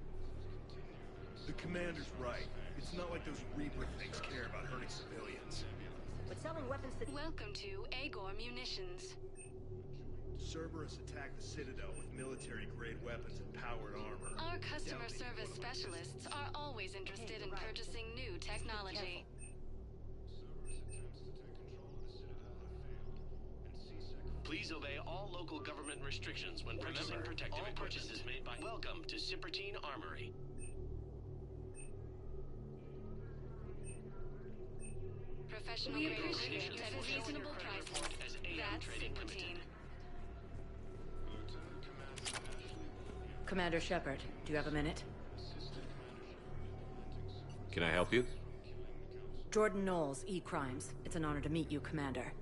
The commander's right. It's not like those Reaper things care about hurting civilians. But selling weapons to... Welcome to Agor Munitions. Cerberus attacked the Citadel with military-grade weapons and powered armor. Our customer service specialists are always interested in purchasing new technology. Please obey all local government restrictions when purchasing protective equipment. All purchases made by... Welcome to Cipertine Armory. Professional grade equipment at reasonable prices. That's Cipertine. Commander Shepard, do you have a minute? Can I help you? Jordan Knowles, E-Crimes. It's an honor to meet you, Commander.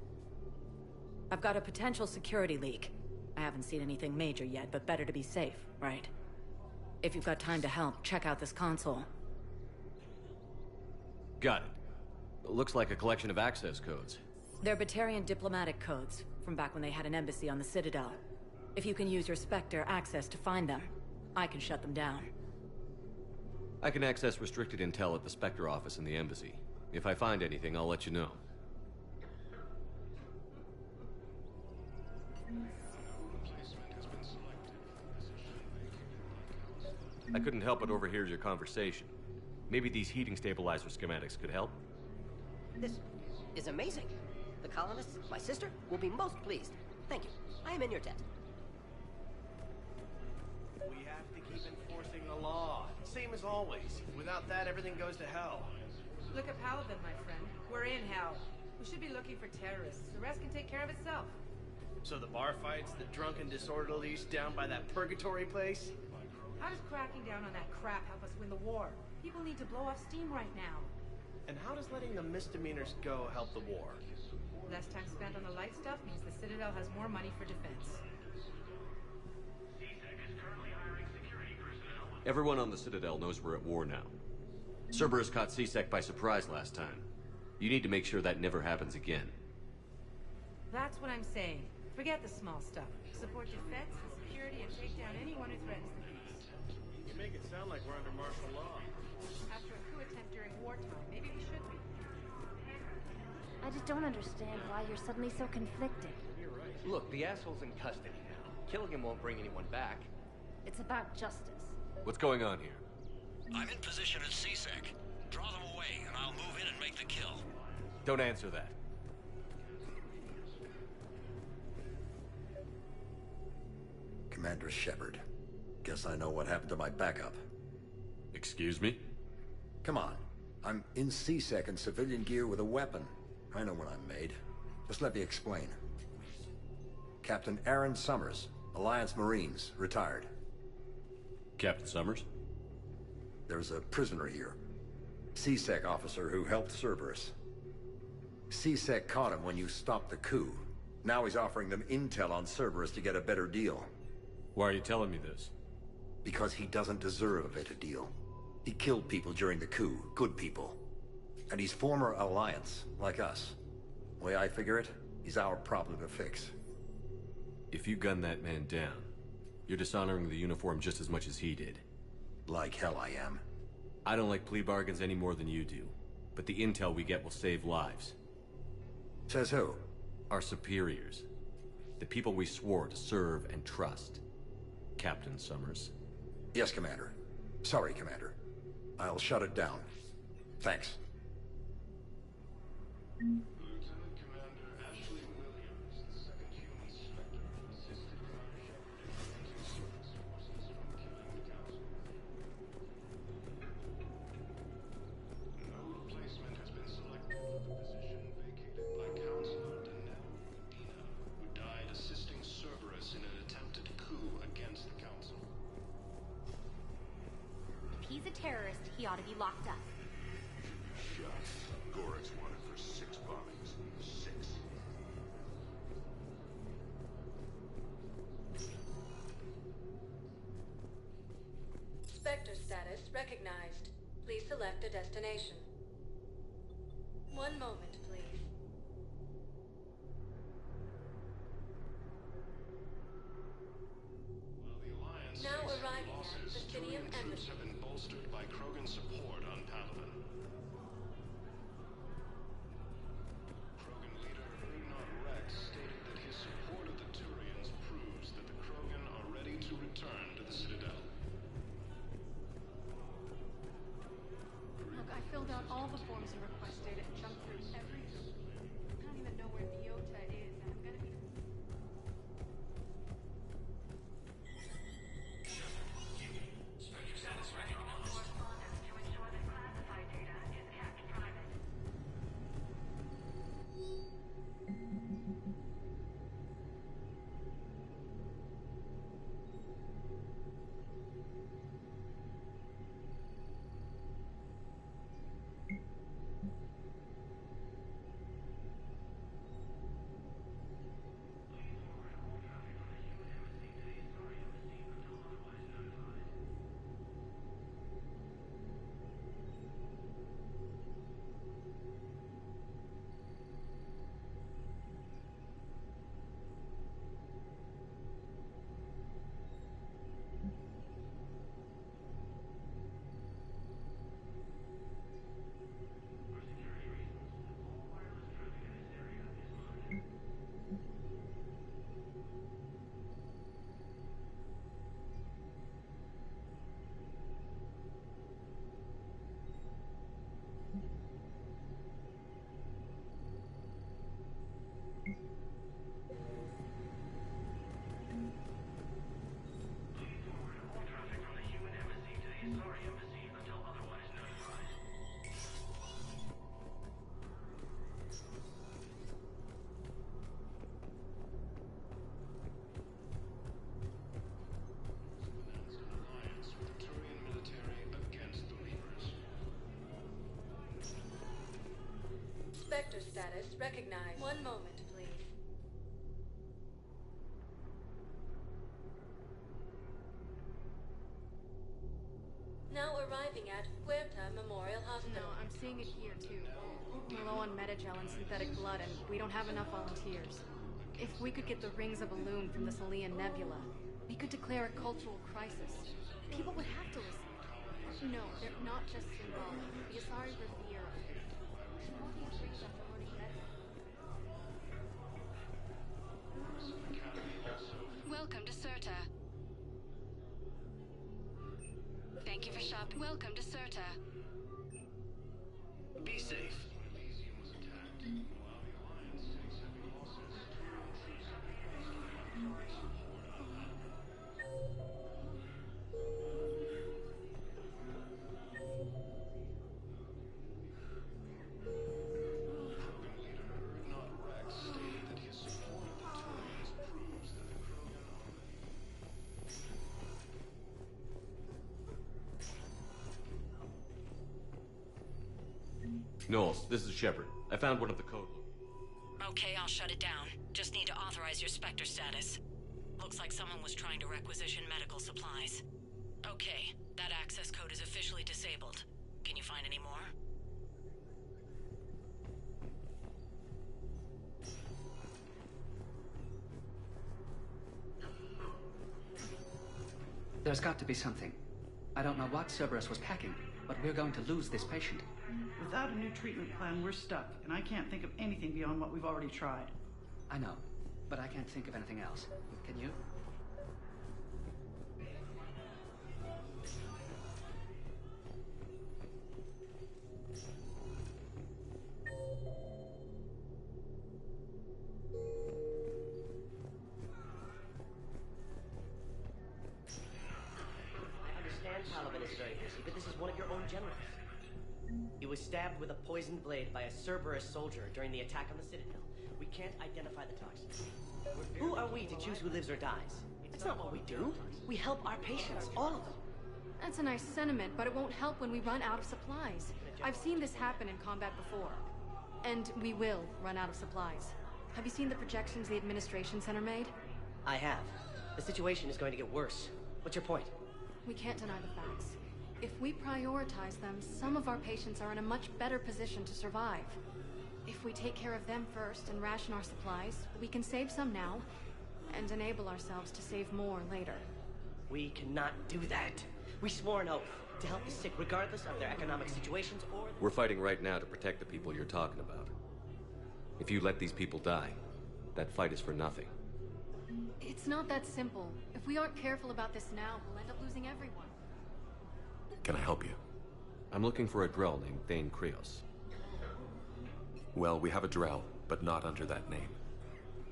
I've got a potential security leak. I haven't seen anything major yet, but better to be safe, right? If you've got time to help, check out this console. Got it. Looks like a collection of access codes. They're Batarian diplomatic codes, from back when they had an embassy on the Citadel. If you can use your Spectre access to find them, I can shut them down. I can access restricted intel at the Spectre office in the embassy. If I find anything, I'll let you know. I couldn't help but overhear your conversation. Maybe these heating stabilizer schematics could help? This is amazing. The colonists, my sister, will be most pleased. Thank you. I am in your debt. We have to keep enforcing the law. Same as always. Without that, everything goes to hell. Look at Paladin, my friend. We're in hell. We should be looking for terrorists. The rest can take care of itself. So the bar fights, the drunken disorderlies down by that purgatory place? How does cracking down on that crap help us win the war? People need to blow off steam right now. And how does letting the misdemeanors go help the war? Less time spent on the light stuff means the Citadel has more money for defense. Everyone on the Citadel knows we're at war now. Cerberus caught C-Sec by surprise last time. You need to make sure that never happens again. That's what I'm saying. Forget the small stuff. Support defense and security and take down anyone who threatens the peace. You make it sound like we're under martial law. After a coup attempt during wartime, maybe we should be. I just don't understand why you're suddenly so conflicted. Look, the asshole's in custody now. Killing him won't bring anyone back. It's about justice. What's going on here? I'm in position at C-Sec. Draw them away, and I'll move in and make the kill. Don't answer that. Commander Shepard. Guess I know what happened to my backup. Excuse me? Come on. I'm in C-Sec in civilian gear with a weapon. I know what I'm made. Just let me explain. Captain Aaron Summers, Alliance Marines, retired. Captain Summers? There's a prisoner here. C-Sec officer who helped Cerberus. C-Sec caught him when you stopped the coup. Now he's offering them intel on Cerberus to get a better deal. Why are you telling me this? Because he doesn't deserve a better deal. He killed people during the coup, good people. And he's former Alliance, like us. The way I figure it, he's our problem to fix. If you gun that man down, you're dishonoring the uniform just as much as he did. Like hell I am. I don't like plea bargains any more than you do. But the intel we get will save lives. Says who? Our superiors. The people we swore to serve and trust. Captain Summers. Yes, Commander. Sorry, Commander. I'll shut it down. Thanks. Lieutenant Commander Ashley Williams, the second human Spectre, assisted Commander Shepard in preventing Cerberus forces from killing the Council. No replacement has been selected for the position vacated by Councilor Danelle Udina, who died assisting Cerberus in an attempted coup against the Council. If he's a terrorist, he ought to be locked up. Shot. Gorex wanted for 6 bombings. 6. Spectre status recognized. Please select a destination. One moment, please. While the Alliance Now faces arriving at losses, Vestinium Turian troops Embassy. have been bolstered by Krogan support on Palaven. Krogan leader Urnot Rex stated that his support of the Turians proves that the Krogan are ready to return to the Citadel. Look, I filled out all the forms you requested and jumped through every hoop. I don't even know where Piota is, and I'm gonna be... Spectre status recognized. Correspondence to ensure that classified data Spectre status recognized. One moment, please. Now arriving at Huerta Memorial Hospital. No, I'm seeing it here too. We're low on metagel and synthetic blood, and we don't have enough volunteers. If we could get the rings of Elune from the Salian Nebula, we could declare a cultural crisis. People would have to listen. No, they're not just symbolic. The Asari revere us. All these rings after learning medicine. Welcome to Serta. Thank you for shopping. Welcome to Serta. Be safe. Knowles, this is Shepard. I found one of the code. Okay, I'll shut it down. Just need to authorize your Spectre status. Looks like someone was trying to requisition medical supplies. Okay, that access code is officially disabled. Can you find any more? There's got to be something. I don't know what Cerberus was packing, but we're going to lose this patient. Without a new treatment plan, we're stuck, and I can't think of anything beyond what we've already tried. I know, but I can't think of anything else. Can you? I understand Paladin is very busy, but this is one of your own generals. He was stabbed with a poisoned blade by a Cerberus soldier during the attack on the Citadel. We can't identify the toxin. Who are we to choose who lives or dies? It's not what we do. We help our patients, all of them. That's a nice sentiment, but it won't help when we run out of supplies. I've seen this happen in combat before. And we will run out of supplies. Have you seen the projections the Administration Center made? I have. The situation is going to get worse. What's your point? We can't deny the facts. If we prioritize them, some of our patients are in a much better position to survive. If we take care of them first and ration our supplies, we can save some now, and enable ourselves to save more later. We cannot do that. We swore an oath to help the sick regardless of their economic situations or... We're fighting right now to protect the people you're talking about. If you let these people die, that fight is for nothing. It's not that simple. If we aren't careful about this now, we'll end up losing everyone. Can I help you? I'm looking for a Drell named Thane Krios. Well, we have a Drell, but not under that name.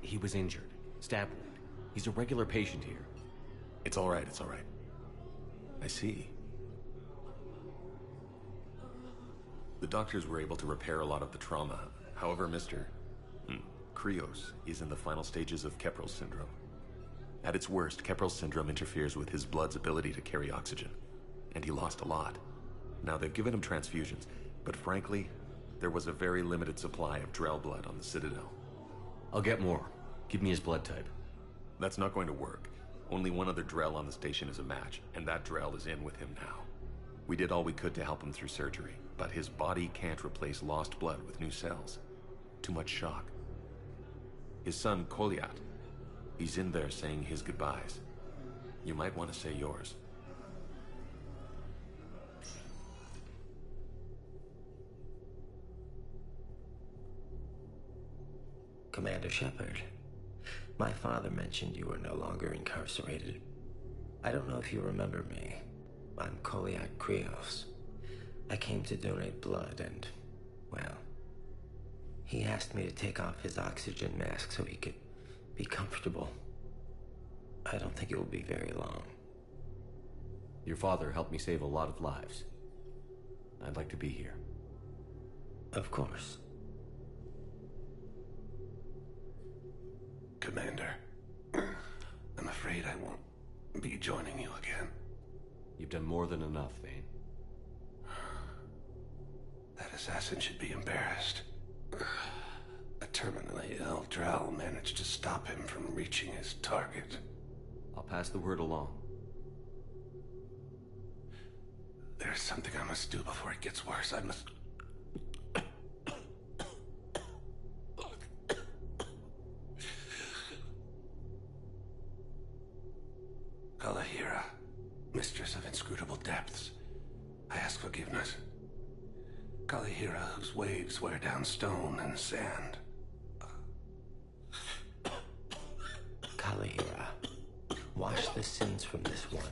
He was injured. Stab wound. He's a regular patient here. It's all right, it's all right. I see. The doctors were able to repair a lot of the trauma. However, Mr. Krios is in the final stages of Keprel's syndrome. At its worst, Keprel's syndrome interferes with his blood's ability to carry oxygen. And he lost a lot. Now, they've given him transfusions, but frankly, there was a very limited supply of Drell blood on the Citadel. I'll get more. Give me his blood type. That's not going to work. Only one other Drell on the station is a match, and that Drell is in with him now. We did all we could to help him through surgery, but his body can't replace lost blood with new cells. Too much shock. His son, Kolyat, he's in there saying his goodbyes. You might want to say yours. Commander Shepard, my father mentioned you were no longer incarcerated. I don't know if you remember me. I'm Kolyat Krios. I came to donate blood and, well, he asked me to take off his oxygen mask so he could be comfortable. I don't think it will be very long. Your father helped me save a lot of lives. I'd like to be here. Of course. Commander, I'm afraid I won't be joining you again. You've done more than enough, Thane. That assassin should be embarrassed. A terminally ill Drell managed to stop him from reaching his target. I'll pass the word along. There's something I must do before it gets worse. I must... Kalahira, mistress of inscrutable depths, I ask forgiveness. Kalahira, whose waves wear down stone and sand. Kalahira, wash the sins from this one,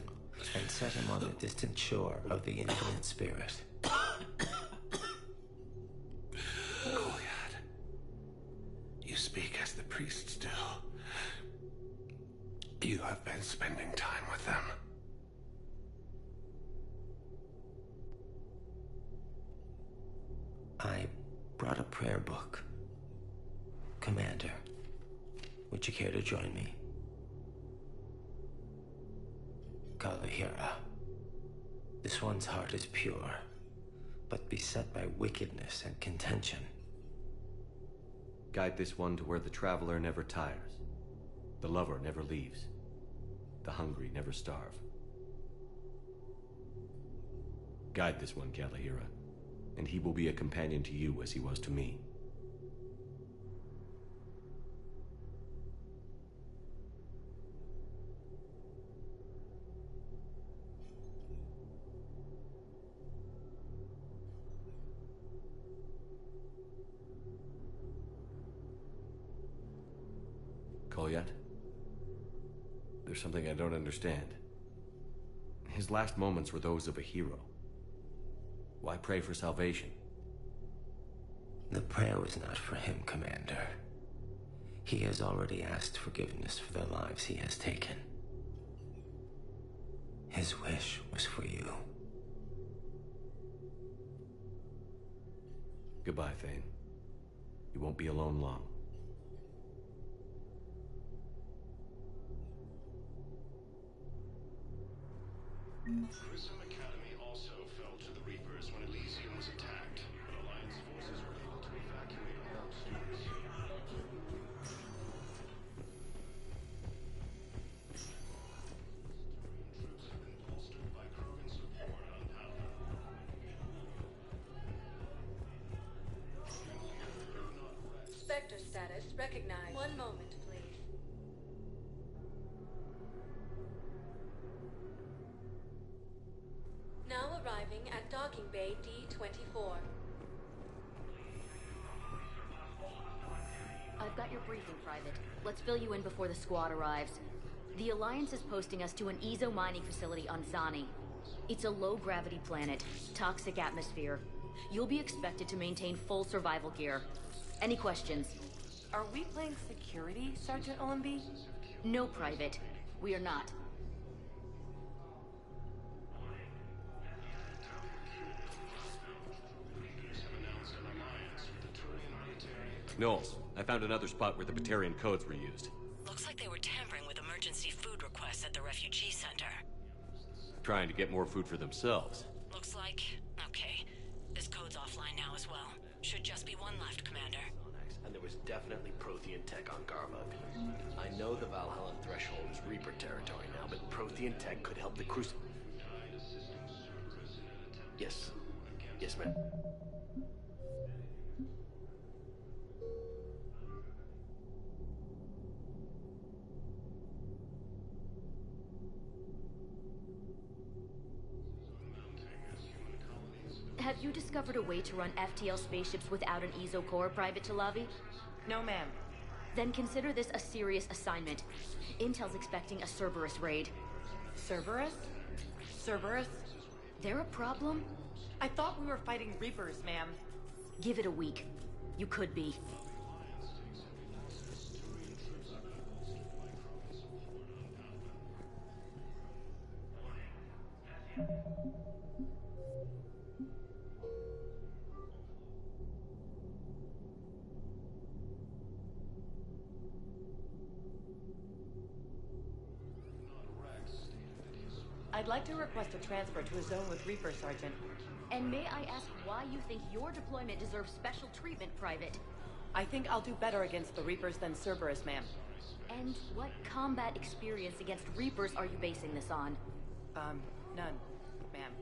and set him on the distant shore of the infinite spirit. Kolyat, you speak as the priests do. You have been spending time with them. I brought a prayer book. Commander, would you care to join me? Kalahira, this one's heart is pure, but beset by wickedness and contention. Guide this one to where the traveler never tires, the lover never leaves, the hungry never starve. Guide this one, Kalahira, and he will be a companion to you as he was to me. Kolyat? There's something I don't understand. His last moments were those of a hero. Why pray for salvation? The prayer was not for him, Commander. He has already asked forgiveness for the lives he has taken. His wish was for you. Goodbye, Thane. You won't be alone long. Grissom Academy also fell to the Reapers when Elysium was attacked, but Alliance forces were able to evacuate all students. Troops have been bolstered by Krogan support on Pala. Spectre status recognized. One moment, please. Now arriving at docking bay D-24. I've got your briefing, Private. Let's fill you in before the squad arrives. The Alliance is posting us to an Ezo mining facility on Zani. It's a low-gravity planet, toxic atmosphere. You'll be expected to maintain full survival gear. Any questions? Are we playing security, Sergeant Olenby? No, Private. We are not. Knowles, I found another spot where the Batarian codes were used. Looks like they were tampering with emergency food requests at the refugee center. Trying to get more food for themselves. Looks like... okay. This code's offline now as well. Should just be one left, Commander. And there was definitely Prothean tech on Garmuk. I know the Valhalla threshold is Reaper territory now, but Prothean tech could help the Crucible. Yes. Yes, ma'am. Have you discovered a way to run FTL spaceships without an Ezo core, Private Talavi? No, ma'am. Then consider this a serious assignment. Intel's expecting a Cerberus raid. Cerberus? Cerberus? They're a problem? I thought we were fighting Reapers, ma'am. Give it a week. You could be. I'd like to request a transfer to a zone with Reaper, Sergeant. And may I ask why you think your deployment deserves special treatment, Private? I think I'll do better against the Reapers than Cerberus, ma'am. And what combat experience against Reapers are you basing this on? None, ma'am.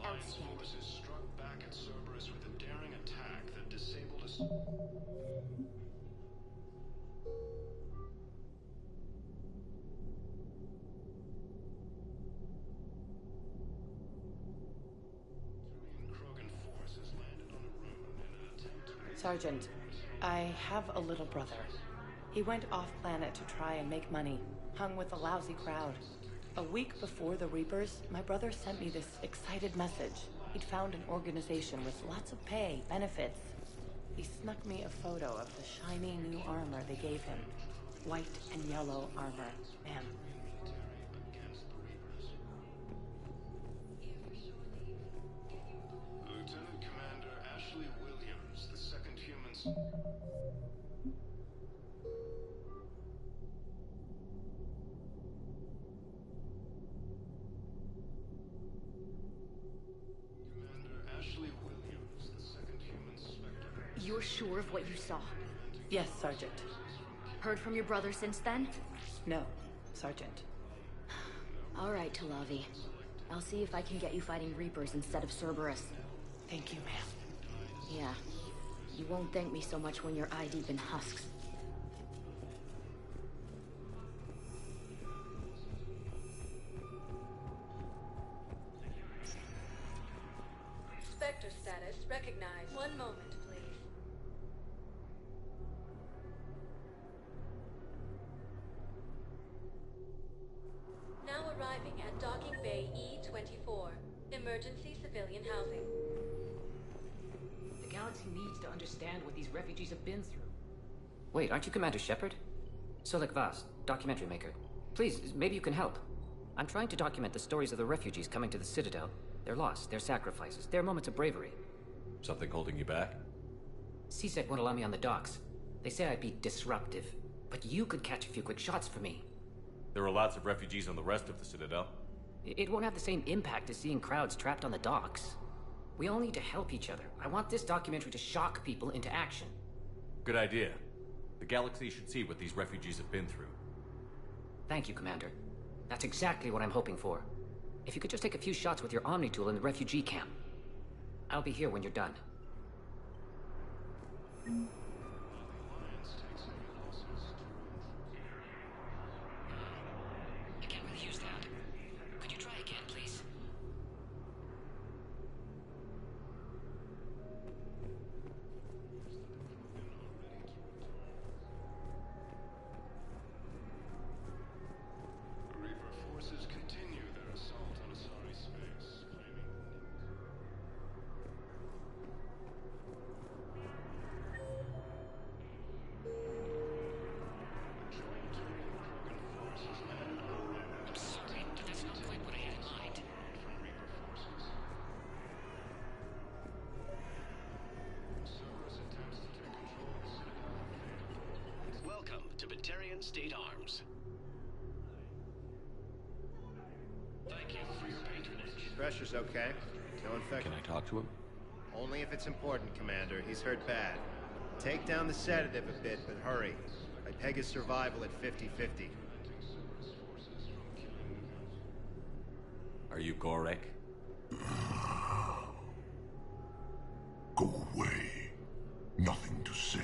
Alliance forces struck back at Cerberus with a daring attack that disabled us. Krogan forces landed on a rune in an attempt to... Sergeant, I have a little brother. He went off-planet to try and make money, hung with a lousy crowd. A week before the Reapers, my brother sent me this excited message. He'd found an organization with lots of pay, benefits. He snuck me a photo of the shiny new armor they gave him. White and yellow armor, ma'am. Lieutenant Commander Ashley Williams, the second human... You're sure of what you saw? Yes, Sergeant. Heard from your brother since then? No, Sergeant. All right, Talavi. I'll see if I can get you fighting Reapers instead of Cerberus. Thank you, ma'am. Yeah. You won't thank me so much when you're eye-deep in husks. Spectre status recognized. One moment, please. Now arriving at Docking Bay E-24. Emergency civilian housing. The galaxy needs to understand what these refugees have been through. Wait, aren't you Commander Shepard? Solik Vaz, documentary maker. Please, maybe you can help. I'm trying to document the stories of the refugees coming to the Citadel. Their loss, their sacrifices, their moments of bravery. Something holding you back? CSEC won't allow me on the docks. They say I'd be disruptive. But you could catch a few quick shots for me. There are lots of refugees on the rest of the Citadel. It won't have the same impact as seeing crowds trapped on the docks. We all need to help each other. I want this documentary to shock people into action. Good idea. The galaxy should see what these refugees have been through. Thank you, Commander. That's exactly what I'm hoping for. If you could just take a few shots with your Omni tool in the refugee camp. I'll be here when you're done. I can't really use that. Could you try again, please? Reaper forces continue their assault on Asari space, claiming... I'm sorry, but that's not quite what I had in mind. Welcome to Batarian State Arms. Thank you for your patronage. Pressure's okay. No infection. Can I talk to him? Only if it's important, Commander. He's hurt bad. Take down the sedative a bit, but hurry. I peg his survival at 50-50. Are you Gorek? Go away. Nothing to say.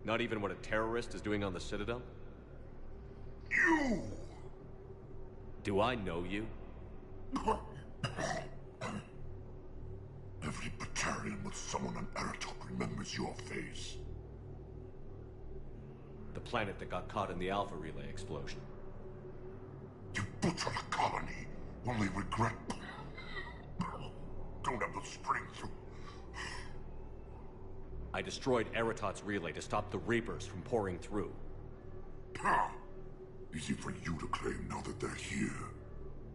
Not even what a terrorist is doing on the Citadel? You! Do I know you? Every Batarian with someone on Aratok remembers your face. The planet that got caught in the Alpha Relay explosion. You butchered a colony, only regret. Don't have the strength to... I destroyed Eratot's relay to stop the Reapers from pouring through. Ha! Easy for you to claim now that they're here.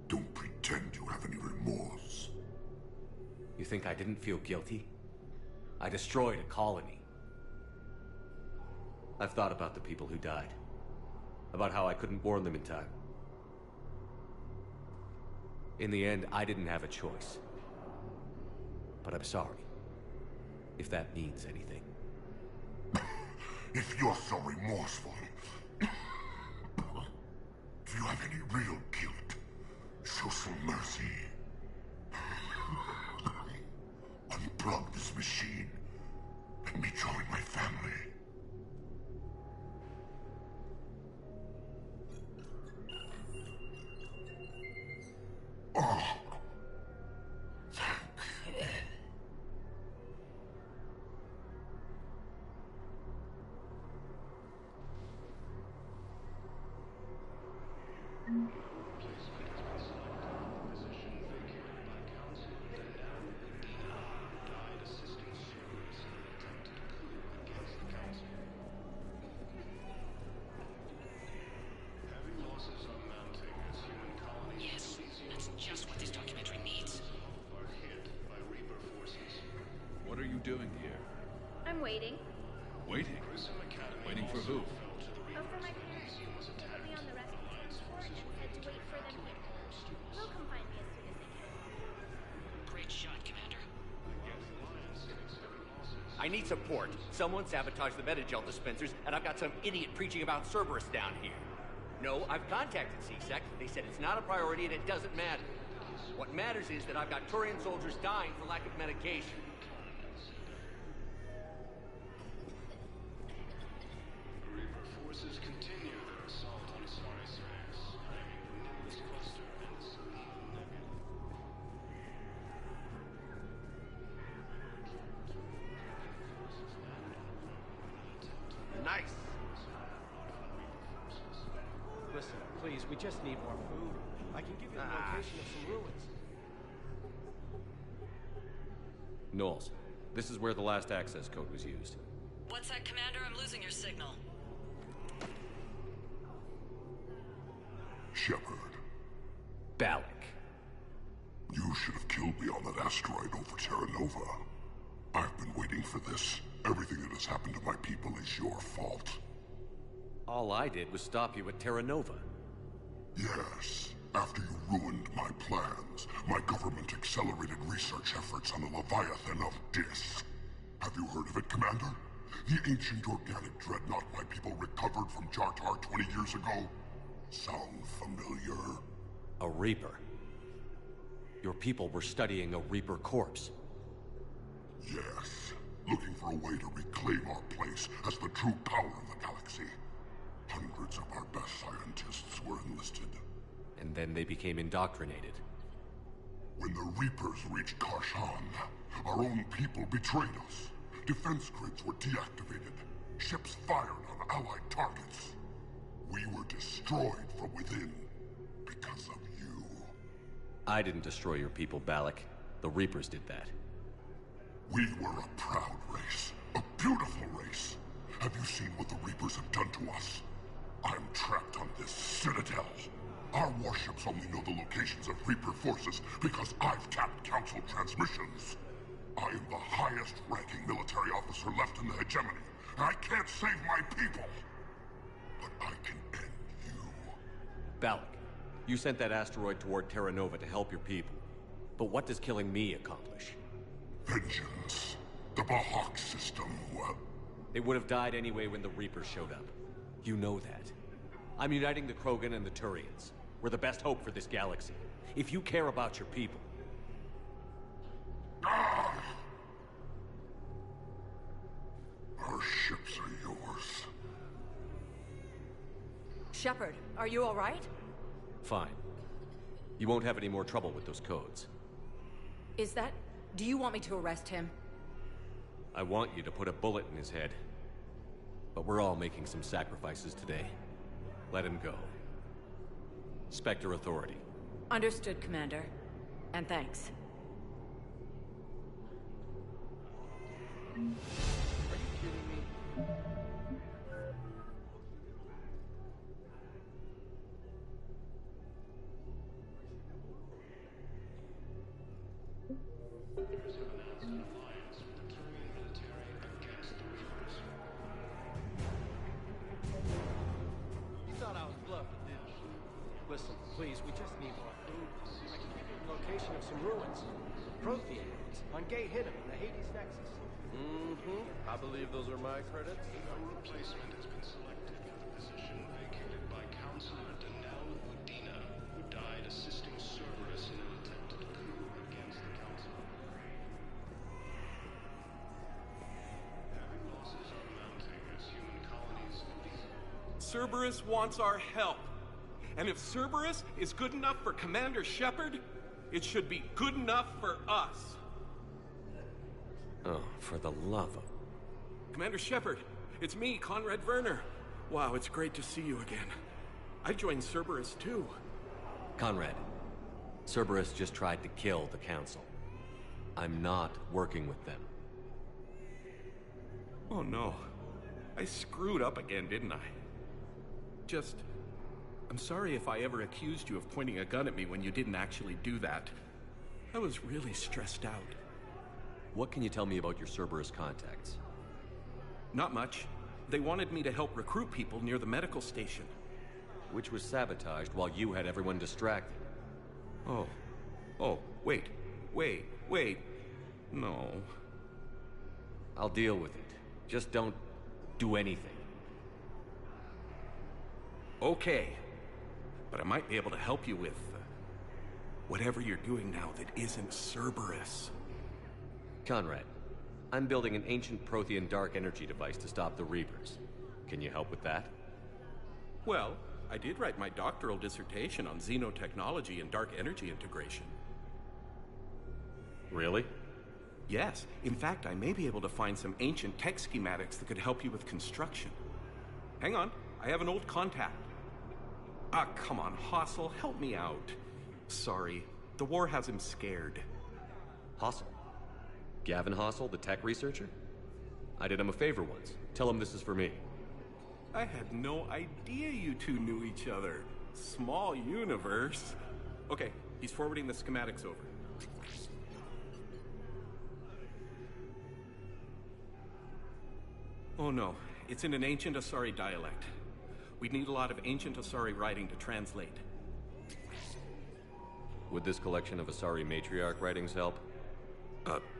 Don't pretend you have any remorse. You think I didn't feel guilty? I destroyed a colony. I've thought about the people who died. About how I couldn't warn them in time. In the end, I didn't have a choice. But I'm sorry. If that means anything. If you're so remorseful, do you have any real guilt? Show some mercy. Unplug this machine. Let me join my family. Oh. Yes, that's just what this documentary needs. What are you doing here? I'm waiting. Waiting? Waiting for who? Oh, for my parents. They put me on the rescue transport and said to wait for them here. They'll come find me as soon as they can. Great shot, Commander. I need support. Someone sabotaged the Metagel dispensers, and I've got some idiot preaching about Cerberus down here. No, I've contacted CSEC. They said it's not a priority and it doesn't matter. What matters is that I've got Turian soldiers dying for lack of medication. Reaper forces continue their assault on Sari-Sax, claiming the Nimbus cluster and Selene Nebula. Nice. Listen, please, we just need more food. I can give you the location of some ruins. Knowles, this is where the last access code was used. What's that, Commander? I'm losing your signal. Shepard. Balak. You should have killed me on that asteroid over Terra Nova. I've been waiting for this. Everything that has happened to my people is your fault. All I did was stop you at Terra Nova. Yes. After you ruined my plans, my government accelerated research efforts on the Leviathan of Dis. Have you heard of it, Commander? The ancient organic dreadnought my people recovered from Jartar 20 years ago? Sound familiar? A Reaper. Your people were studying a Reaper corpse. Yes. Looking for a way to reclaim our place as the true power of the galaxy. Hundreds of our best scientists were enlisted. And then they became indoctrinated. When the Reapers reached Karshan, our own people betrayed us. Defense grids were deactivated. Ships fired on Allied targets. We were destroyed from within because of you. I didn't destroy your people, Balak. The Reapers did that. We were a proud race. A beautiful race. Have you seen what the Reapers have done to us? I'm trapped on this citadel. Our warships only know the locations of Reaper forces because I've tapped Council transmissions. I am the highest-ranking military officer left in the hegemony, and I can't save my people. But I can end you. Balak, you sent that asteroid toward Terra Nova to help your people. But what does killing me accomplish? Vengeance. The Bahak system, well... They would have died anyway when the Reapers showed up. You know that. I'm uniting the Krogan and the Turians. We're the best hope for this galaxy. If you care about your people... Our ships are yours. Shepard, are you all right? Fine. You won't have any more trouble with those codes. Is that... Do you want me to arrest him? I want you to put a bullet in his head. But we're all making some sacrifices today. Let him go. Spectre Authority. Understood, Commander. And thanks. Are you kidding me? Reapers have announced an alliance with the Turian military against the Reapers. You thought I was bluffing, didn't you? Listen, please, we just need more food. I can give you the location of some ruins. Prothean ruins on Gate Hidden in the Hades Nexus. Mm-hmm. I believe those are my credits. No replacement has been selected for the position vacated by Counselor Danelle Udina, who died assisting Cerberus in an attempted coup against the Council. Heavy losses are mounting as human colonies leave. Cerberus wants our help. And if Cerberus is good enough for Commander Shepard, it should be good enough for us. Oh, for the love of... Commander Shepard, it's me, Conrad Werner. Wow, it's great to see you again. I joined Cerberus too. Conrad, Cerberus just tried to kill the Council. I'm not working with them. Oh no. I screwed up again, didn't I? I'm sorry if I ever accused you of pointing a gun at me when you didn't actually do that. I was really stressed out. What can you tell me about your Cerberus contacts? Not much. They wanted me to help recruit people near the medical station. Which was sabotaged while you had everyone distracted. Oh, wait. No. I'll deal with it. Just don't do anything. Okay. But I might be able to help you with whatever you're doing now that isn't Cerberus. Conrad, I'm building an ancient Prothean dark energy device to stop the Reapers. Can you help with that? Well, I did write my doctoral dissertation on xenotechnology and dark energy integration. Really? Yes. In fact, I may be able to find some ancient tech schematics that could help you with construction. Hang on, I have an old contact. Ah, come on, Hossel, help me out. Sorry, the war has him scared. Hossel? Gavin Hossel, the tech researcher? I did him a favor once. Tell him this is for me. I had no idea you two knew each other. Small universe. Okay, he's forwarding the schematics over. Oh no, it's in an ancient Asari dialect. We'd need a lot of ancient Asari writing to translate. Would this collection of Asari matriarch writings help?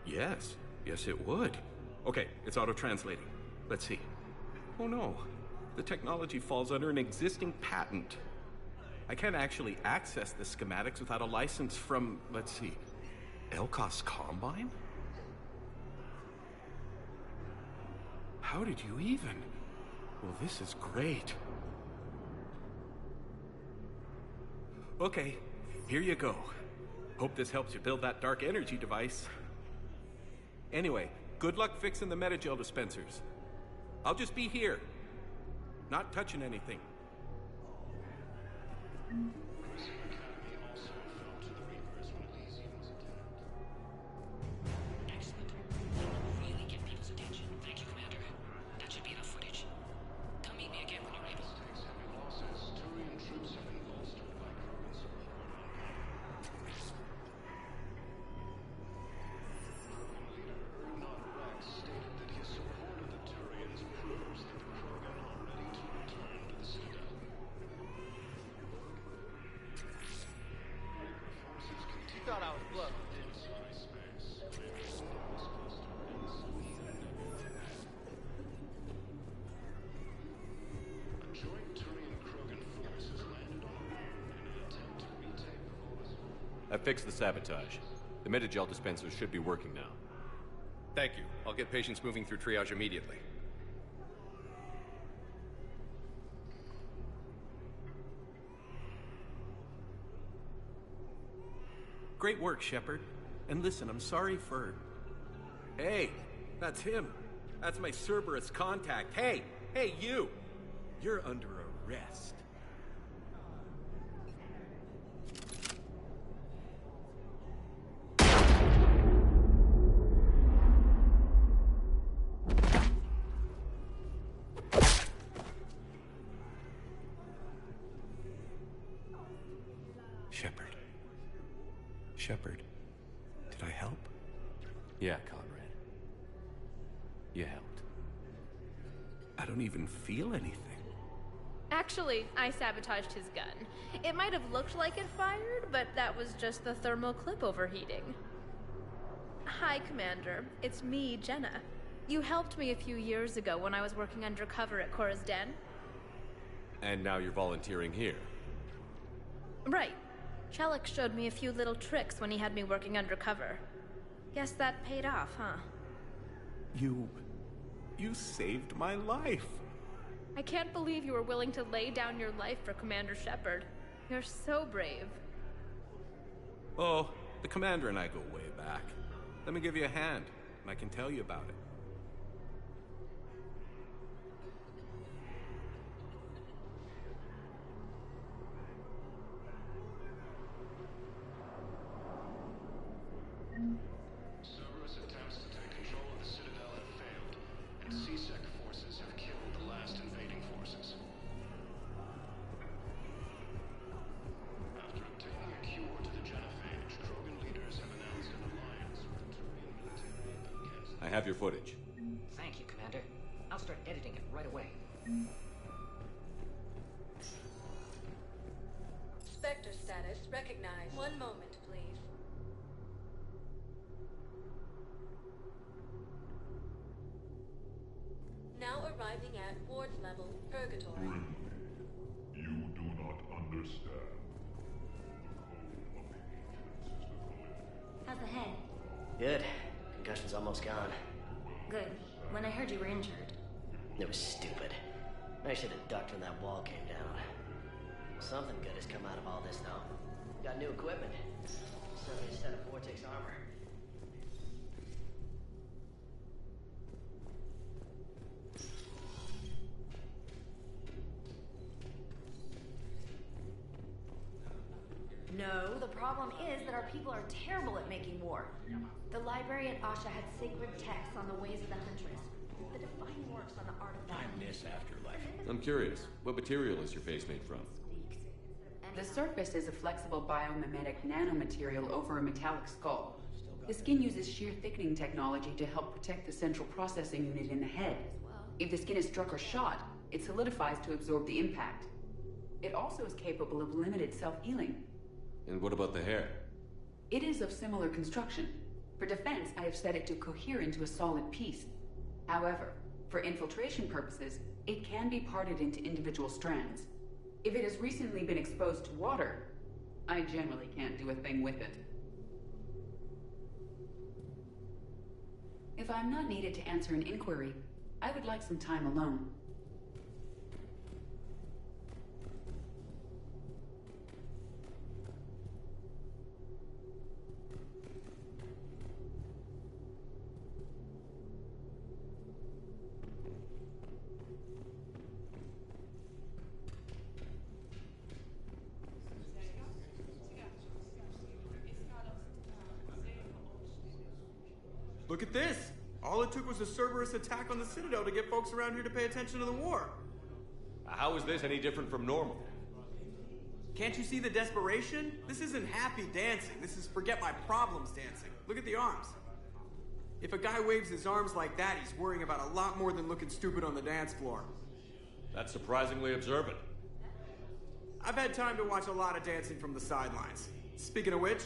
Yes. Yes, it would. Okay, it's auto-translating. Let's see. Oh no, the technology falls under an existing patent. I can't actually access the schematics without a license from, let's see, Elkos Combine? How did you even? Well, this is great. Okay, here you go. Hope this helps you build that dark energy device. Anyway, good luck fixing the Metagel dispensers. I'll just be here. Not touching anything. Excellent. Really get people's attention. Thank you, Commander. That should be enough footage. Come meet me again when you're able. Turian troops have been bolstered by Krogan support. Krogan leader Urdnot Rex stated that his support of the Turians proves that the Krogan are ready to return to the Citadel. You thought I was bluffing, didn't you? A joint Turian-Krogan force has landed on the moon in an attempt to retake the Volus. I fixed the sabotage. The Metagel dispensers should be working now. Thank you. I'll get patients moving through triage immediately. Great work, Shepard. And listen, I'm sorry for... Hey, that's him. That's my Cerberus contact. Hey, you! You're under arrest. Shepard, did I help? Yeah, Conrad. You helped. I don't even feel anything. Actually, I sabotaged his gun. It might have looked like it fired, but that was just the thermal clip overheating. Hi, Commander. It's me, Jenna. You helped me a few years ago when I was working undercover at Cora's Den. And now you're volunteering here. Right. Chelik showed me a few little tricks when he had me working undercover. Guess that paid off, huh? You saved my life. I can't believe you were willing to lay down your life for Commander Shepard. You're so brave. Oh, the Commander and I go way back. Let me give you a hand, and I can tell you about it. Cerberus attempts to take control of the Citadel have failed, and C-Sec forces have killed the last invading forces. After obtaining a cure to the genophage, Krogan leaders have announced an alliance with the Turian military against... I have your footage. Thank you, Commander. I'll start editing it right away. Spectre status recognized. One moment, please. Now arriving at ward level purgatory. You do not understand. The code of the ancient system. How's the head? Good. Concussion's almost gone. Good. When I heard you were injured. It was stupid. I should have ducked when that wall came down. Something good has come out of all this, though. Got new equipment. Sent me a set of Vortex armor. No, the problem is that our people are terrible at making war. The library at Asha had sacred texts on the ways of the Huntress. The Divine works on the art of... I miss Afterlife. I'm curious, what material is your face made from? The surface is a flexible biomimetic nanomaterial over a metallic skull. The skin uses shear thickening technology to help protect the central processing unit in the head. If the skin is struck or shot, it solidifies to absorb the impact. It also is capable of limited self-healing. And what about the hair? It is of similar construction. For defense, I have set it to cohere into a solid piece. However, for infiltration purposes, it can be parted into individual strands. If it has recently been exposed to water, I generally can't do a thing with it. If I'm not needed to answer an inquiry, I would like some time alone. Look at this! All it took was a Cerberus attack on the Citadel to get folks around here to pay attention to the war. How is this any different from normal? Can't you see the desperation? This isn't happy dancing. This is forget my problems dancing. Look at the arms. If a guy waves his arms like that, he's worrying about a lot more than looking stupid on the dance floor. That's surprisingly observant. I've had time to watch a lot of dancing from the sidelines. Speaking of which...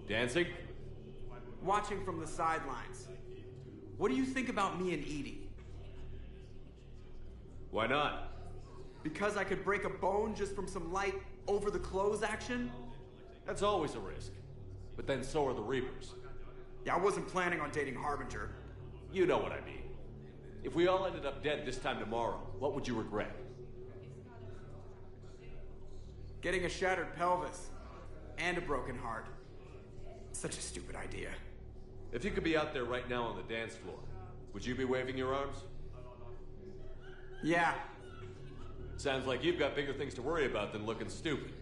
Dancing? Watching from the sidelines. What do you think about me and Edie? Why not? Because I could break a bone just from some light over-the-clothes action? That's always a risk. But then so are the Reapers. Yeah, I wasn't planning on dating Harbinger. You know what I mean. If we all ended up dead this time tomorrow, what would you regret? Getting a shattered pelvis. And a broken heart. Such a stupid idea. If you could be out there right now on the dance floor, would you be waving your arms? Yeah. Sounds like you've got bigger things to worry about than looking stupid.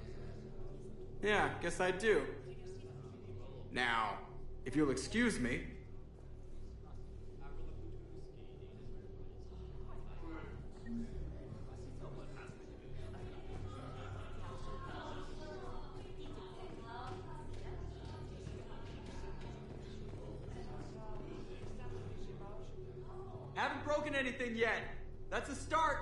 Yeah, guess I do. Now, if you'll excuse me... Haven't broken anything yet. That's a start.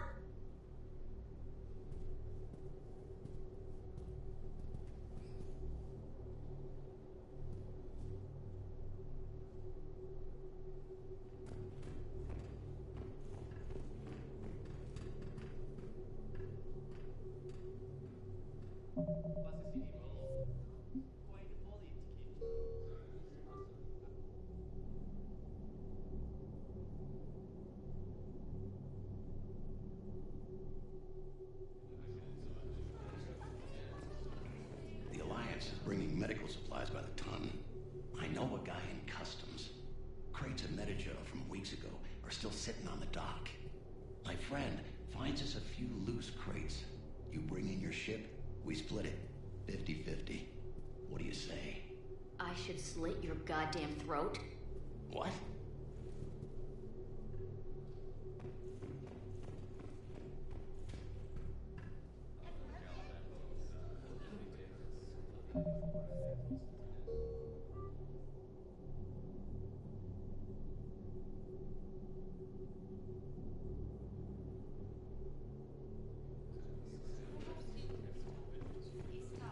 Alliance is bringing medical supplies by the ton. I know a guy in customs. Crates of Medigel from weeks ago are still sitting on the dock. My friend finds us a few loose crates. You bring in your ship, we split it. 50-50. What do you say? I should slit your goddamn throat? What?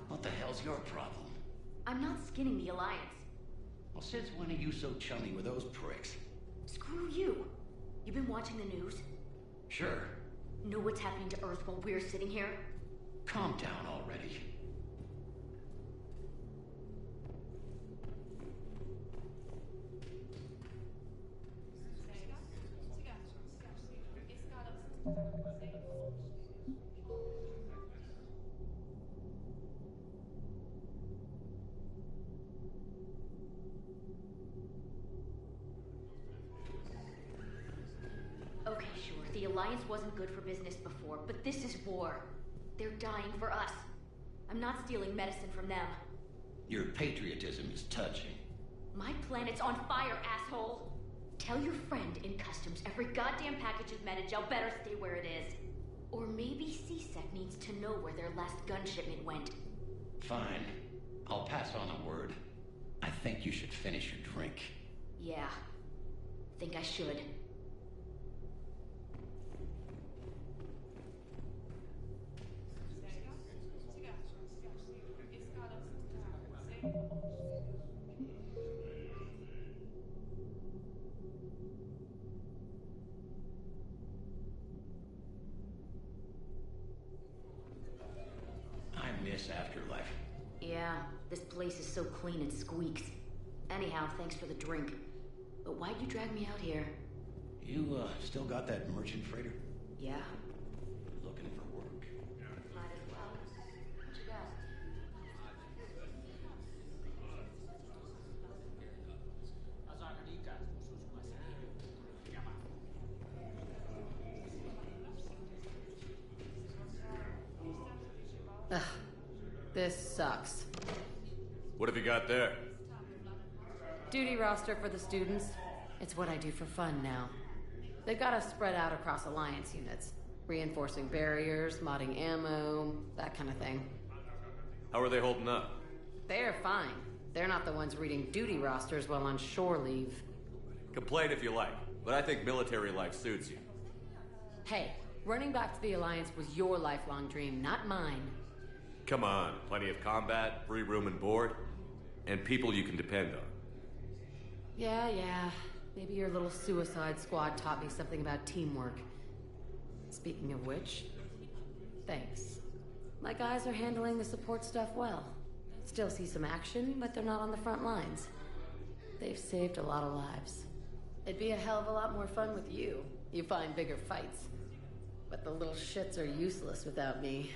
What the hell's your problem? I'm not skinning the Alliance. Well, since when are you so chummy with those pricks? Screw you. You been watching the news? Sure. Know what's happening to Earth while we're sitting here? Calm down already. Okay, sure, the Alliance wasn't good for business before, but this is war. They're dying for us. I'm not stealing medicine from them. Your patriotism is touching. My planet's on fire, asshole! Tell your friend in customs every goddamn package of Medigel better stay where it is. Or maybe C-Sec needs to know where their last gun shipment went. Fine. I'll pass on the word. I think you should finish your drink. Yeah. Think I should. I miss Afterlife. Yeah, this place is so clean it squeaks. Anyhow, thanks for the drink. But why'd you drag me out here? You, still got that merchant freighter? Yeah. Looking for work. Might as well. What you got? Ugh. This sucks. What have you got there? Duty roster for the students. It's what I do for fun now. They've got us spread out across Alliance units. Reinforcing barriers, modding ammo, that kind of thing. How are they holding up? They're fine. They're not the ones reading duty rosters while on shore leave. Complain if you like, but I think military life suits you. Hey, running back to the Alliance was your lifelong dream, not mine. Come on, plenty of combat, free room and board, and people you can depend on. Yeah. Maybe your little suicide squad taught me something about teamwork. Speaking of which, thanks. My guys are handling the support stuff well. Still see some action, but they're not on the front lines. They've saved a lot of lives. It'd be a hell of a lot more fun with you. You find bigger fights. But the little shits are useless without me.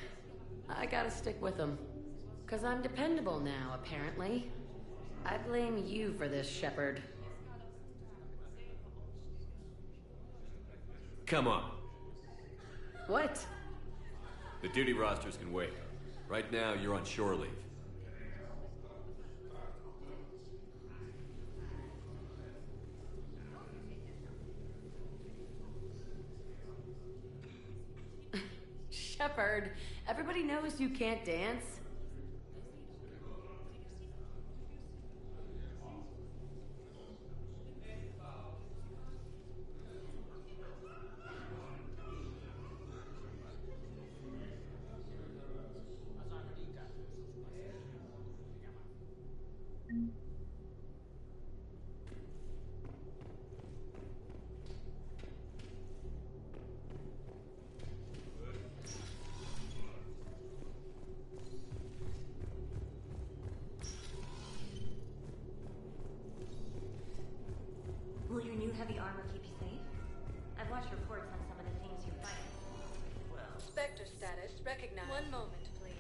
I gotta stick with them. 'Cause I'm dependable now, apparently. I blame you for this, Shepard. Come on. What? The duty rosters can wait. Right now, you're on shore leave. Shepard, everybody knows you can't dance. Will your new heavy armor keep you safe? I've watched reports on some of the things you're fighting. Spectre status recognized. One moment, please.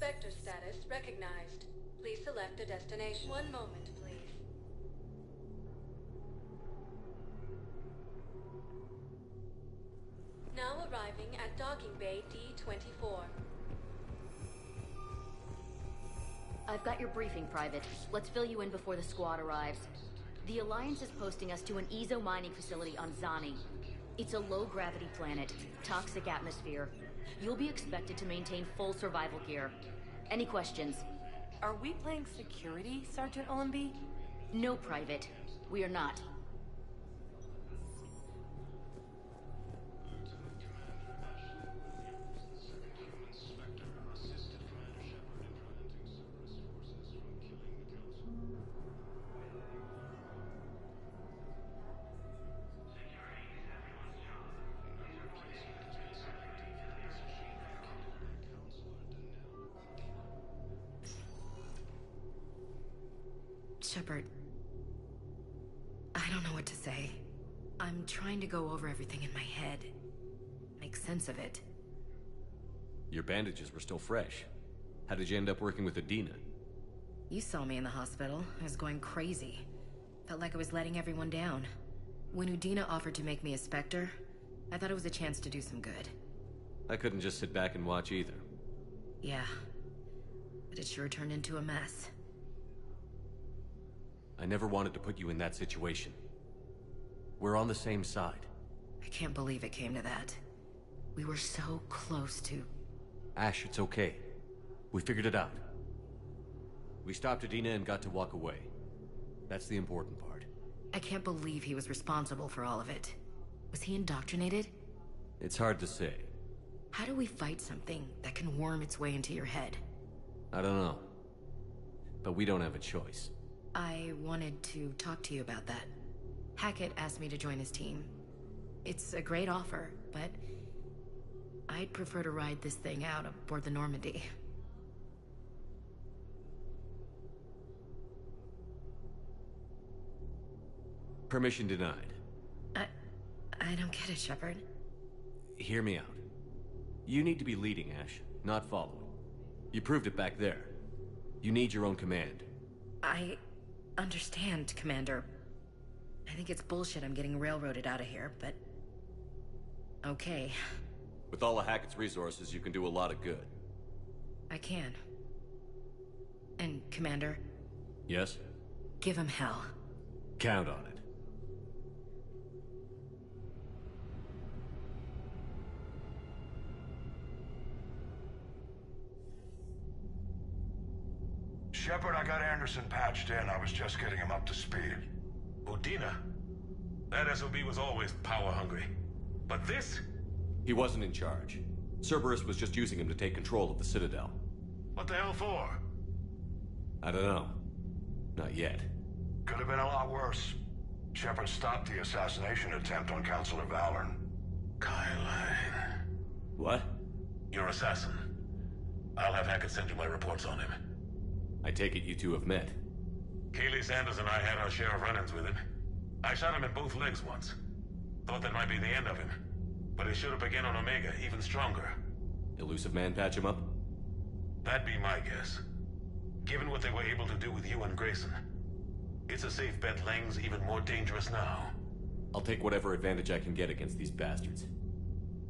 Spectre status recognized. Please select a destination. One moment, please. Now arriving at docking bay D-24. I've got your briefing, Private. Let's fill you in before the squad arrives. The Alliance is posting us to an Ezo mining facility on Zani. It's a low-gravity planet, toxic atmosphere. You'll be expected to maintain full survival gear. Any questions? Are we playing security, Sergeant Ullenby? No, Private. We are not. Shepard, I don't know what to say. I'm trying to go over everything in my head. Make sense of it. Your bandages were still fresh. How did you end up working with Adina? You saw me in the hospital. I was going crazy. Felt like I was letting everyone down. When Udina offered to make me a Spectre, I thought it was a chance to do some good. I couldn't just sit back and watch either. Yeah. But it sure turned into a mess. I never wanted to put you in that situation. We're on the same side. I can't believe it came to that. We were so close to... Ash, it's okay. We figured it out. We stopped Adina and got to walk away. That's the important part. I can't believe he was responsible for all of it. Was he indoctrinated? It's hard to say. How do we fight something that can worm its way into your head? I don't know. But we don't have a choice. I wanted to talk to you about that. Hackett asked me to join his team. It's a great offer, but I'd prefer to ride this thing out aboard the Normandy. Permission denied. I don't get it, Shepard. Hear me out. You need to be leading, Ash, not following. You proved it back there. You need your own command. I understand, Commander. I think it's bullshit I'm getting railroaded out of here, but... okay. With all of Hackett's resources, you can do a lot of good. I can. And, Commander? Yes? Give him hell. Count on it. Shepard, I got Anderson patched in. I was just getting him up to speed. Udina? That SOB was always power-hungry. But this? He wasn't in charge. Cerberus was just using him to take control of the Citadel. What the hell for? I don't know. Not yet. Could have been a lot worse. Shepard stopped the assassination attempt on Councilor Valorn. Kyle. What? Your assassin. I'll have Hackett send you my reports on him. I take it you two have met. Kaylee Sanders and I had our share of run-ins with him. I shot him in both legs once. Thought that might be the end of him. But he showed up again on Omega, even stronger. Elusive Man patch him up? That'd be my guess. Given what they were able to do with you and Grayson. It's a safe bet Lang's even more dangerous now. I'll take whatever advantage I can get against these bastards.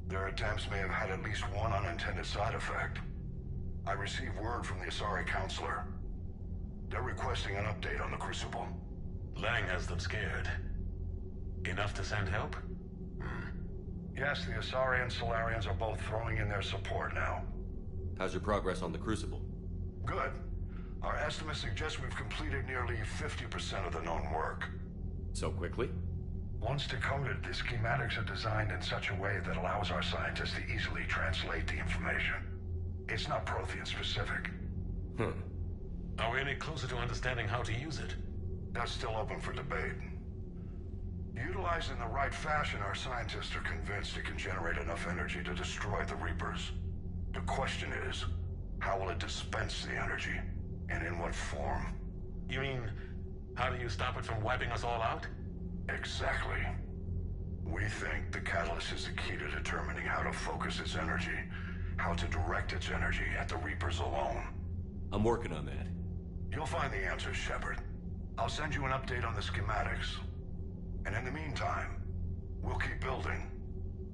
Their attempts may have had at least one unintended side effect. I received word from the Asari Counselor. They're requesting an update on the Crucible. Lang has them scared. Enough to send help? Yes, the Asari and Solarians are both throwing in their support now. How's your progress on the Crucible? Good. Our estimates suggest we've completed nearly 50% of the known work. So quickly? Once decoded, the schematics are designed in such a way that allows our scientists to easily translate the information. It's not Prothean specific. Are we any closer to understanding how to use it? That's still open for debate. Utilized in the right fashion, our scientists are convinced it can generate enough energy to destroy the Reapers. The question is, how will it dispense the energy? And in what form? You mean, how do you stop it from wiping us all out? Exactly. We think the catalyst is the key to determining how to focus its energy, how to direct its energy at the Reapers alone. I'm working on that. You'll find the answers, Shepard. I'll send you an update on the schematics. And in the meantime, we'll keep building.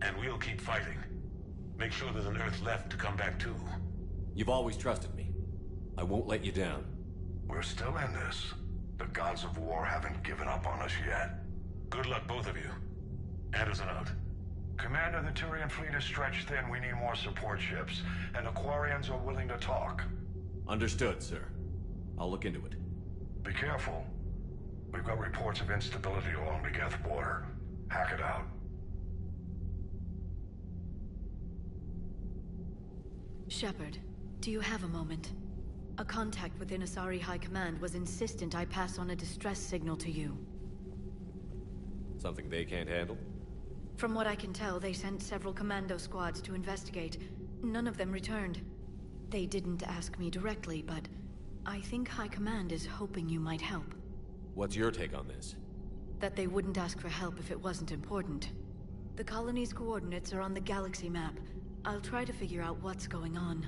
And we'll keep fighting. Make sure there's an Earth left to come back to. You've always trusted me. I won't let you down. We're still in this. The gods of war haven't given up on us yet. Good luck, both of you. Anderson out. Commander, the Turian fleet is stretched thin. We need more support ships. And the Quarians are willing to talk. Understood, sir. I'll look into it. Be careful. We've got reports of instability along the Geth border. Hack it out. Shepard, do you have a moment? A contact within Asari High Command was insistent I pass on a distress signal to you. Something they can't handle? From what I can tell, they sent several commando squads to investigate. None of them returned. They didn't ask me directly, but I think High Command is hoping you might help. What's your take on this? That they wouldn't ask for help if it wasn't important. The colony's coordinates are on the galaxy map. I'll try to figure out what's going on.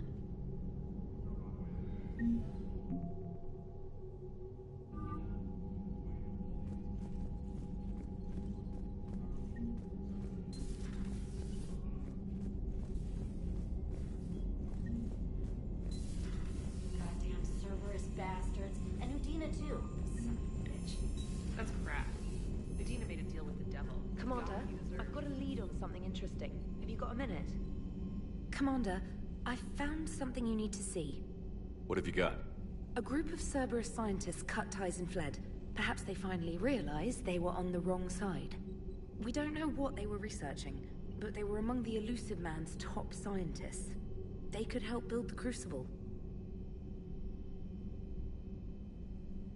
Goddamn Cerberus bastards. And Udina too. Son of a bitch. That's crap. Udina made a deal with the devil. Commander, I've got a lead on something interesting. Have you got a minute? Commander, I've found something you need to see. What have you got? A group of Cerberus scientists cut ties and fled. Perhaps they finally realized they were on the wrong side. We don't know what they were researching, but they were among the Elusive Man's top scientists. They could help build the Crucible.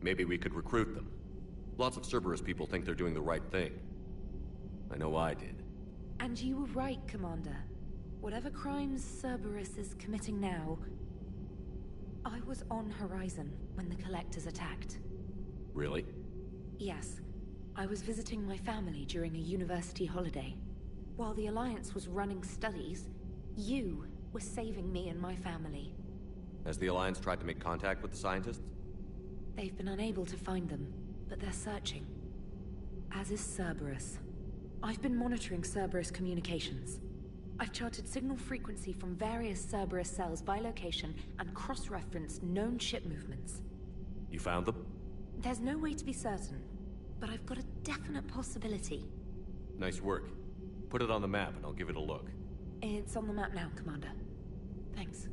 Maybe we could recruit them. Lots of Cerberus people think they're doing the right thing. I know I did. And you were right, Commander. Whatever crimes Cerberus is committing now, I was on Horizon when the Collectors attacked. Really? Yes. I was visiting my family during a university holiday. While the Alliance was running studies, you were saving me and my family. Has the Alliance tried to make contact with the scientists? They've been unable to find them, but they're searching. As is Cerberus. I've been monitoring Cerberus communications. I've charted signal frequency from various Cerberus cells by location and cross-referenced known ship movements. You found them? There's no way to be certain, but I've got a definite possibility. Nice work. Put it on the map and I'll give it a look. It's on the map now, Commander. Thanks.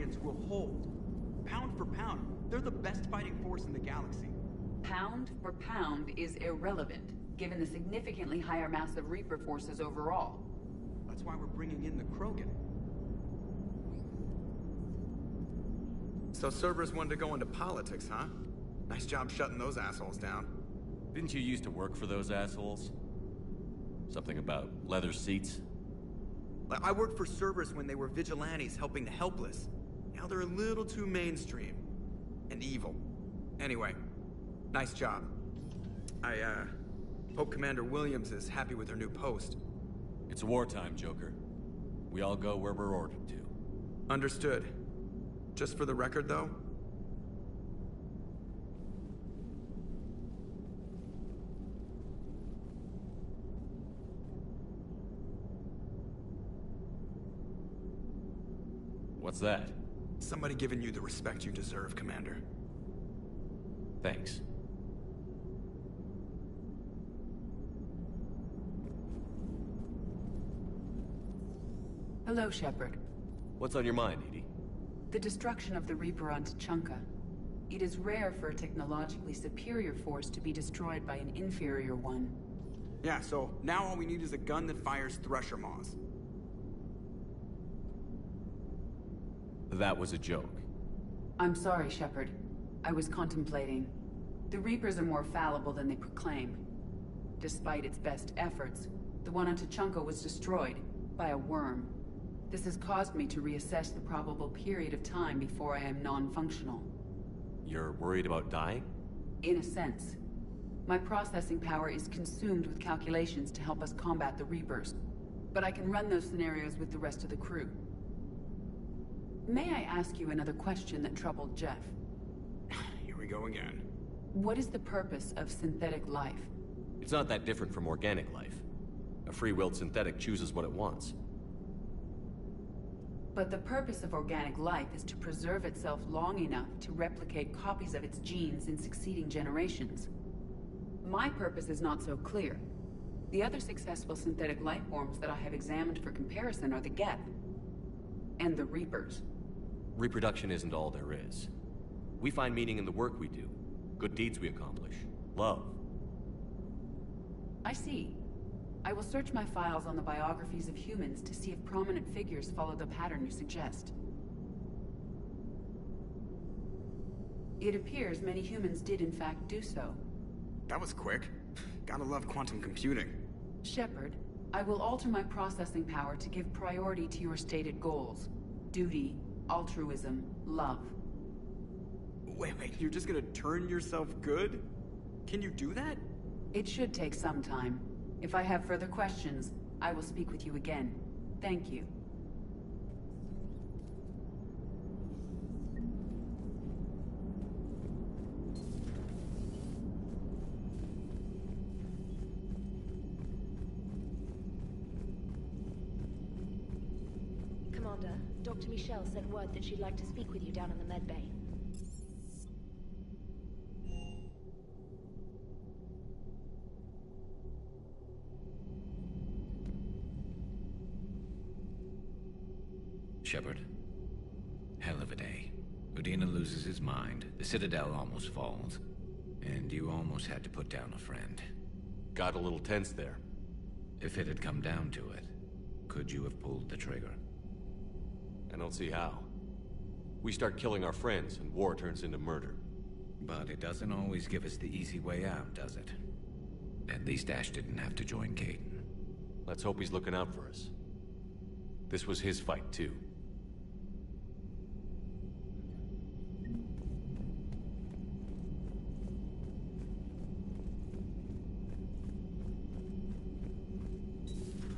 Guardians will hold. Pound for pound, they're the best fighting force in the galaxy. Pound for pound is irrelevant, given the significantly higher mass of Reaper forces overall. That's why we're bringing in the Krogan. So Cerberus wanted to go into politics, huh? Nice job shutting those assholes down. Didn't you used to work for those assholes? Something about leather seats? I worked for Cerberus when they were vigilantes helping the helpless. Now they're a little too mainstream. And evil. Anyway, nice job. I, hope Commander Williams is happy with her new post. It's wartime, Joker. We all go where we're ordered to. Understood. Just for the record, though, What's that? somebody giving you the respect you deserve, Commander. Thanks. Hello, Shepard. What's on your mind, Edie? The destruction of the Reaper on Tuchanka. It is rare for a technologically superior force to be destroyed by an inferior one. Yeah, so now all we need is a gun that fires Thresher Maws. That was a joke. I'm sorry, Shepard. I was contemplating. The Reapers are more fallible than they proclaim. Despite its best efforts, the one on Tuchanka was destroyed by a worm. This has caused me to reassess the probable period of time before I am non-functional. You're worried about dying? In a sense. My processing power is consumed with calculations to help us combat the Reapers. But I can run those scenarios with the rest of the crew. May I ask you another question that troubled Jeff? Here we go again. What is the purpose of synthetic life? It's not that different from organic life. A free-willed synthetic chooses what it wants. But the purpose of organic life is to preserve itself long enough to replicate copies of its genes in succeeding generations. My purpose is not so clear. The other successful synthetic life forms that I have examined for comparison are the Geth and the Reapers. Reproduction isn't all there is. We find meaning in the work we do, good deeds we accomplish, love. I see. I will search my files on the biographies of humans to see if prominent figures follow the pattern you suggest. It appears many humans did in fact do so. That was quick. Gotta love quantum computing. Shepard, I will alter my processing power to give priority to your stated goals. Duty, altruism, love. Wait, you're just gonna turn yourself good? Can you do that? It should take some time. If I have further questions, I will speak with you again. Thank you. Commander, Dr. Michelle sent word that she'd like to speak with you down in the med bay. Shepard. Hell of a day. Udina loses his mind, the Citadel almost falls, and you almost had to put down a friend. Got a little tense there. If it had come down to it, could you have pulled the trigger? I don't see how. We start killing our friends, and war turns into murder. But it doesn't always give us the easy way out, does it? At least Ash didn't have to join Kaidan. Let's hope he's looking out for us. This was his fight, too.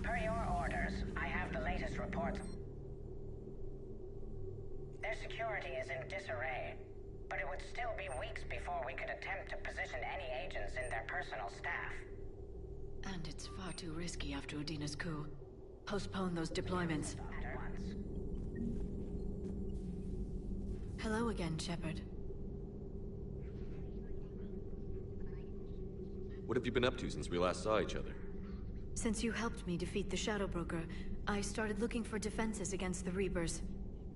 Per your orders, I have the latest report. Their security is in disarray, but it would still be weeks before we could attempt to position any agents in their personal staff. And it's far too risky after Udina's coup. Postpone those deployments. Hello again, Shepard. What have you been up to since we last saw each other? Since you helped me defeat the Shadow Broker, I started looking for defenses against the Reapers.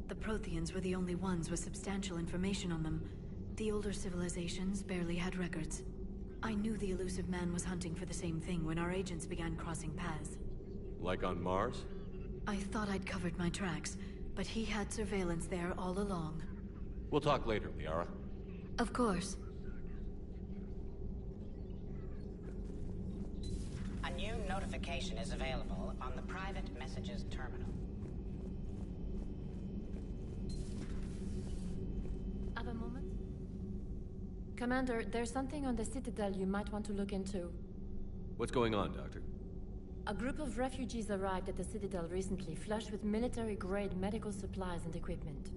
The Protheans were the only ones with substantial information on them. The older civilizations barely had records. I knew the elusive man was hunting for the same thing when our agents began crossing paths. Like on Mars? I thought I'd covered my tracks, but he had surveillance there all along. We'll talk later, Liara. Of course. A new notification is available on the private messages terminal. Have a moment? Commander, there's something on the Citadel you might want to look into. What's going on, Doctor? A group of refugees arrived at the Citadel recently, flushed with military-grade medical supplies and equipment.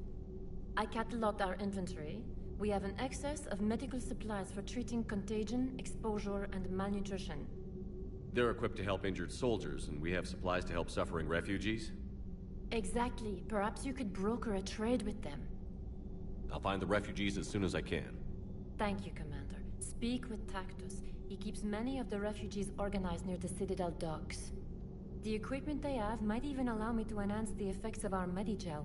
I cataloged our inventory. We have an excess of medical supplies for treating contagion, exposure, and malnutrition. They're equipped to help injured soldiers, and we have supplies to help suffering refugees? Exactly. Perhaps you could broker a trade with them. I'll find the refugees as soon as I can. Thank you, Commander. Speak with Tactus. He keeps many of the refugees organized near the Citadel docks. The equipment they have might even allow me to enhance the effects of our Medigel.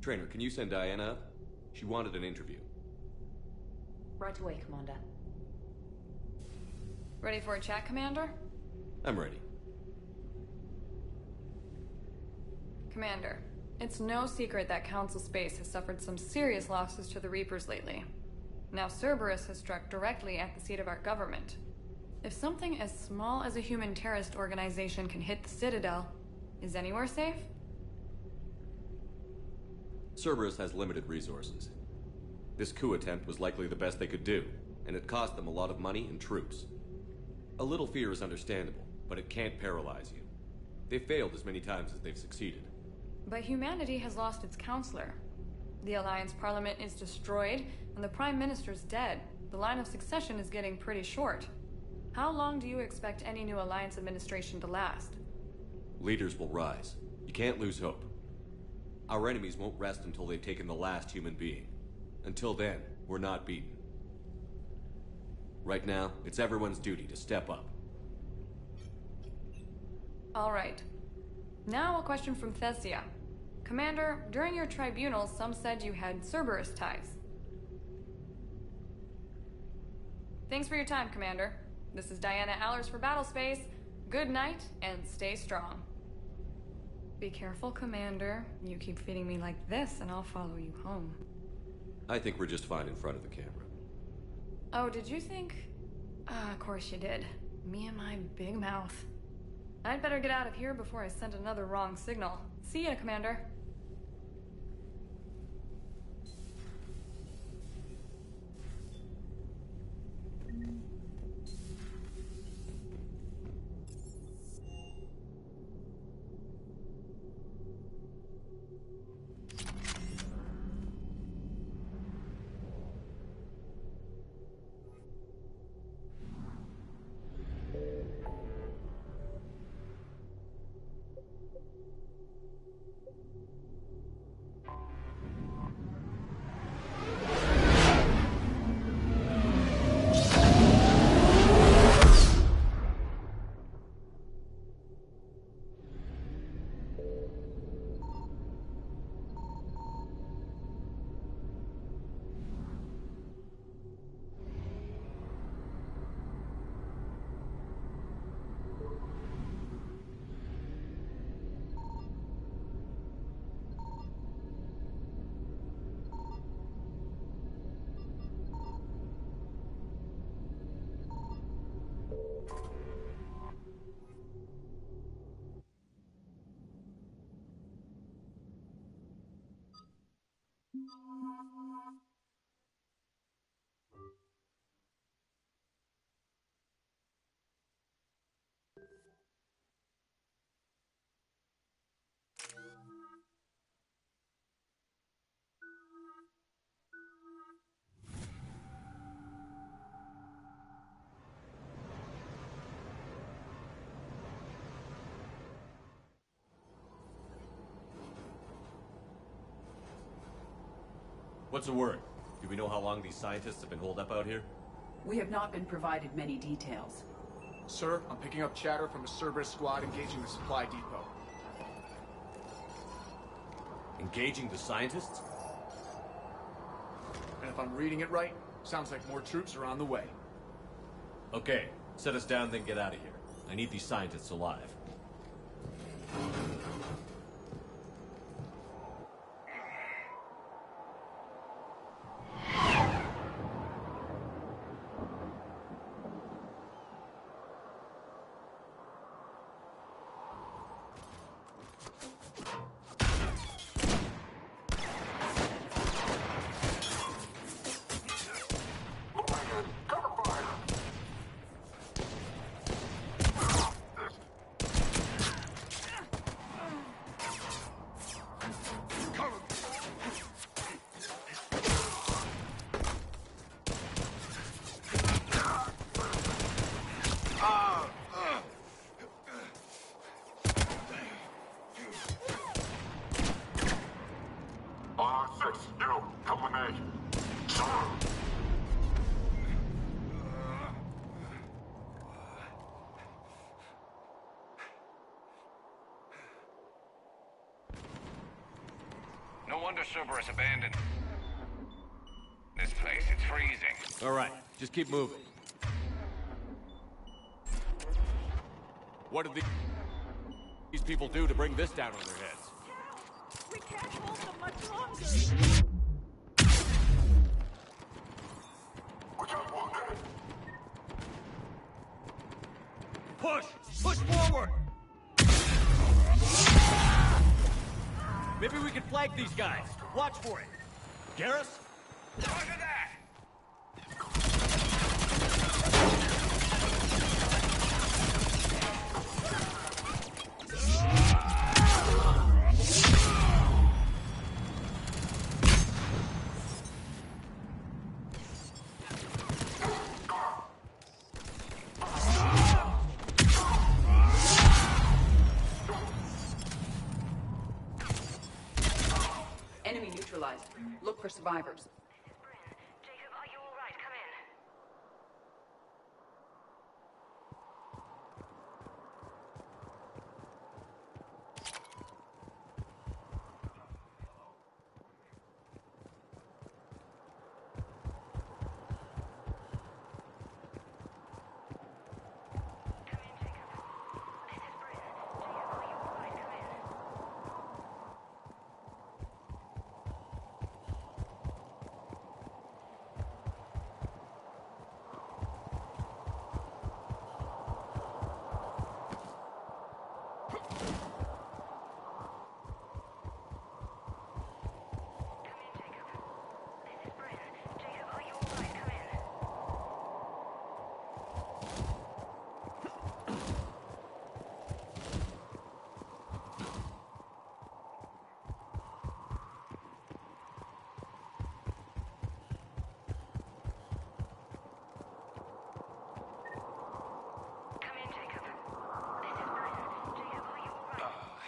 Trainer, can you send Diana up? She wanted an interview. Right away, Commander. Ready for a chat, Commander? I'm ready. Commander, it's no secret that Council Space has suffered some serious losses to the Reapers lately. Now Cerberus has struck directly at the seat of our government. If something as small as a human terrorist organization can hit the Citadel, is anywhere safe? Cerberus has limited resources. This coup attempt was likely the best they could do, and it cost them a lot of money and troops. A little fear is understandable, but it can't paralyze you. They've failed as many times as they've succeeded. But humanity has lost its counselor. The Alliance Parliament is destroyed, and the Prime Minister's dead. The line of succession is getting pretty short. How long do you expect any new Alliance administration to last? Leaders will rise. You can't lose hope. Our enemies won't rest until they've taken the last human being. Until then, we're not beaten. Right now, it's everyone's duty to step up. All right. Now a question from Thessia. Commander, during your tribunal, some said you had Cerberus ties. Thanks for your time, Commander. This is Diana Allers for Battlespace. Good night, and stay strong. Be careful, Commander. You keep feeding me like this, and I'll follow you home. I think we're just fine in front of the camera. Oh, did you think? Of course you did. Me and my big mouth. I'd better get out of here before I send another wrong signal. See ya, Commander. What's the word? Do we know how long these scientists have been holed up out here? We have not been provided many details. Sir, I'm picking up chatter from a Cerberus squad engaging the supply depot. Engaging the scientists? And if I'm reading it right, sounds like more troops are on the way. Okay, set us down, then get out of here. I need these scientists alive. No wonder Cerberus abandoned this place. It's freezing. All right, just keep moving. What did these people do to bring this down on their heads? We can't hold them much longer. Push! Push forward! Maybe we can flank these guys. Watch for it. Garrus? Roger that! Enemy neutralized. Look for survivors. Jacob, are you all right? Come in.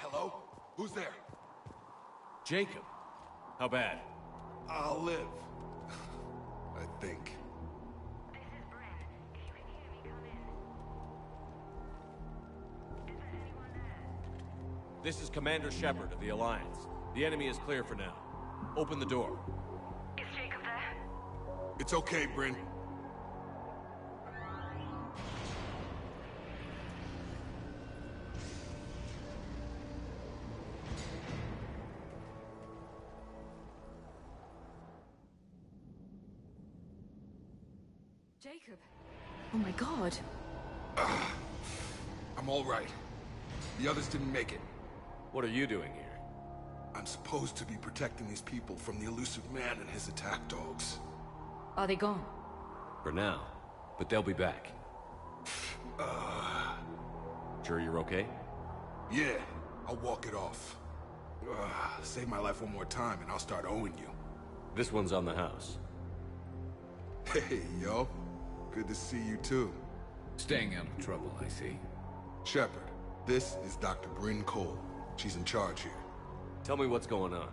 Hello? Who's there? Jacob. How bad? I'll live. I think. This is Commander Shepard of the Alliance. The enemy is clear for now. Open the door. Is Jacob there? It's okay, Bryn. Jacob. Oh my god. I'm all right. The others didn't make it. What are you doing here? I'm supposed to be protecting these people from the elusive man and his attack dogs. Are they gone? For now. But they'll be back. Sure you're okay? Yeah, I'll walk it off. Save my life one more time and I'll start owing you. This one's on the house. Hey, yo. Good to see you too. Staying out of trouble, I see. Shepard, this is Dr. Bryn Cole. She's in charge here. Tell me what's going on.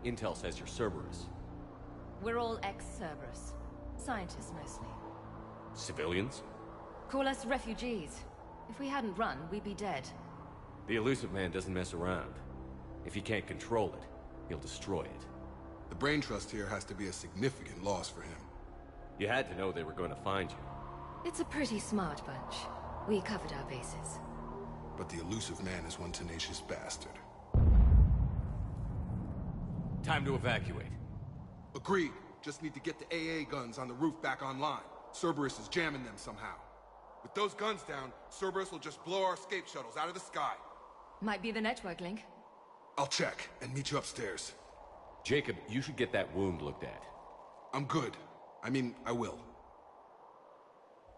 Intel says you're Cerberus. We're all ex-Cerberus. Scientists, mostly. Civilians? Call us refugees. If we hadn't run, we'd be dead. The elusive man doesn't mess around. If he can't control it, he'll destroy it. The brain trust here has to be a significant loss for him. You had to know they were going to find you. It's a pretty smart bunch. We covered our bases. But the elusive man is one tenacious bastard. Time to evacuate. Agreed. Just need to get the AA guns on the roof back online. Cerberus is jamming them somehow. With those guns down, Cerberus will just blow our escape shuttles out of the sky. Might be the network link. I'll check and meet you upstairs. Jacob, you should get that wound looked at. I'm good. I mean, I will.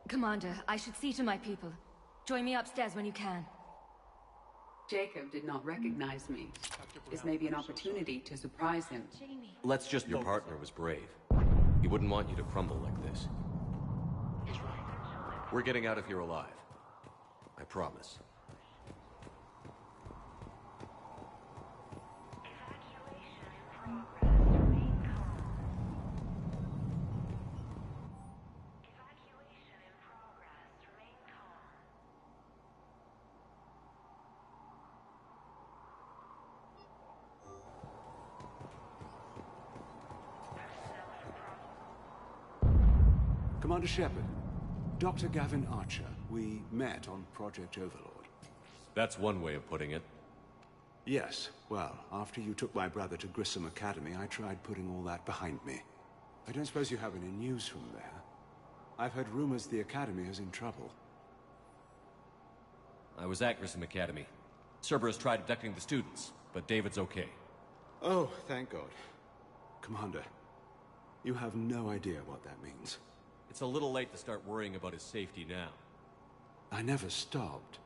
Commander, I should see to my people. Join me upstairs when you can. Jacob did not recognize me. This may be an opportunity to surprise him. Let's just... Your partner was brave. He wouldn't want you to crumble like this. We're getting out of here alive. I promise. Commander Shepard, Dr. Gavin Archer. We met on Project Overlord. That's one way of putting it. Yes, well, after you took my brother to Grissom Academy, I tried putting all that behind me. I don't suppose you have any news from there. I've heard rumors the Academy is in trouble. I was at Grissom Academy. Cerberus tried abducting the students, but David's okay. Oh, thank God. Commander, you have no idea what that means. It's a little late to start worrying about his safety now. I never stopped.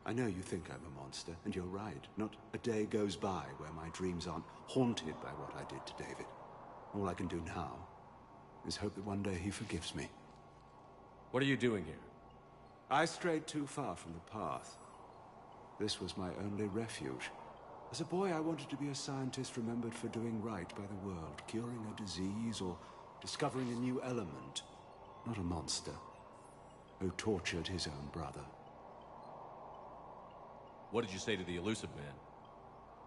I know you think I'm a monster, and you're right. Not a day goes by where my dreams aren't haunted by what I did to David. All I can do now is hope that one day he forgives me. What are you doing here? I strayed too far from the path. This was my only refuge. As a boy, I wanted to be a scientist remembered for doing right by the world, curing a disease or discovering a new element. Not a monster who tortured his own brother. What did you say to the Illusive Man?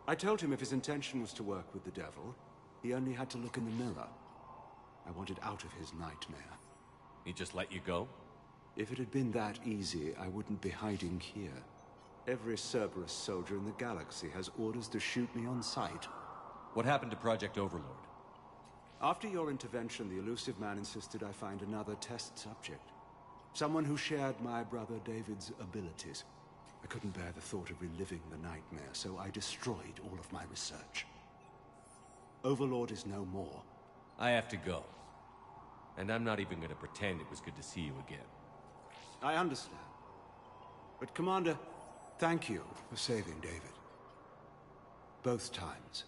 I told him if his intention was to work with the devil, he only had to look in the mirror. I wanted out of his nightmare. He just let you go? If it had been that easy, I wouldn't be hiding here. Every Cerberus soldier in the galaxy has orders to shoot me on sight. What happened to Project Overlord? After your intervention, the Illusive Man insisted I find another test subject. Someone who shared my brother David's abilities. I couldn't bear the thought of reliving the nightmare, so I destroyed all of my research. Overlord is no more. I have to go. And I'm not even gonna pretend it was good to see you again. I understand. But Commander, thank you for saving David. Both times.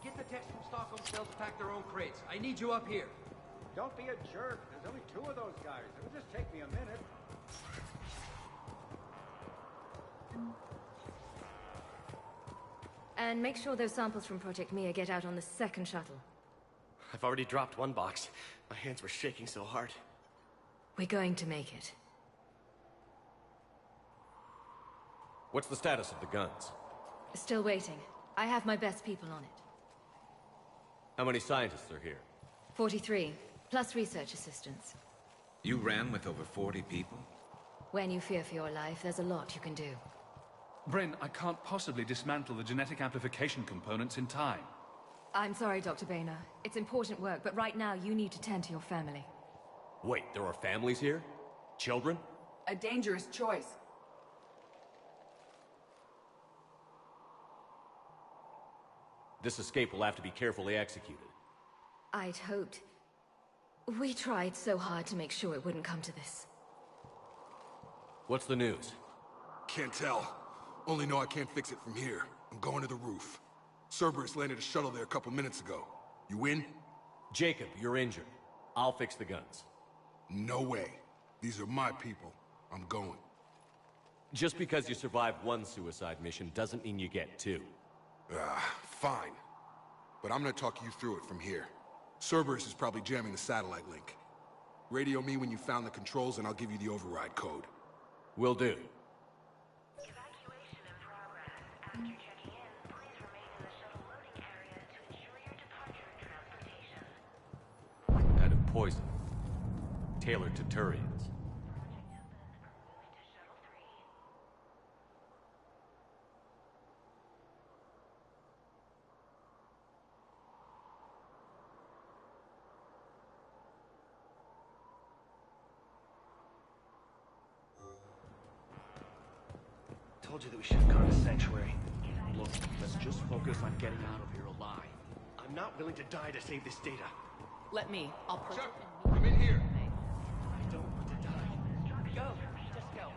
Get the techs from Stockholm Cell to pack their own crates. I need you up here. Don't be a jerk. There's only 2 of those guys. It'll just take me a minute. And make sure those samples from Project Mia get out on the second shuttle. I've already dropped one box. My hands were shaking so hard. We're going to make it. What's the status of the guns? Still waiting. I have my best people on it. How many scientists are here? 43, plus research assistants. You ran with over 40 people? When you fear for your life, there's a lot you can do. Bryn, I can't possibly dismantle the genetic amplification components in time. I'm sorry, Dr. Boehner. It's important work, but right now you need to tend to your family. Wait, there are families here? Children? A dangerous choice. This escape will have to be carefully executed. I'd hoped. We tried so hard to make sure it wouldn't come to this. What's the news? Can't tell. Only know I can't fix it from here. I'm going to the roof. Cerberus landed a shuttle there a couple minutes ago. You in? Jacob, you're injured. I'll fix the guns. No way. These are my people. I'm going. Just because you survived one suicide mission doesn't mean you get 2. Fine. But I'm gonna talk you through it from here. Cerberus is probably jamming the satellite link. Radio me when you found the controls and I'll give you the override code. Will do. Evacuation in progress. After checking in, please remain in the shuttle loading area to ensure your departure and transportation. Kind of poison. Tailored to Turians. Told you that we should have gone to Sanctuary. Look, let's just focus on getting out of here alive. I'm not willing to die to save this data. Let me. I'll put I'm in here. I don't want to die. Go. Just go.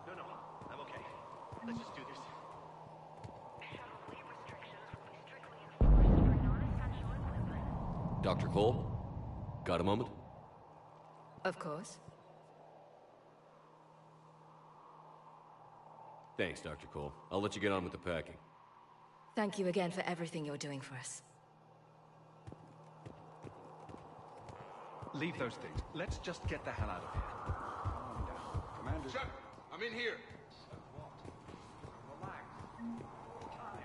No, I'm okay. Let's just do this. Dr. Cole? Got a moment? Of course. Thanks, Dr. Cole. I'll let you get on with the packing. Thank you again for everything you're doing for us. Leave those things. Let's just get the hell out of here. Calm down. Commander... Shut! I'm in here! Relax. Time.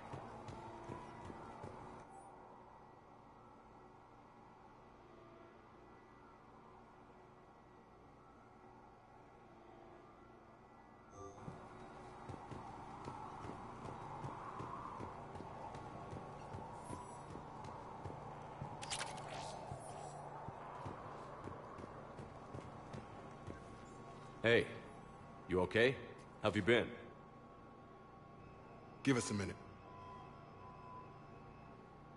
Hey, you okay? How have you been? Give us a minute.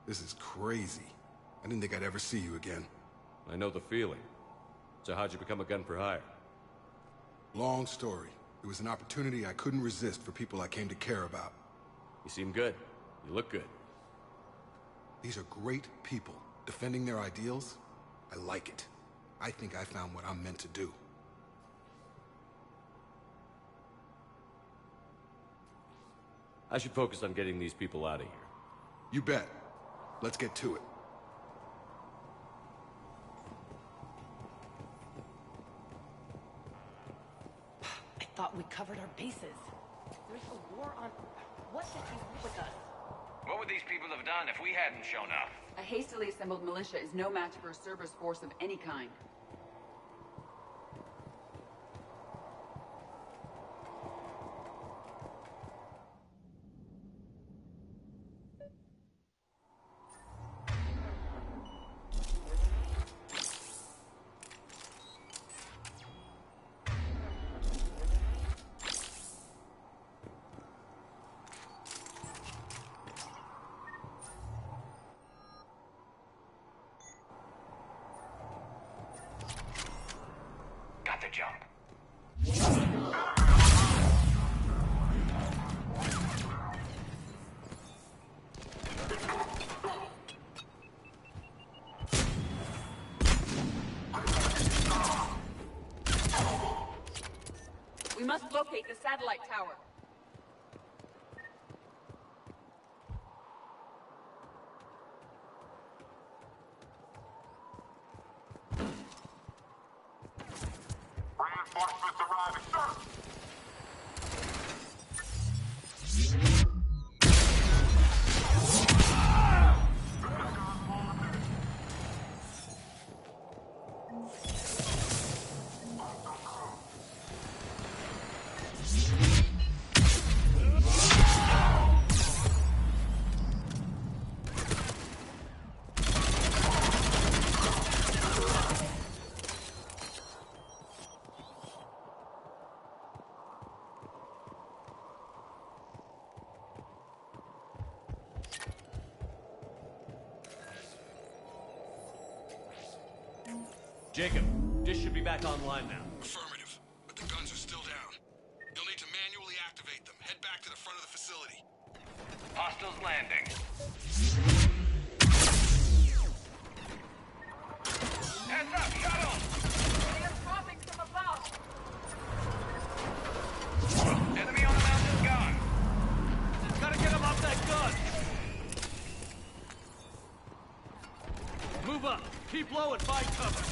This is crazy. I didn't think I'd ever see you again. I know the feeling. So how'd you become a gun for hire? Long story. It was an opportunity I couldn't resist for people I came to care about. You seem good. You look good. These are great people. Defending their ideals, I like it. I think I found what I'm meant to do. I should focus on getting these people out of here. You bet. Let's get to it. I thought we covered our bases. There's a war on... What did you want with us? What would these people have done if we hadn't shown up? A hastily assembled militia is no match for a Cerberus force of any kind. Got the jump. We must locate the satellite tower. Reinforcements arriving, sir! Jacob, dish should be back online now. Affirmative, but the guns are still down. You'll need to manually activate them. Head back to the front of the facility. Hostiles landing. Heads up, shuttle! Dropping from above. Enemy on the mountain gun. Just gotta get him off that gun! Move up! Keep low and find cover!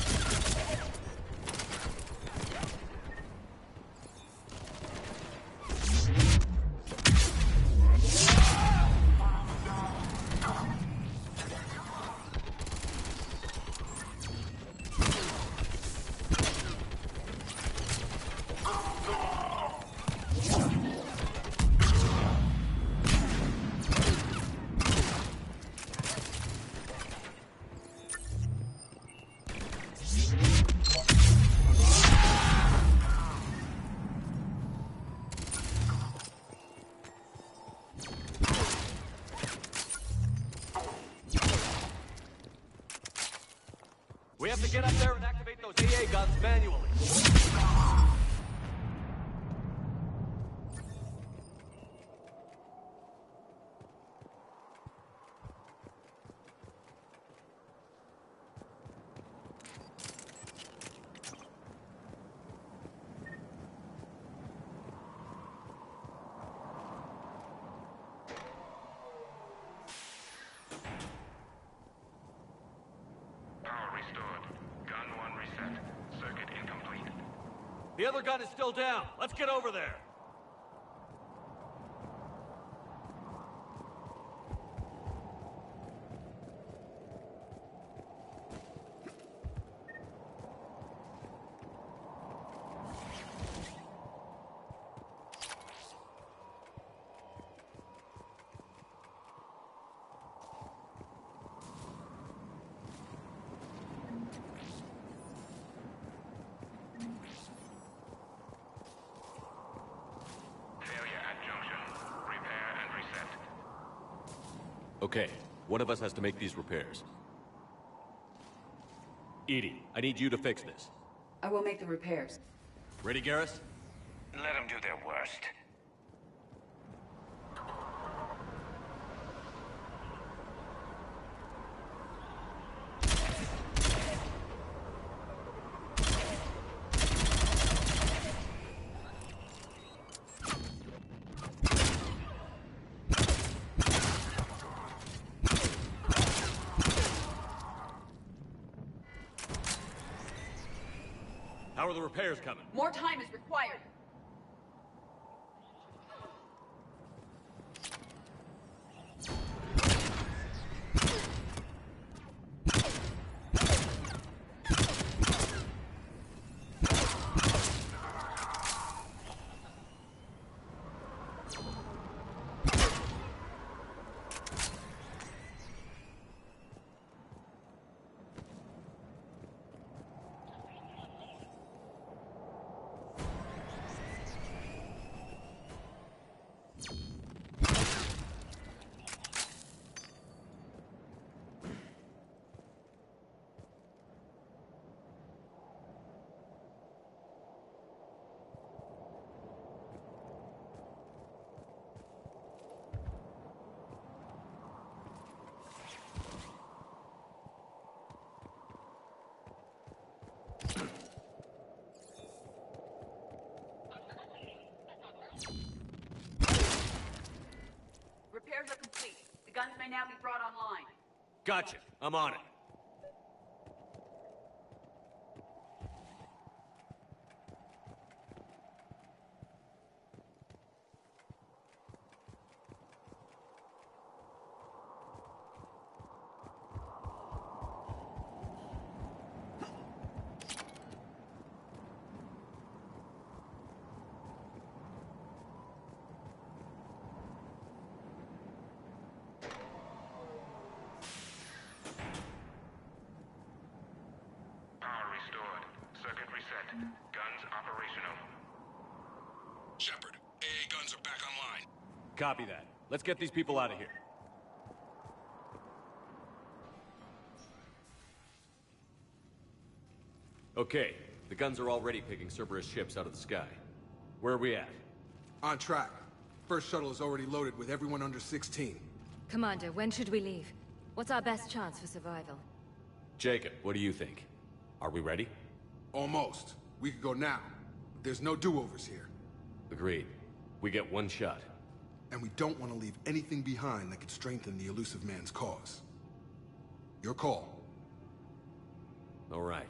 We have to get up there and activate those AA guns manually. The other gun is still down. Let's get over there. Okay, one of us has to make these repairs. EDI, I need you to fix this. I will make the repairs. Ready, Garrus? Let them do their worst. How are the repairs coming? More time is required. Repairs are complete. The guns may now be brought online. Gotcha. I'm on it. Shepard, AA guns are back online. Copy that. Let's get these people out of here. Okay, the guns are already picking Cerberus ships out of the sky. Where are we at? On track. First shuttle is already loaded with everyone under 16. Commander, when should we leave? What's our best chance for survival? Jacob, what do you think? Are we ready? Almost. We could go now. There's no do-overs here. Agreed. We get one shot. And we don't want to leave anything behind that could strengthen the Illusive Man's cause. Your call. All right.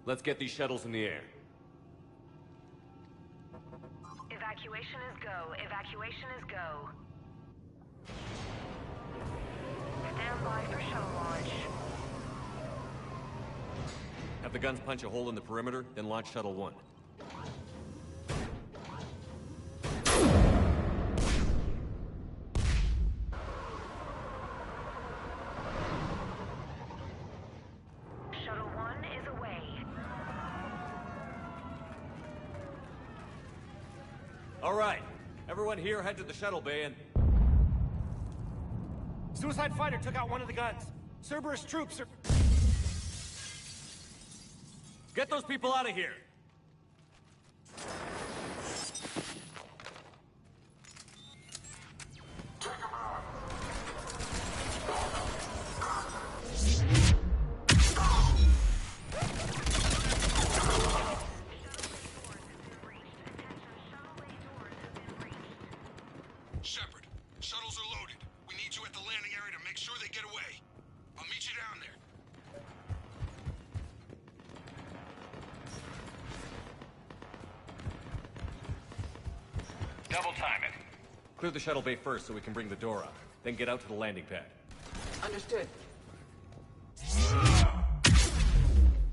Let's get these shuttles in the air. Evacuation is go. Evacuation is go. Stand by for shuttle launch. Have the guns punch a hole in the perimeter, then launch Shuttle 1. Shuttle 1 is away. All right. Everyone here head to the shuttle bay and... Suicide fighter took out one of the guns. Cerberus troops are... Get those people out of here! Shepard, shuttles are loaded. We need you at the landing area to make sure they get away. I'll meet you down there. Double time it. Clear the shuttle bay first so we can bring the door up. Then get out to the landing pad. Understood.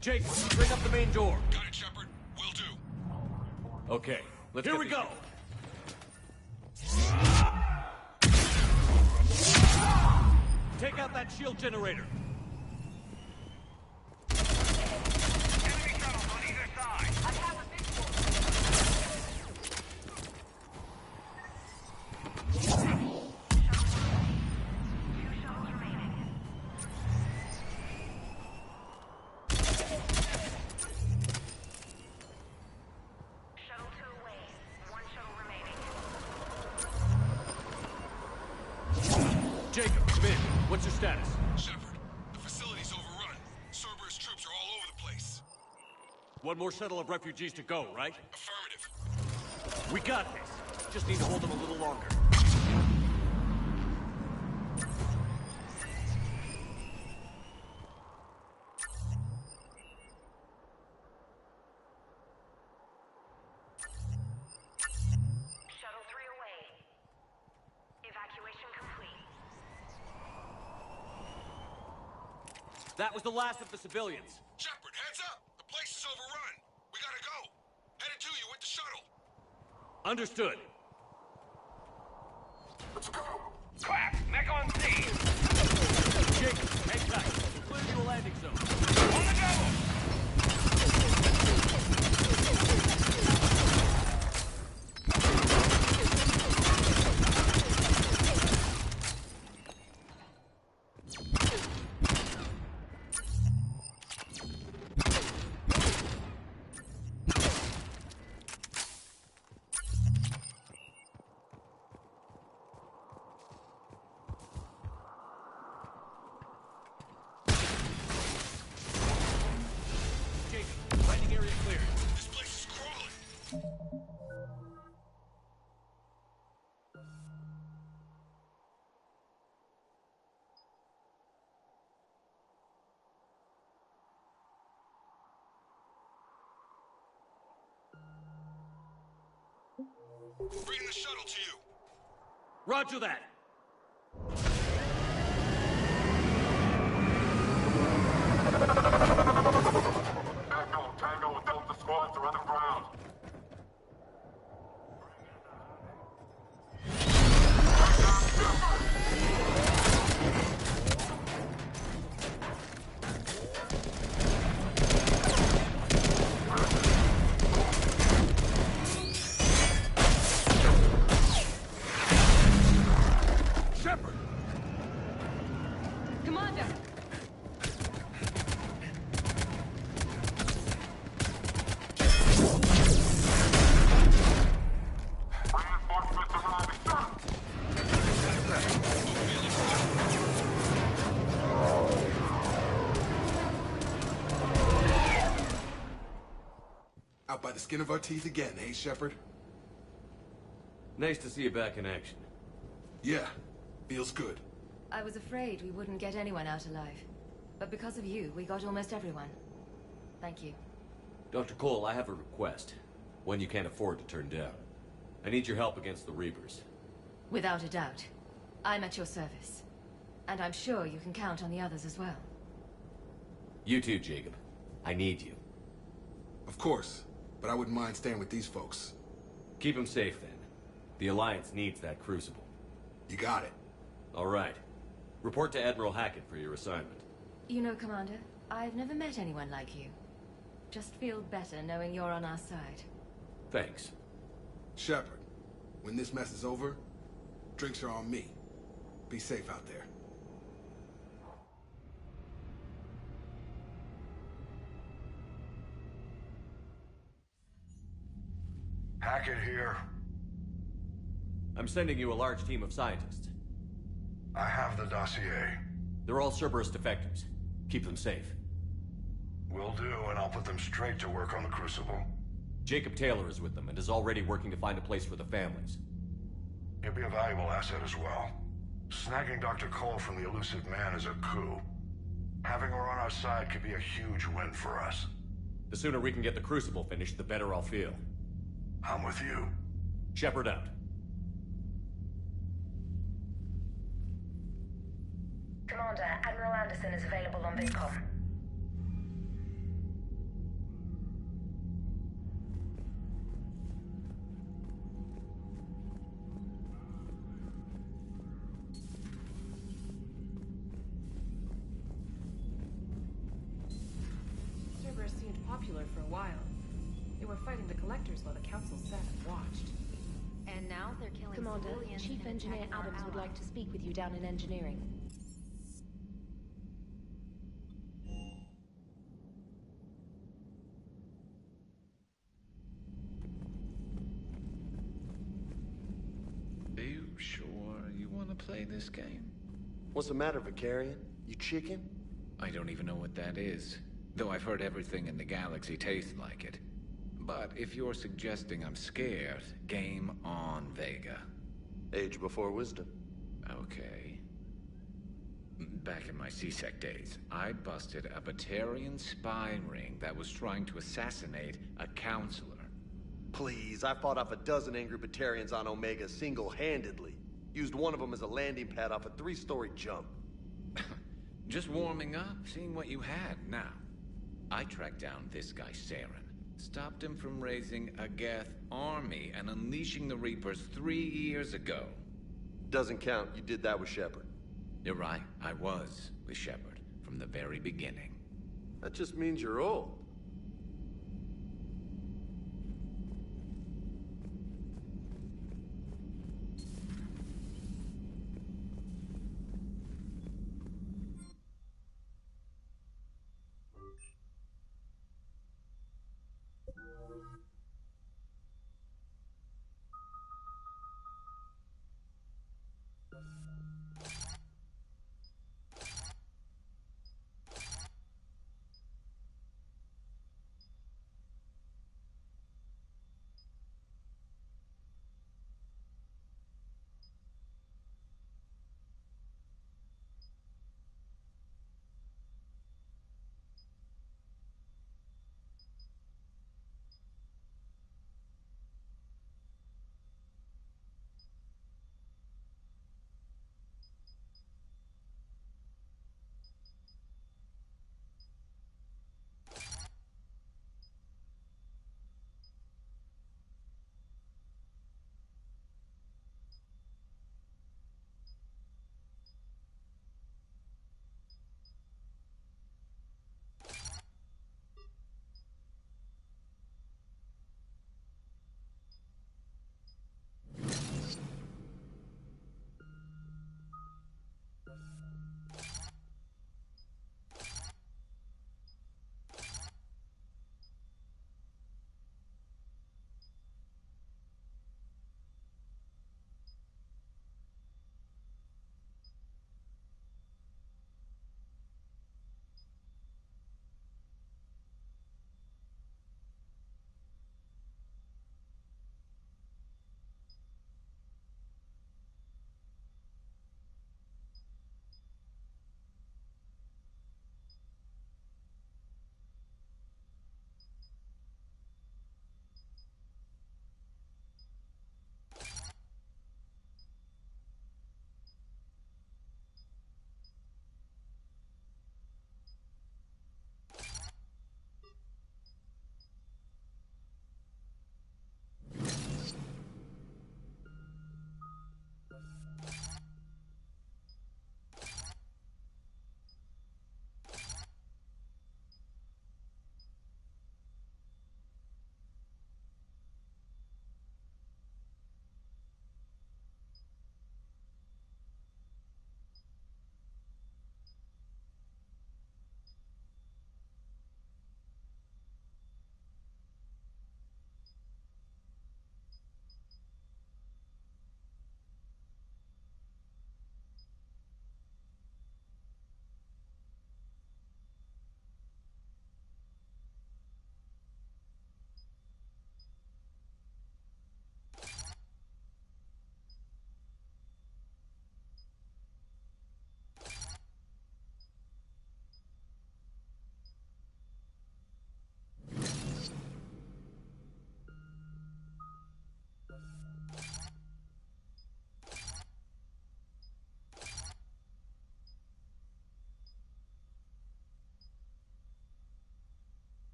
Jake, bring up the main door. Got it, Shepard. Will do. Okay, Here we go. Take out that shield generator. Enemy shuttles on either side. I have a Shuttle 2 away. One shuttle remaining. Jacob, come in. What's your status? Shepard, the facility's overrun. Cerberus troops are all over the place. One more shuttle of refugees to go, right? Affirmative. We got this. Just need to hold them a little longer. Shuttle 3 away. Evacuation complete. That was the last of the civilians. Shepard, heads up! The place is overrun. We gotta go. Headed to you with the shuttle. Understood. Let's go. Clap. Mech on scene. Jacob, hang tight. Clear you a landing zone. On the go. Jacob, landing area cleared. This place is crawling. Bringing the shuttle to you. Roger that. Tango and Delta squads are underground. Shepard! Commander! Reinforcements arriving. Out by the skin of our teeth again, eh, Shepard? Nice to see you back in action. Yeah, feels good. I was afraid we wouldn't get anyone out alive. But because of you, we got almost everyone. Thank you. Dr. Cole, I have a request. One you can't afford to turn down. I need your help against the Reapers. Without a doubt. I'm at your service. And I'm sure you can count on the others as well. You too, Jacob. I need you. Of course, but I wouldn't mind staying with these folks. Keep them safe, then. The Alliance needs that crucible. You got it. All right. Report to Admiral Hackett for your assignment. You know, Commander, I've never met anyone like you. Just feel better knowing you're on our side. Thanks. Shepard, when this mess is over, drinks are on me. Be safe out there. Hackett here. I'm sending you a large team of scientists. I have the dossier. They're all Cerberus defectors. Keep them safe. Will do, and I'll put them straight to work on the Crucible. Jacob Taylor is with them and is already working to find a place for the families. He'll be a valuable asset as well. Snagging Dr. Cole from the Elusive Man is a coup. Having her on our side could be a huge win for us. The sooner we can get the Crucible finished, the better I'll feel. I'm with you. Shepard out. Commander, Admiral Anderson is available on Vidcom. Cerberus seemed popular for a while. They were fighting the Collectors while the Council sat and watched. And now they're killing Commander, civilians Chief and Engineer attacking our Adams would like allies. to speak with you down in engineering. Are you sure you want to play this game? What's the matter, Vicarian? You chicken? I don't even know what that is, though I've heard everything in the galaxy tastes like it. But if you're suggesting I'm scared, game on, Vega. Age before wisdom. Okay. Back in my C-Sec days, I busted a Batarian spy ring that was trying to assassinate a counselor. Please, I fought off a dozen angry Batarians on Omega single-handedly. Used one of them as a landing pad off a 3-story jump. Just warming up, seeing what you had. Now, I tracked down this guy, Saren. Stopped him from raising a Geth army and unleashing the Reapers 3 years ago. Doesn't count. You did that with Shepard. You're right. I was with Shepard from the very beginning. That just means you're old.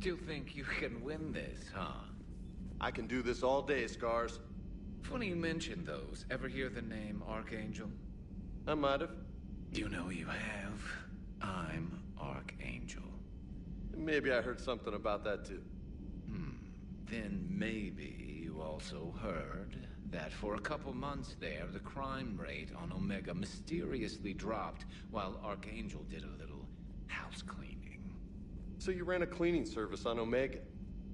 Still think you can win this, huh? I can do this all day, Scars. Funny you mention those. Ever hear the name Archangel? I might have. You know you have. I'm Archangel. Maybe I heard something about that too. Then maybe you also heard that for a couple months there, the crime rate on Omega mysteriously dropped while Archangel did a little house cleaning. So you ran a cleaning service on Omega.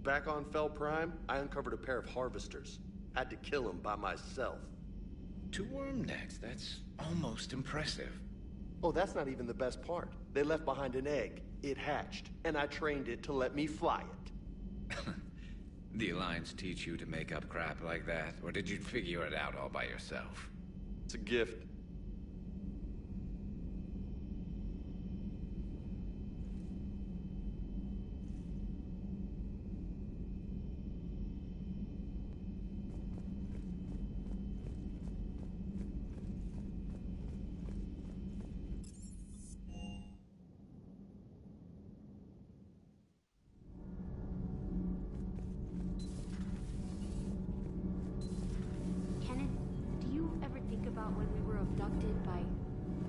Back on Fel Prime, I uncovered a pair of harvesters. Had to kill them by myself. 2 worm necks, that's almost impressive. Oh, that's not even the best part. They left behind an egg. It hatched, and I trained it to let me fly it. The Alliance teach you to make up crap like that, or did you figure it out all by yourself? It's a gift.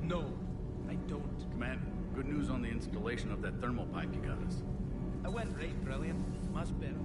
No, I don't. Commander, good news on the installation of that thermal pipe you got us. I went great, brilliant. Much better.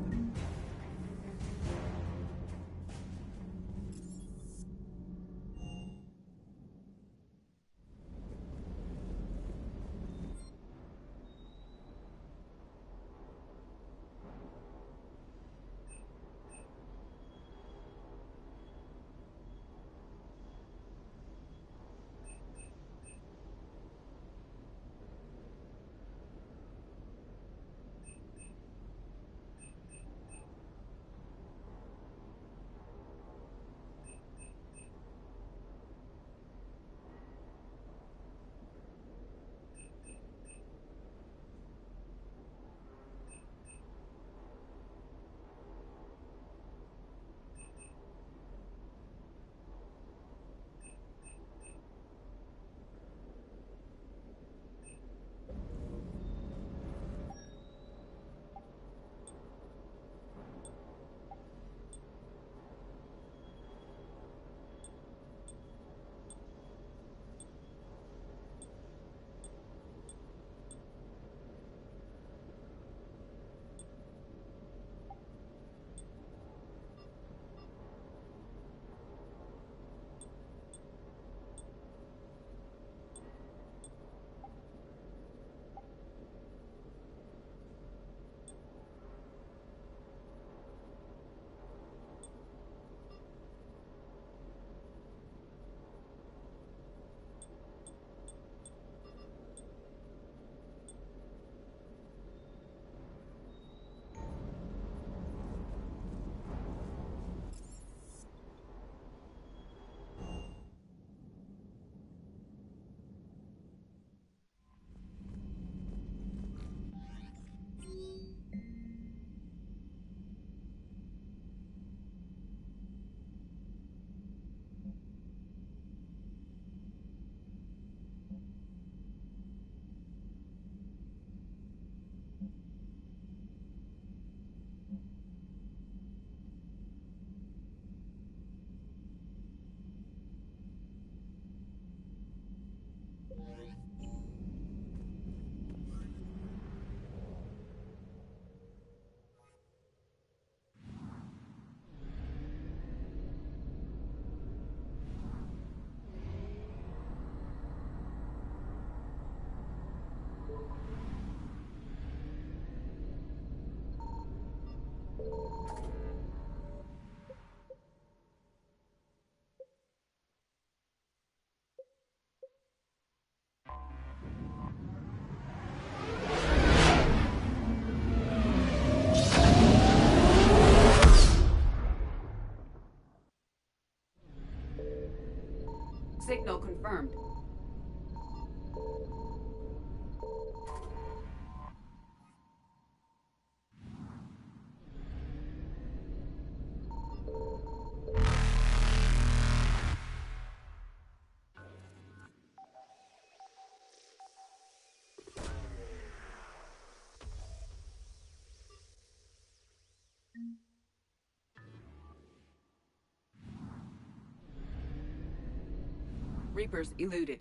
Reapers eluded.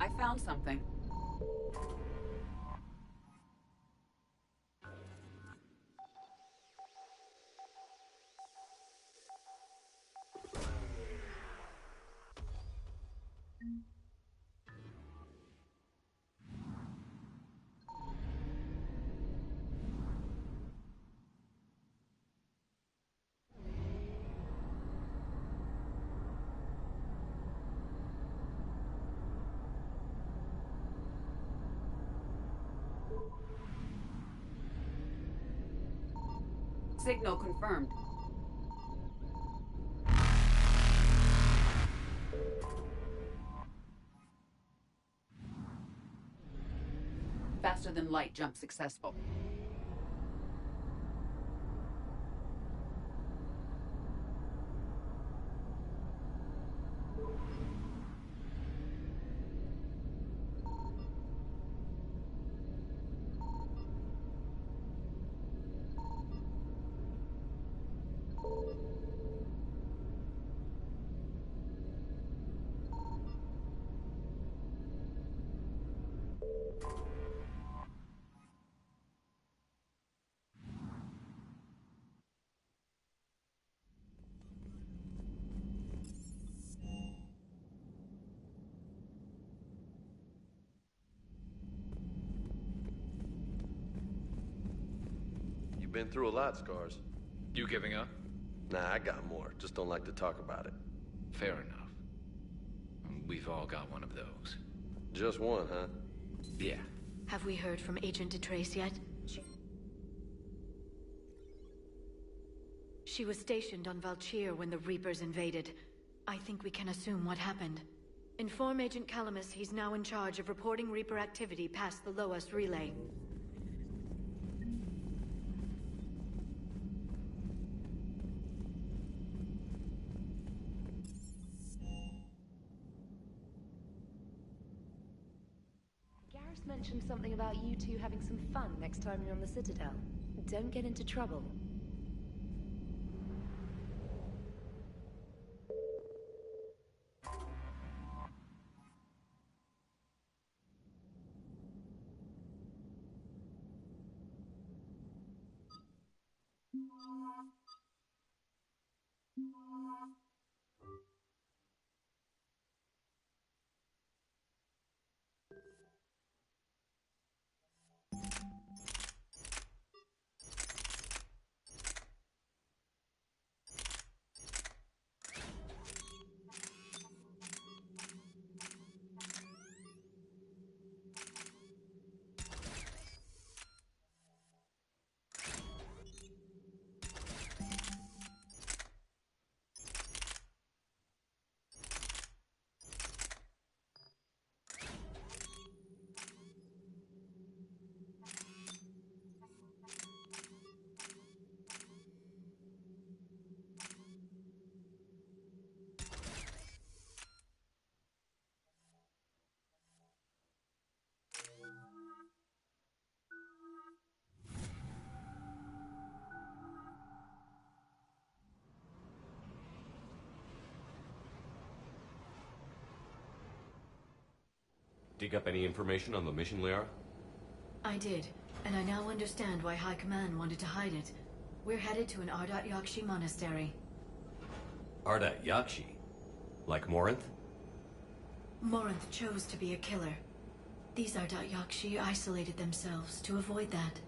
I found something. Signal confirmed. Faster than light jump successful. Been through a lot, Scars. You giving up? Nah, I got more. Just don't like to talk about it. Fair enough. We've all got one of those. Just one, huh? Yeah. Have we heard from Agent DeTrace yet? She was stationed on Valchir when the Reapers invaded. I think we can assume what happened. Inform Agent Calamus he's now in charge of reporting Reaper activity past the Loas relay. Mentioned something about you two having some fun next time you're on the Citadel. Don't get into trouble. Dig up any information on the mission, Liara? I did, and I now understand why High Command wanted to hide it. We're headed to an Ardat Yakshi monastery. Ardat Yakshi? Like Morinth? Morinth chose to be a killer. These Ardat Yakshi isolated themselves to avoid that.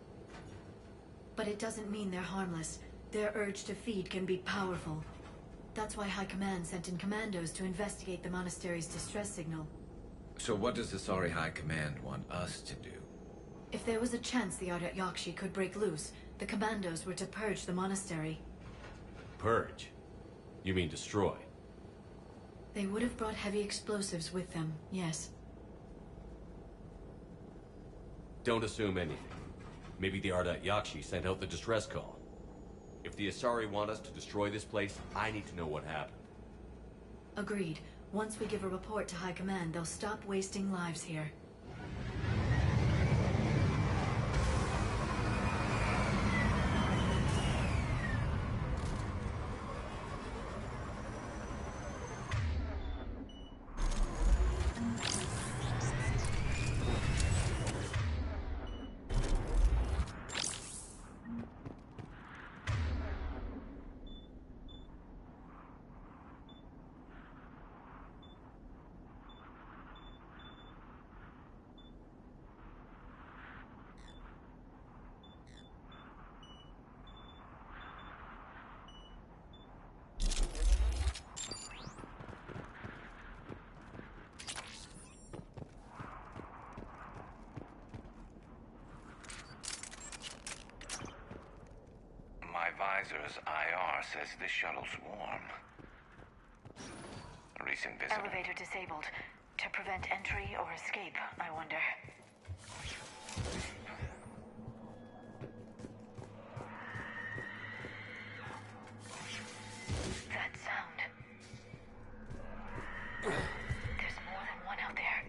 But it doesn't mean they're harmless. Their urge to feed can be powerful. That's why High Command sent in commandos to investigate the monastery's distress signal. So what does the Asari High Command want us to do? If there was a chance the Ardat Yakshi could break loose, the commandos were to purge the monastery. Purge? You mean destroy? They would have brought heavy explosives with them, yes. Don't assume anything. Maybe the Ardat Yakshi sent out the distress call. If the Asari want us to destroy this place, I need to know what happened. Agreed. Once we give a report to High Command, they'll stop wasting lives here. Caesar's IR says this shuttle's warm. A recent visitor. Elevator disabled. To prevent entry or escape, I wonder. That sound. There's more than one out there.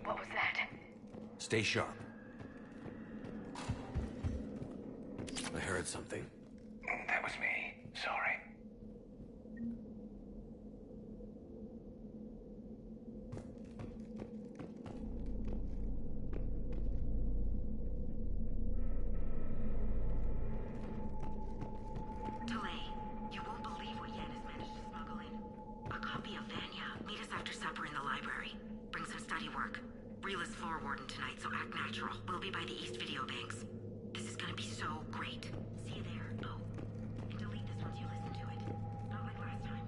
What was that? Stay sharp. I heard something. That was me. Sorry. Delay. You won't believe what Yen has managed to smuggle in. A copy of Vanya. Meet us after supper in the library. Bring some study work. Reela's floor warden tonight, so act natural. We'll be by the East Video Banks. This is gonna be so great. See you there. Oh, and delete this once you listen to it. Not like last time.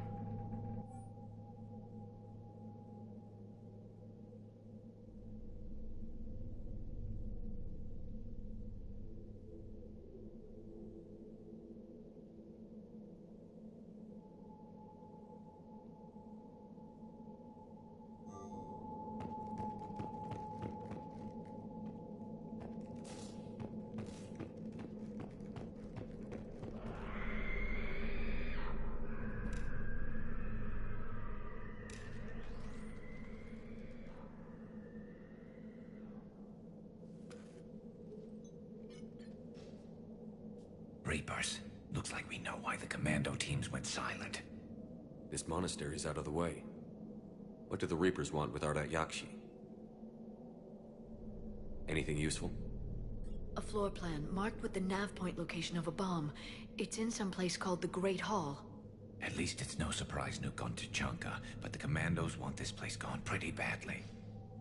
Reapers. Looks like we know why the commando teams went silent. This monastery's out of the way. What do the Reapers want with Ardat Yakshi? Anything useful? A floor plan marked with the nav point location of a bomb. It's in some place called the Great Hall. At least it's no surprise nuke on Tuchanka, but the commandos want this place gone pretty badly.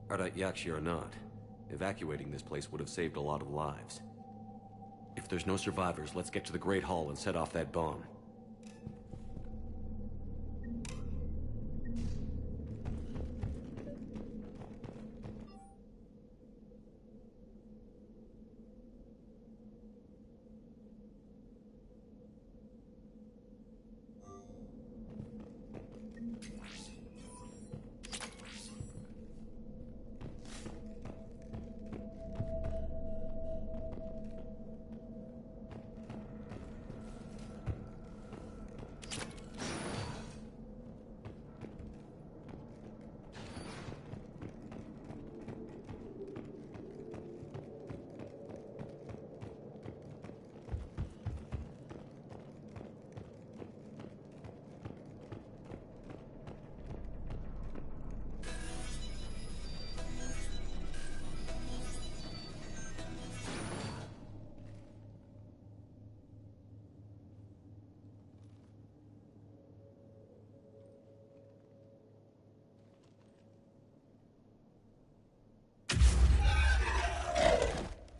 Ardat Yakshi or not, evacuating this place would have saved a lot of lives. If there's no survivors, let's get to the Great Hall and set off that bomb.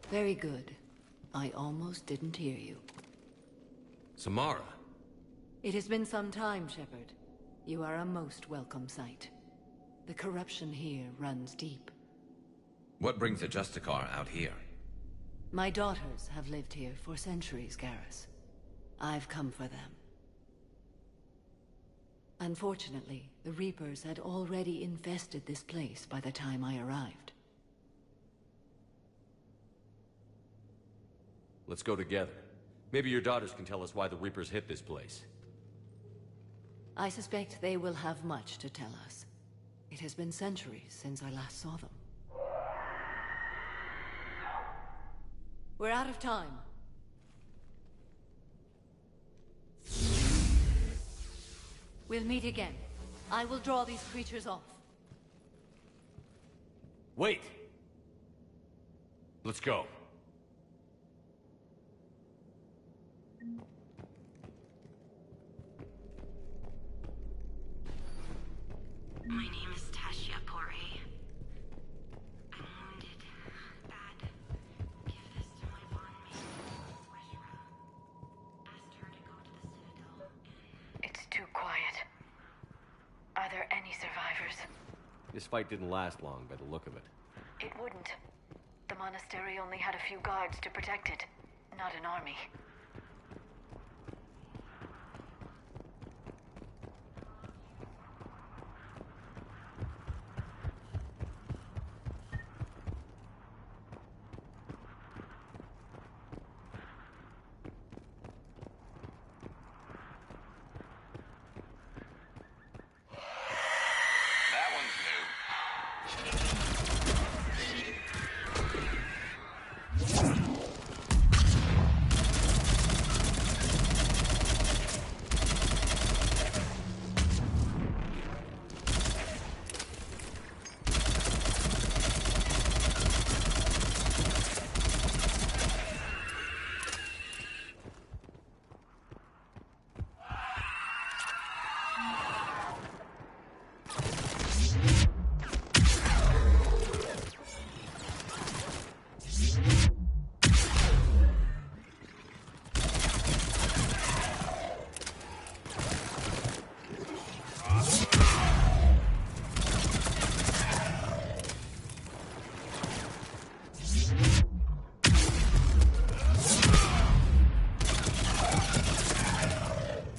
Very good. I almost didn't hear you. Samara? It has been some time, Shepard. You are a most welcome sight. The corruption here runs deep. What brings the Justicar out here? My daughters have lived here for centuries, Garrus. I've come for them. Unfortunately, the Reapers had already infested this place by the time I arrived. Let's go together. Maybe your daughters can tell us why the Reapers hit this place. I suspect they will have much to tell us. It has been centuries since I last saw them. We're out of time. We'll meet again. I will draw these creatures off. Wait! Let's go. My name is Tasha Pore. I'm wounded. Bad. Give this to my bondmate, Weshra. Asked her to go to the Citadel and... It's too quiet. Are there any survivors? This fight didn't last long by the look of it. It wouldn't. The monastery only had a few guards to protect it, not an army. That one's new.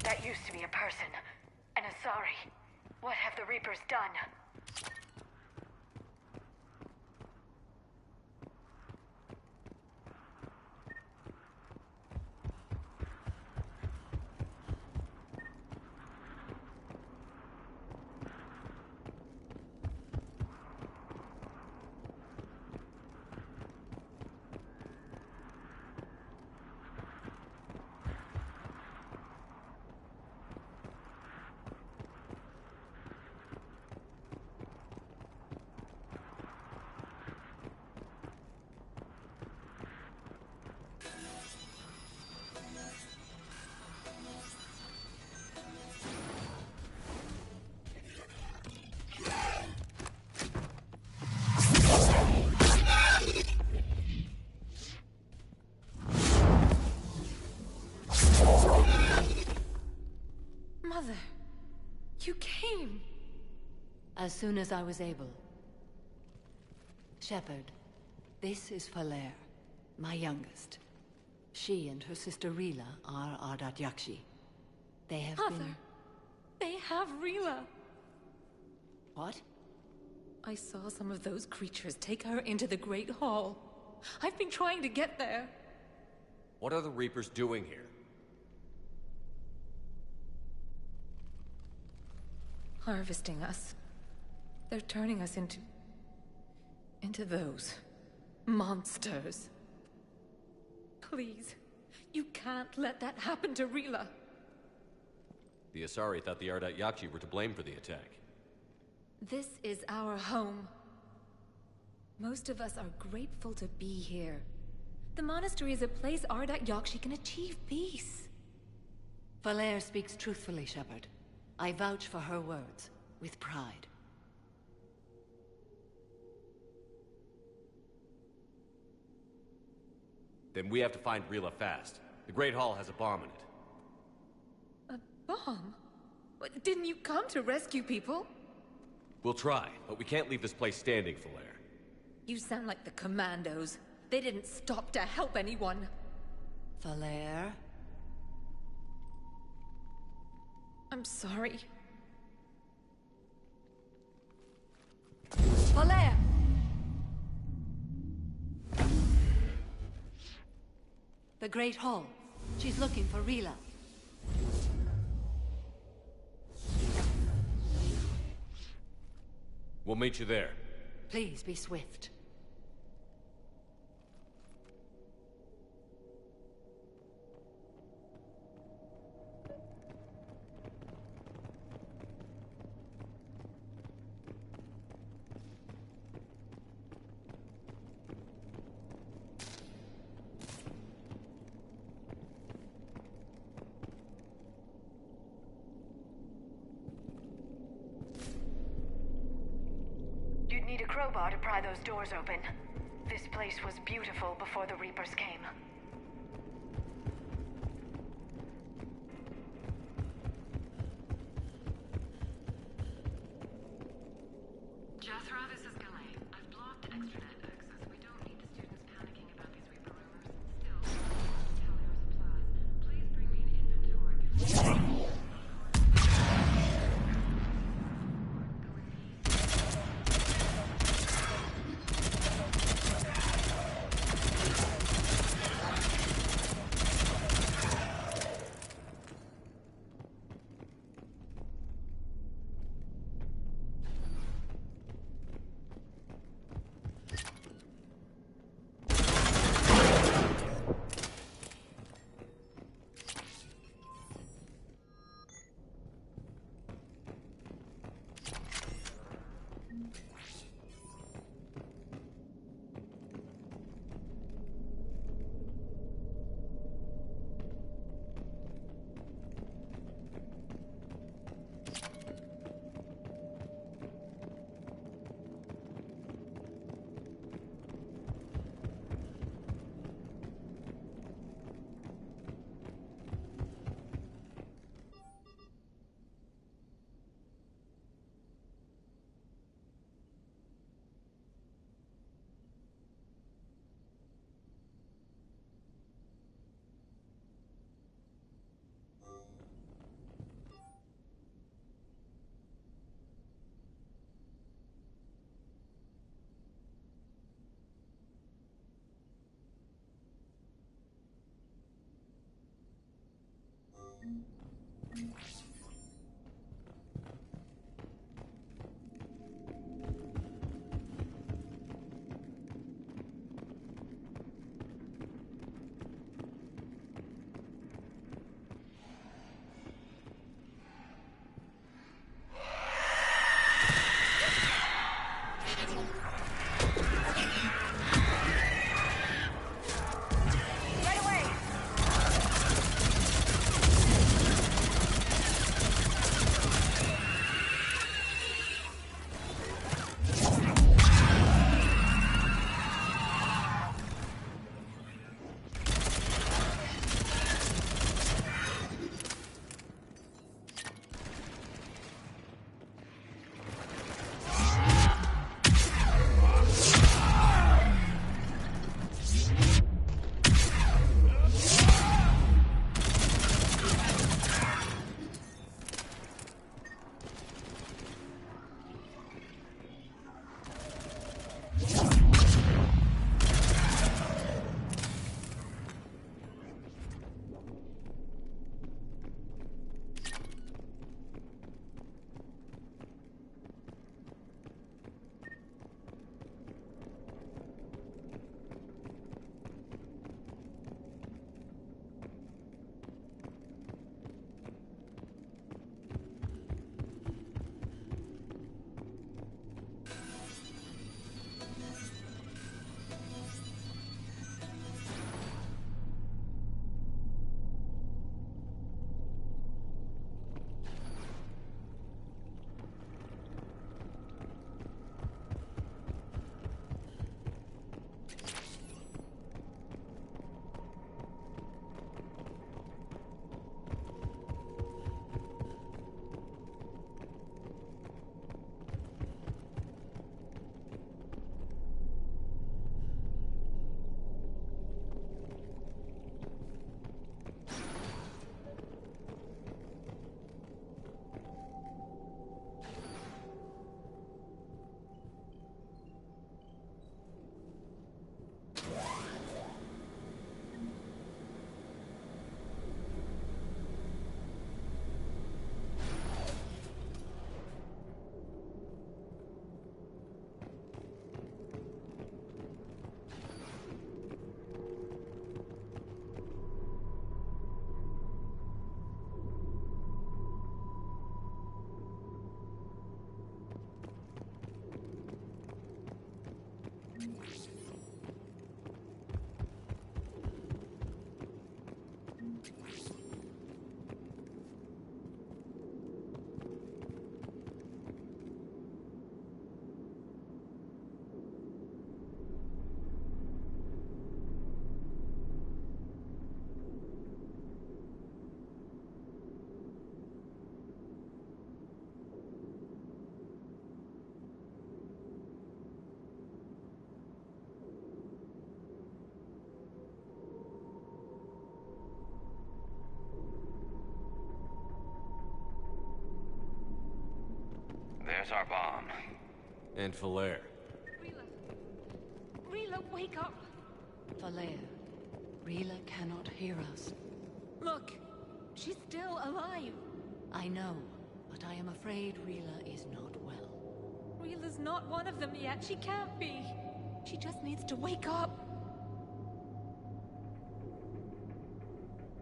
That used to be a person. An Asari. What have the Reapers done? Mother, you came. As soon as I was able. Shepard, this is Falere, my youngest. She and her sister Rila are Ardat Yakshi. They have Mother, been... they have Rila. What? I saw some of those creatures take her into the Great Hall. I've been trying to get there. What are the Reapers doing here? Harvesting us. They're turning us into those monsters. Please, you can't let that happen to Rila. The Asari thought the Ardat Yakshi were to blame for the attack. This is our home. Most of us are grateful to be here. The monastery is a place Ardat Yakshi can achieve peace. Falere speaks truthfully, Shepard. I vouch for her words, with pride. Then we have to find Rila fast. The Great Hall has a bomb in it. A bomb? What, didn't you come to rescue people? We'll try, but we can't leave this place standing, Falere. You sound like the Commandos. They didn't stop to help anyone. Falere? I'm sorry. Falere! The Great Hall. She's looking for Rila. We'll meet you there. Please be swift. You'd need a crowbar to pry those doors open. This place was beautiful before the Reapers came. Jethro, this is Galay. I've blocked extranet access. We don't need the students There's our bomb. And Falere. Rila, wake up! Falere, Rila cannot hear us. Look, she's still alive. I know, but I am afraid Rila is not well. Rila's not one of them yet. She can't be. She just needs to wake up.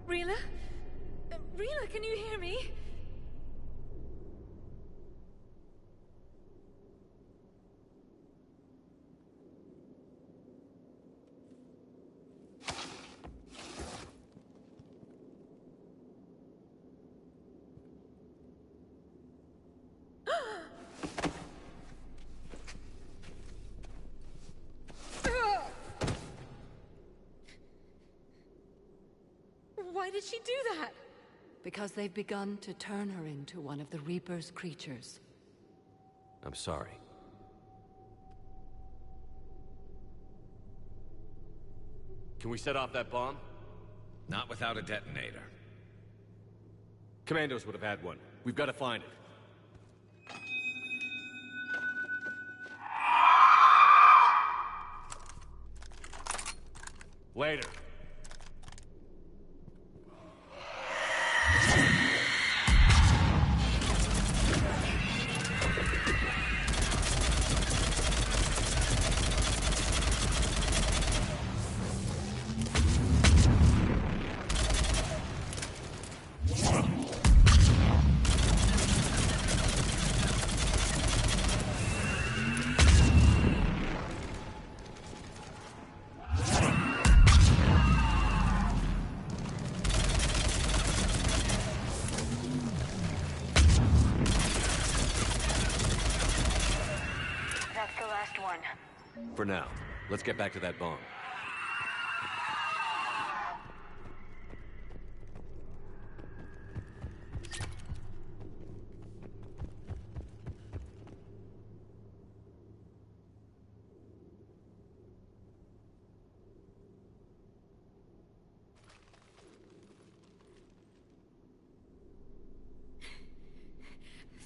Rila? Rila, can you hear me? Why did she do that? Because they've begun to turn her into one of the Reaper's creatures. I'm sorry. Can we set off that bomb? Not without a detonator. Commandos would have had one. We've got to find it. Later. For now, let's get back to that bomb.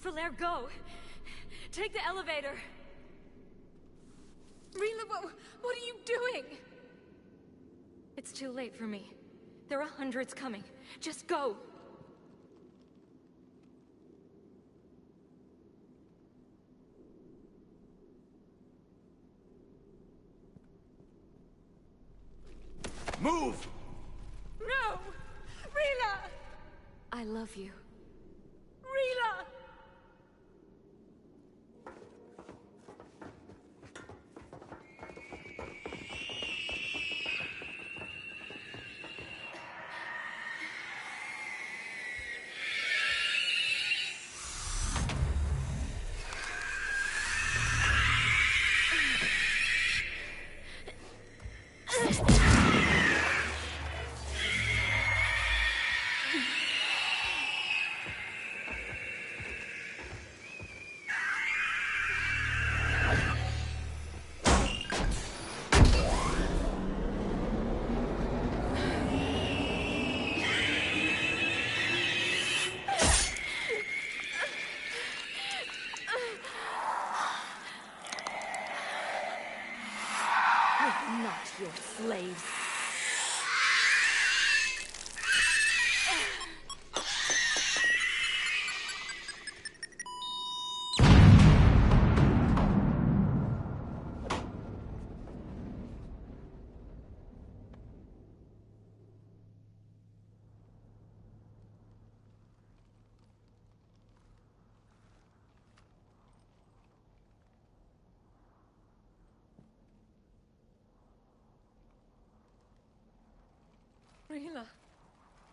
Falere, go! Take the elevator! Rila, what are you doing? It's too late for me. There are hundreds coming. Just go! Move! No! Rila! I love you. Rila! Not your slaves. Rila,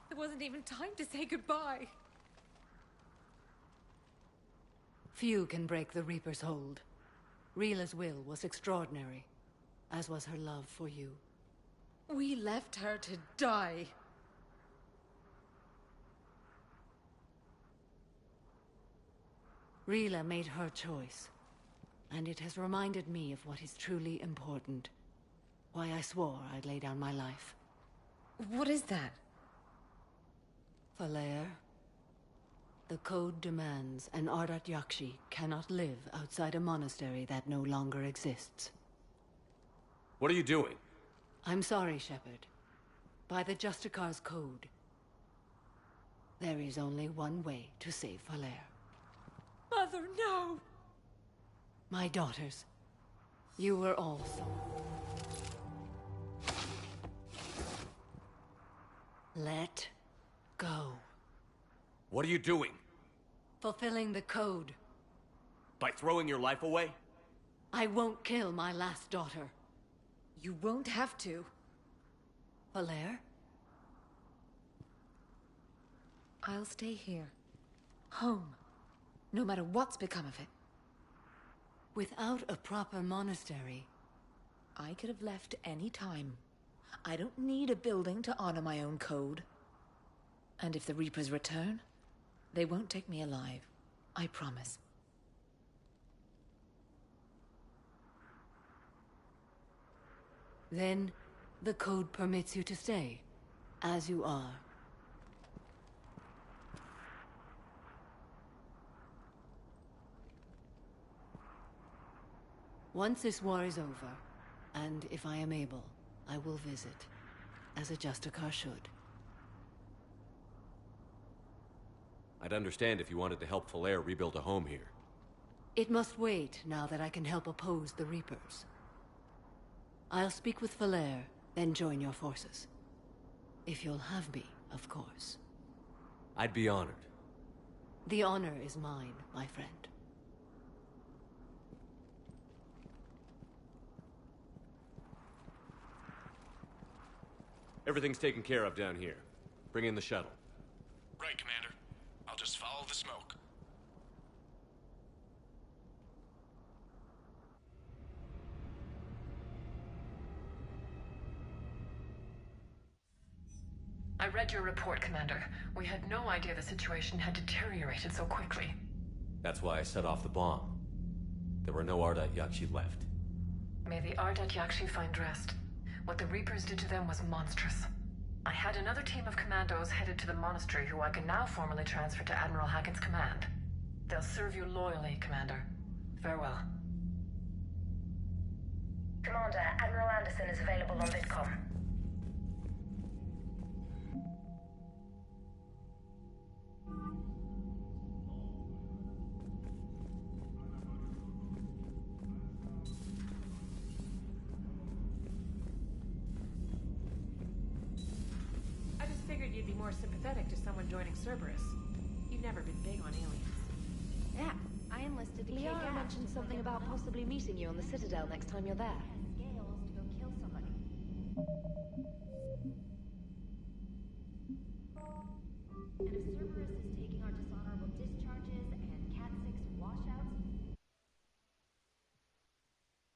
there wasn't even time to say goodbye. Few can break the Reaper's hold. Rila's will was extraordinary, as was her love for you. We left her to die. Rila made her choice, and it has reminded me of what is truly important. Why I swore I'd lay down my life. What is that? Falere, the code demands an Ardat Yakshi cannot live outside a monastery that no longer exists. What are you doing? I'm sorry, Shepard. By the Justicar's code, there is only one way to save Falere. Mother, no! My daughters, you were also. Let go. What are you doing? Fulfilling the code. By throwing your life away? I won't kill my last daughter. You won't have to. Falere? I'll stay here. Home. No matter what's become of it. Without a proper monastery. I could have left any time. I don't need a building to honor my own code. And if the Reapers return, they won't take me alive. I promise. Then, the code permits you to stay, as you are. Once this war is over, and if I am able, I will visit, as a Justicar should. I'd understand if you wanted to help Falere rebuild a home here. It must wait now that I can help oppose the Reapers. I'll speak with Falere, then join your forces. If you'll have me, of course. I'd be honored. The honor is mine, my friend. Everything's taken care of down here. Bring in the shuttle. Right, Commander. I'll just follow the smoke. I read your report, Commander. We had no idea the situation had deteriorated so quickly. That's why I set off the bomb. There were no Ardat Yakshi left. May the Ardat Yakshi find rest. What the Reapers did to them was monstrous. I had another team of commandos headed to the monastery who I can now formally transfer to Admiral Hackett's command. They'll serve you loyally, Commander. Farewell. Commander, Admiral Anderson is available on VidCom. I just figured you'd be more sympathetic to someone joining Cerberus. You've never been big on aliens. Yeah, I enlisted to kick Liara ass. mentioned something about possibly meeting you on the Citadel next time you're there. Scales to go kill somebody. And if Cerberus is